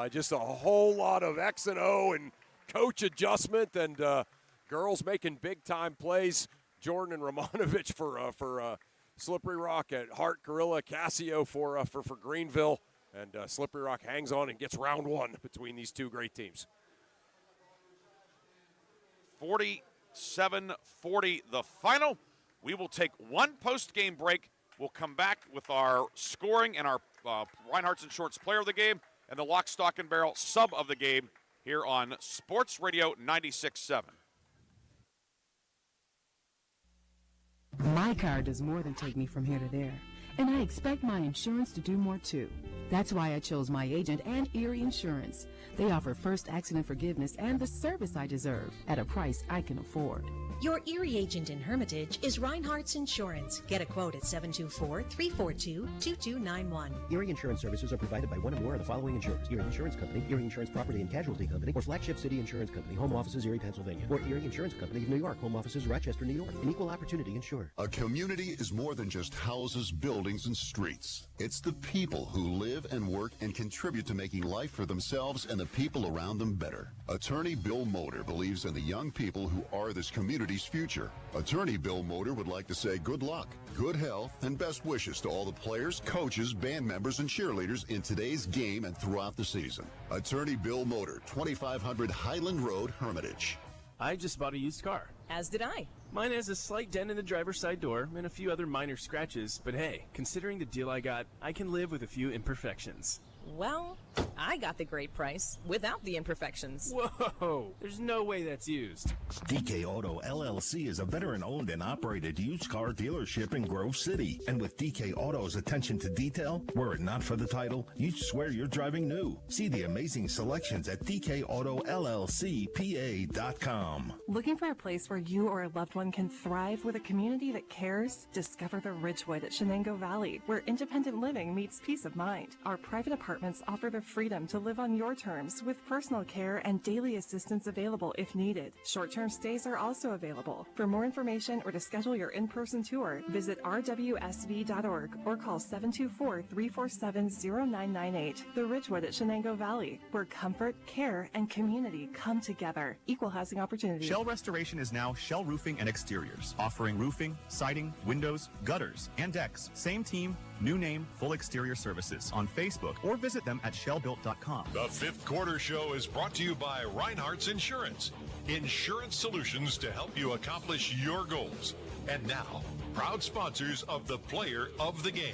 Just a whole lot of X and O and coach adjustment, and girls making big-time plays. Jordan and Romanovich for Slippery Rock, at Hart, Gorilla, Cassio for Greenville, and Slippery Rock hangs on and gets round one between these two great teams. 47-40 the final. We will take one post-game break. We'll come back with our scoring and our Reinhardt's and Shorts player of the game and the Lock, Stock, and Barrel sub of the game here on Sports Radio 96.7. My car does more than take me from here to there, and I expect my insurance to do more too. That's why I chose my agent and Erie Insurance. They offer first accident forgiveness and the service I deserve at a price I can afford. Your Erie agent in Hermitage is Reinhardt's Insurance. Get a quote at 724-342-2291. Erie Insurance services are provided by one or more of the following insurers: Erie Insurance Company, Erie Insurance Property and Casualty Company, or Flagship City Insurance Company, home offices Erie, Pennsylvania, or Erie Insurance Company of New York, home offices Rochester, New York. An equal opportunity insurer. A community is more than just houses, buildings, and streets. It's the people who live and work and contribute to making life for themselves and the people around them better. Attorney Bill Motor believes in the young people who are this community's future. Attorney Bill Motor would like to say good luck, good health, and best wishes to all the players, coaches, band members, and cheerleaders in today's game and throughout the season. Attorney Bill Motor, 2500 Highland Road, Hermitage. I just bought a used car. As did I. Mine has a slight dent in the driver's side door and a few other minor scratches, but hey, considering the deal I got, I can live with a few imperfections. Well, I got the great price without the imperfections. Whoa, there's no way that's used. DK Auto LLC is a veteran-owned and operated used car dealership in Grove City. And with DK Auto's attention to detail, were it not for the title, you'd swear you're driving new. See the amazing selections at DKAutoLLCPA.com. Looking for a place where you or a loved one can thrive with a community that cares? Discover the Ridgewood at Shenango Valley, where independent living meets peace of mind. Our private apartments offer the freedom to live on your terms with personal care and daily assistance available if needed. Short-term stays are also available. For more information or to schedule your in-person tour, visit rwsv.org or call 724-347-0998. The Ridgewood at Shenango Valley, where comfort, care, and community come together. Equal housing opportunity. Shell Restoration is now Shell Roofing and Exteriors, offering roofing, siding, windows, gutters, and decks. Same team, new name, full exterior services on Facebook, or visit them at shellbuilt.com. The fifth quarter show is brought to you by Reinhardt's Insurance. Insurance solutions to help you accomplish your goals. And now, proud sponsors of the player of the game.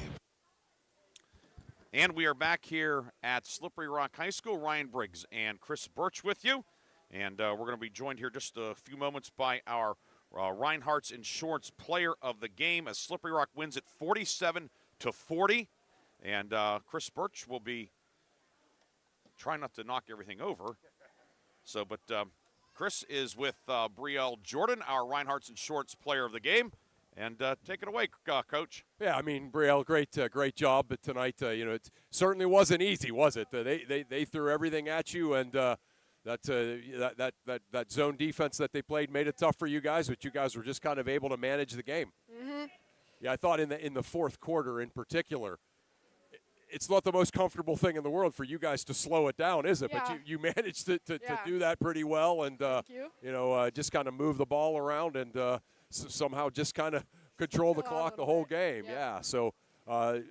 And we are back here at Slippery Rock High School. Ryan Briggs and Chris Burtch with you. And we're going to be joined here just a few moments by our Reinhardt's Insurance Player of the Game as Slippery Rock wins it 47-40. And Chris Burtch will be trying not to knock everything over. So, but Chris is with Brielle Jordan, our Reinhardt's Insurance Player of the Game. And take it away, Coach. Yeah, I mean, Brielle, great job. But tonight, it certainly wasn't easy, was it? They threw everything at you, and that zone defense that they played made it tough for you guys. But you guys were just kind of able to manage the game. Mm-hmm. Yeah, I thought in the fourth quarter in particular, it's not the most comfortable thing in the world for you guys to slow it down, is it? Yeah. But you managed to do that pretty well, and just kind of move the ball around and somehow just kind of control the clock the whole game. Yeah. So a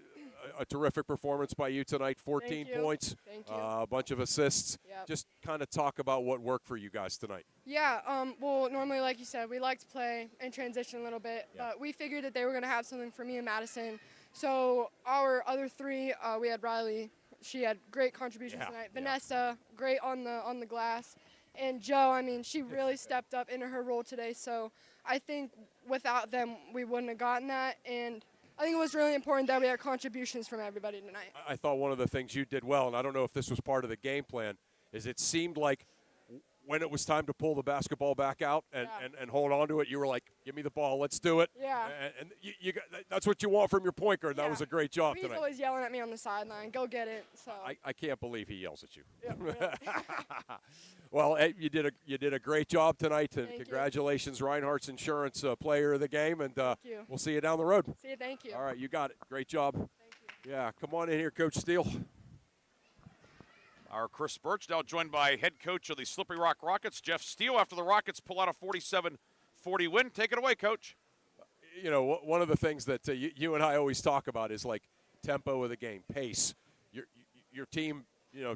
terrific performance by you tonight. 14 points, a bunch of assists. Yep. Just kind of talk about what worked for you guys tonight. Yeah, well, normally, like you said, we like to play in transition a little bit, but we figured that they were going to have something for me and Madison. So our other three, we had Riley. She had great contributions tonight. Vanessa, great on the glass. And Joe, I mean, she really stepped up into her role today. So I think without them, we wouldn't have gotten that. And I think it was really important that we had contributions from everybody tonight. I thought one of the things you did well, and I don't know if this was part of the game plan, is it seemed like when it was time to pull the basketball back out and hold on to it, you were like, give me the ball, let's do it. Yeah. And you got, that's what you want from your point guard. That was a great job He's tonight. always yelling at me on the sideline, go get it. So I can't believe he yells at you. Yeah, Well, hey, you did a great job tonight, and Thank congratulations, Reinhardt's Insurance Player of the Game, and you. we'll see you down the road. See you, thank you. All right, you got it. Great job. Thank you. Yeah, come on in here, Coach Steele. Our Chris Burtch now joined by head coach of the Slippery Rock Rockets, Jeff Steele, after the Rockets pull out a 47-40 win. Take it away, Coach. You know, one of the things that you and I always talk about is like tempo of the game, pace. Your team,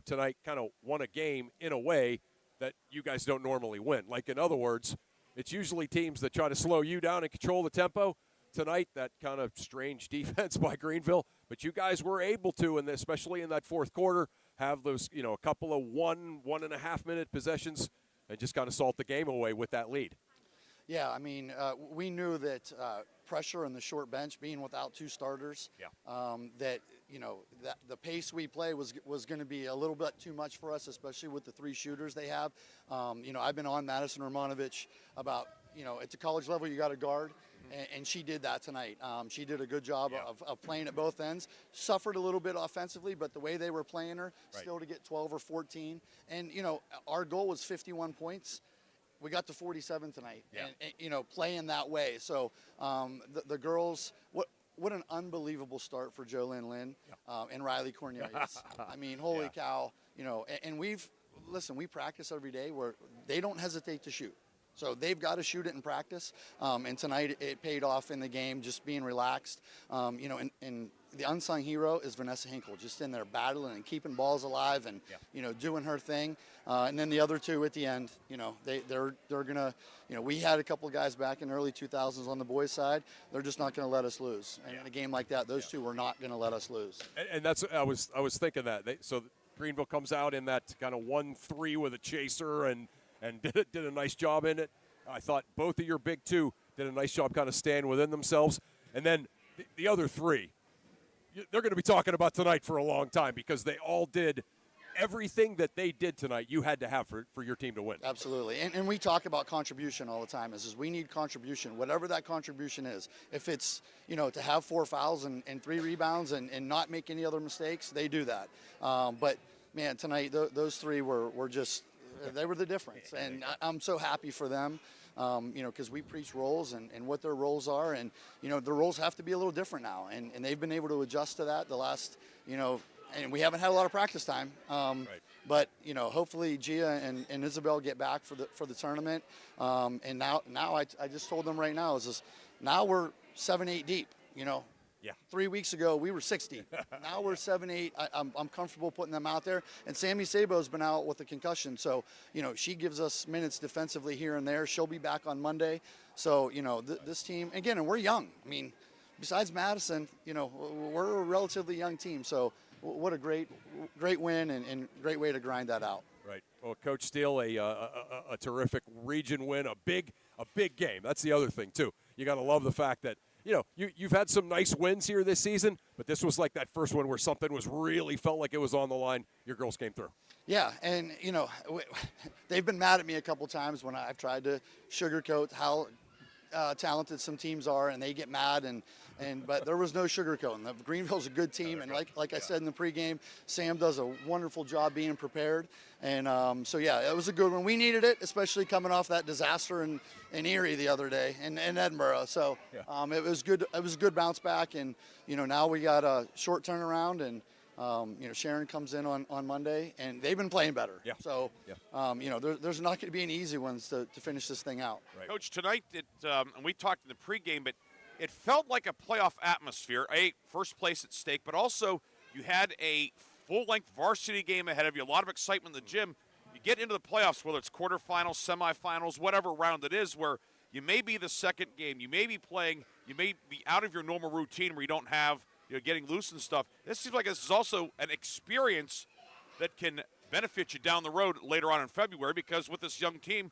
tonight kind of won a game in a way that you guys don't normally win. Like, in other words, it's usually teams that try to slow you down and control the tempo. Tonight, that kind of strange defense by Greenville, but you guys were able to, and especially in that fourth quarter, have those, a couple of 1.5 minute possessions and just kind of salt the game away with that lead. Yeah, I mean, we knew that pressure on the short bench, being without two starters, that the pace we play was going to be a little bit too much for us, especially with the three shooters they have. I've been on Madison Romanovich about, at the college level you got to guard. And she did that tonight. She did a good job of playing at both ends. Suffered a little bit offensively, but the way they were playing her, still to get 12 or 14. And, our goal was 51 points. We got to 47 tonight, and playing that way. So the girls, what an unbelievable start for Jolynn Lynn and Riley Cornelius. I mean, holy cow, and we practice every day where they don't hesitate to shoot. So they've got to shoot it in practice, and tonight it paid off in the game, just being relaxed. And the unsung hero is Vanessa Hinkle, just in there battling and keeping balls alive and, doing her thing. And then the other two at the end, they're going to, we had a couple of guys back in the early 2000s on the boys' side. They're just not going to let us lose. And in a game like that, those two were not going to let us lose. And that's, I was thinking that. So Greenville comes out in that kind of 1-3 with a chaser and did a nice job in it. I thought both of your big two did a nice job kind of staying within themselves. And then the other three, they're going to be talking about tonight for a long time because they all did everything that they did tonight you had to have for your team to win. Absolutely. And we talk about contribution all the time. Is we need contribution, whatever that contribution is. If it's, to have 4 fouls and 3 rebounds and not make any other mistakes, they do that. But, man, tonight those three were just – they were the difference, and I'm so happy for them, because we preach roles and what their roles are, and, the roles have to be a little different now, and they've been able to adjust to that the last, and we haven't had a lot of practice time, but, hopefully Gia and Isabel get back for the tournament, and now I just told them right now, now we're 7-8 deep, Yeah. 3 weeks ago, we were 60. Now we're 7-8. I'm comfortable putting them out there. And Sammy Sabo's been out with a concussion. So, she gives us minutes defensively here and there. She'll be back on Monday. So, this team, again, and we're young. I mean, besides Madison, we're a relatively young team. So what a great win and great way to grind that out. Right. Well, Coach Steele, a terrific region win, a big game. That's the other thing too. You got to love the fact that you've had some nice wins here this season, but this was like that first one where something was really felt like it was on the line. Your girls came through. Yeah, and they've been mad at me a couple times when I've tried to sugarcoat how talented some teams are, and they get mad but there was no sugarcoating. Greenville's a good team, and like I said in the pregame, Sam does a wonderful job being prepared. And so yeah, it was a good one. We needed it, especially coming off that disaster in Erie the other day in Edinburgh. So it was good. It was a good bounce back, and now we got a short turnaround, and Sharon comes in on Monday, and they've been playing better. Yeah. So there's not going to be any easy ones to finish this thing out. Right. Coach, tonight and we talked in the pregame, but it felt like a playoff atmosphere. First place at stake, but also you had a full-length varsity game ahead of you, a lot of excitement in the gym. You get into the playoffs, whether it's quarterfinals, semifinals, whatever round it is, where you may be the second game, you may be playing, you may be out of your normal routine where you don't have getting loose and stuff. This seems like this is also an experience that can benefit you down the road later on in February, because with this young team,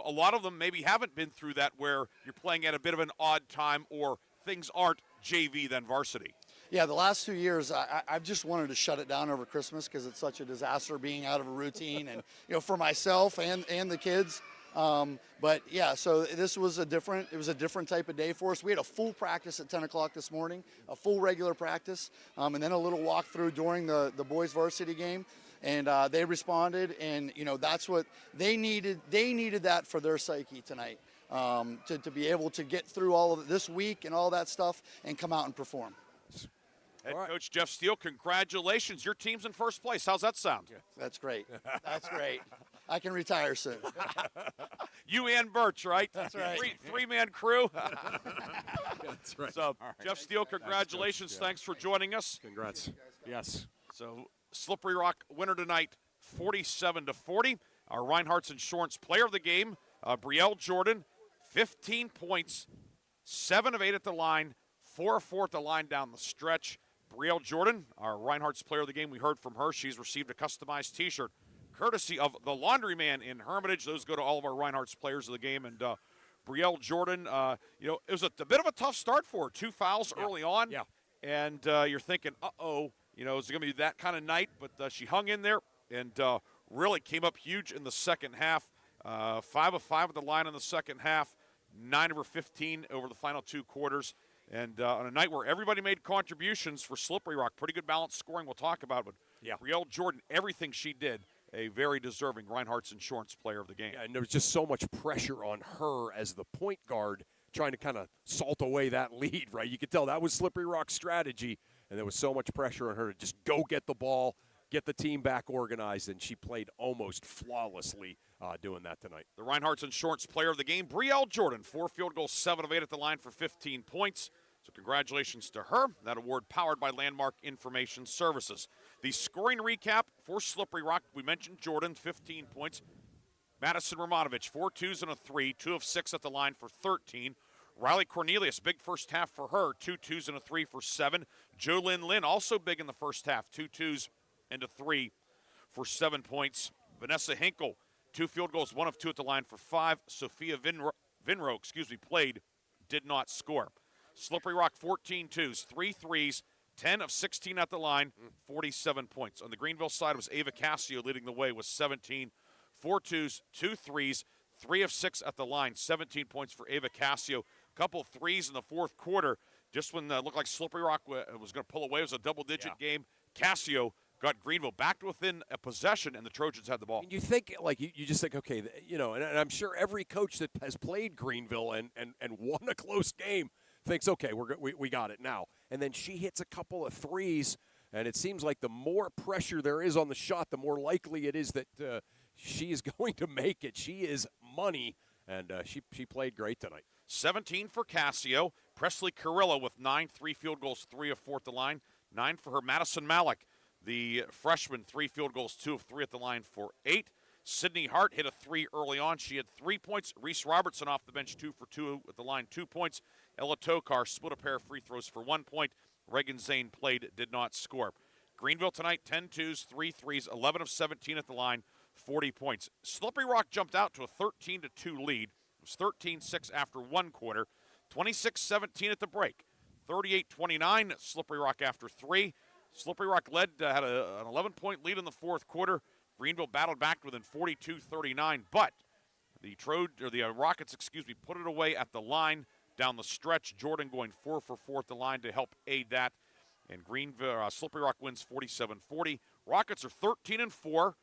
a lot of them maybe haven't been through that where you're playing at a bit of an odd time or things aren't JV then varsity. Yeah, the last 2 years, I've just wanted to shut it down over Christmas because it's such a disaster being out of a routine and, for myself and the kids. But yeah, so this was a different type of day for us. We had a full practice at 10 o'clock this morning, a full regular practice, and then a little walkthrough during the boys varsity game. And they responded, and that's what they needed. They needed that for their psyche tonight, to be able to get through all of this week and all that stuff and come out and perform. Head coach Jeff Steele, congratulations. Your team's in first place. How's that sound? Yeah. That's great. That's great. I can retire soon. You and Burtch, right? That's right. Three-man crew. That's right. So, Jeff Steele, congratulations. Thanks for joining us. Congrats. Yes. So, Slippery Rock winner tonight, 47-40. Our Reinhardt's Insurance player of the game, Brielle Jordan, 15 points, 7 of 8 at the line, 4 of 4 at the line down the stretch. Brielle Jordan, our Reinhardt's player of the game, we heard from her. She's received a customized T-shirt courtesy of the Laundryman in Hermitage. Those go to all of our Reinhardt's players of the game. And Brielle Jordan, it was a bit of a tough start for her. 2 fouls early on. Yeah. And you're thinking, is it going to be that kind of night? But she hung in there and really came up huge in the second half. 5 of 5 at the line in the second half, 9 of her 15 over the final 2 quarters. And on a night where everybody made contributions for Slippery Rock, pretty good balanced scoring we'll talk about. But Brielle Jordan, everything she did, a very deserving Reinhardt's Insurance player of the game. Yeah, and there was just so much pressure on her as the point guard trying to kind of salt away that lead, right? You could tell that was Slippery Rock's strategy, and there was so much pressure on her to just go get the ball, get the team back organized, and she played almost flawlessly doing that tonight. The Reinhardt's Insurance player of the game, Brielle Jordan, 4 field goals, 7 of 8 at the line for 15 points. So congratulations to her. That award powered by Landmark Information Services. The scoring recap for Slippery Rock, we mentioned Jordan, 15 points. Madison Romanovich, 4 twos and a 3, 2 of 6 at the line for 13. Riley Cornelius, big first half for her, 2 twos and a 3 for 7. Jolynn Lynn, also big in the first half, 2 twos and a 3 for 7 points. Vanessa Hinkle, 2 field goals, 1 of 2 at the line for 5. Sophia Vinro, played, did not score. Slippery Rock, 14 twos, 3 threes, 10 of 16 at the line, 47 points. On the Greenville side, it was Ava Cassio leading the way with 17, 4 twos, 2 threes, 3 of 6 at the line, 17 points for Ava Cassio. A couple threes in the fourth quarter, just when it looked like Slippery Rock was going to pull away. It was a double-digit game. Cassio got Greenville back to within a possession, and the Trojans had the ball. And you think, you just think, okay, and I'm sure every coach that has played Greenville and won a close game thinks, okay, we got it now. And then she hits a couple of threes, and it seems like the more pressure there is on the shot, the more likely it is that she is going to make it. She is money, and she played great tonight. 17 for Cassio. Presley Carrillo with 9 3 field goals, 3 of 4 at the line. 9 for her. Madison Malik, the freshman, 3 field goals, 2 of 3 at the line for 8. Sydney Hart hit a 3 early on. She had 3 points. Reese Robertson off the bench, 2 for 2 at the line, 2 points. Ella Tokar split a pair of free throws for 1 point. Reagan Zane played, did not score. Greenville tonight, 10 twos, 3 threes, 11 of 17 at the line, 40 points. Slippery Rock jumped out to a 13-2 lead. It was 13-6 after one quarter, 26-17 at the break, 38-29 Slippery Rock after three. Slippery Rock had an 11-point lead in the fourth quarter. Greenville battled back within 42-39, but the Rockets, put it away at the line down the stretch. Jordan going 4 for 4 at the line to help aid that. And Slippery Rock wins 47-40. Rockets are 13-4.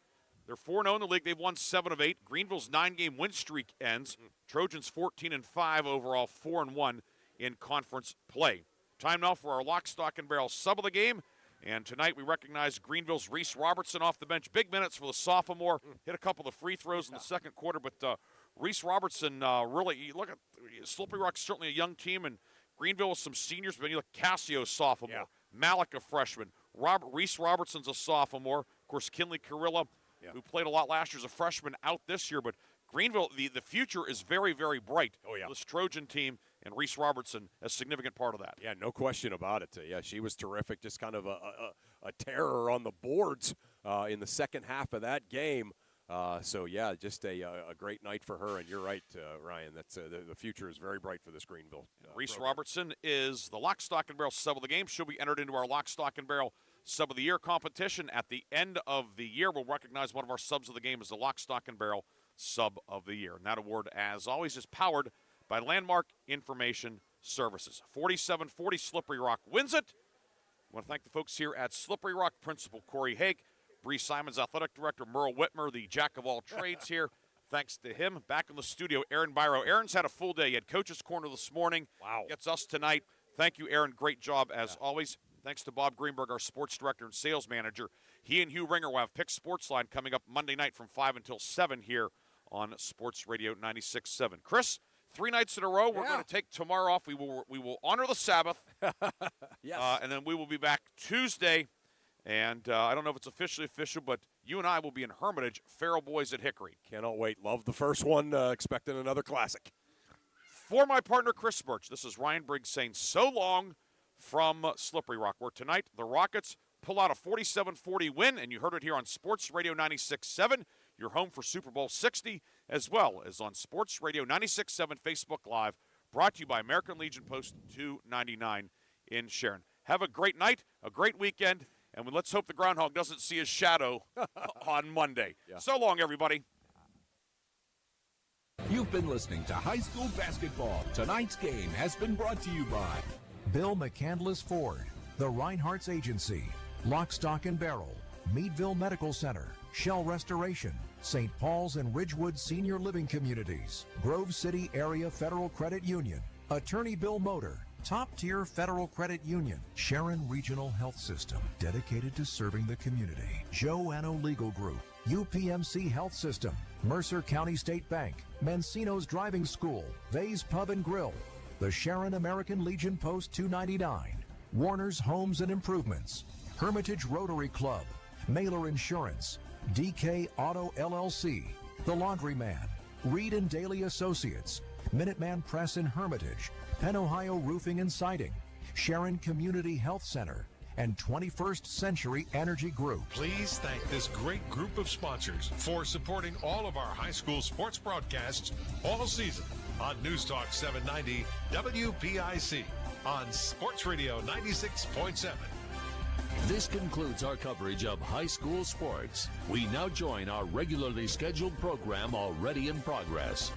They're 4-0 in the league. They've won 7 of 8. Greenville's 9-game win streak ends. Trojans 14-5 overall, 4-1 in conference play. Time now for our lock, stock, and barrel sub of the game. And tonight we recognize Greenville's Reese Robertson off the bench. Big minutes for the sophomore. Hit a couple of free throws in the second quarter, but Reese Robertson really, you look at Slippery Rock's certainly a young team, and Greenville with some seniors, but you look Cassio, sophomore. Yeah. Malik, a freshman. Reese Robertson's a sophomore. Of course, Kinley Carilla, who played a lot last year, is a freshman out this year. But Greenville, the future is very, very bright. Oh, yeah. This Trojan team, and Reese Robertson, a significant part of that. Yeah, no question about it. Yeah, she was terrific. Just kind of a terror on the boards in the second half of that game. Just a great night for her. And you're right, Ryan. That's the future is very bright for this Greenville. Reese program. Robertson is the lock, stock, and barrel sub of the game. She'll be entered into our lock, stock, and barrel sub of the year competition. At the end of the year, we'll recognize one of our subs of the game as the lock, stock, and barrel sub of the year. And that award, as always, is powered by Landmark Information Services. 47-40, Slippery Rock wins it. I want to thank the folks here at Slippery Rock, Principal Corey Haig, Bree Simons, Athletic Director Merle Whitmer, the jack of all trades here. Thanks to him. Back in the studio, Aaron Byro. Aaron's had a full day. He had Coach's Corner this morning. Wow. Gets us tonight. Thank you, Aaron. Great job, as always. Thanks to Bob Greenberg, our sports director and sales manager. He and Hugh Ringer will have Pick Sportsline coming up Monday night from 5 until 7 here on Sports Radio 96.7. Chris, 3 nights in a row. We're going to take tomorrow off. We will honor the Sabbath. Yes. And then we will be back Tuesday. And I don't know if it's officially official, but you and I will be in Hermitage, Farrell Boys at Hickory. Cannot wait. Love the first one. Expecting another classic. For my partner, Chris Burtch, this is Ryan Briggs saying so long from Slippery Rock, where tonight the Rockets pull out a 47-40 win, and you heard it here on Sports Radio 96.7, your home for Super Bowl 60, as well as on Sports Radio 96.7 Facebook Live, brought to you by American Legion Post 299 in Sharon. Have a great night, a great weekend, and let's hope the groundhog doesn't see his shadow on Monday. Yeah. So long, everybody. You've been listening to High School Basketball. Tonight's game has been brought to you by Bill McCandless Ford, the Reinhardt's Agency, Lock, Stock, and Barrel, Meadville Medical Center, Shell Restoration, St. Paul's and Ridgewood Senior Living Communities, Grove City Area Federal Credit Union, Attorney Bill Motor, Top Tier Federal Credit Union, Sharon Regional Health System, dedicated to serving the community, Joanno Legal Group, UPMC Health System, Mercer County State Bank, Mancino's Driving School, Vay's Pub and Grill, the Sharon American Legion Post 299, Warner's Homes and Improvements, Hermitage Rotary Club, Mailer Insurance, DK Auto LLC, The Laundryman, Reed and Daly Associates, Minuteman Press in Hermitage, Penn Ohio Roofing and Siding, Sharon Community Health Center, and 21st Century Energy Group. Please thank this great group of sponsors for supporting all of our high school sports broadcasts all season on News Talk 790 WPIC on Sports Radio 96.7. This concludes our coverage of high school sports. We now join our regularly scheduled program already in progress.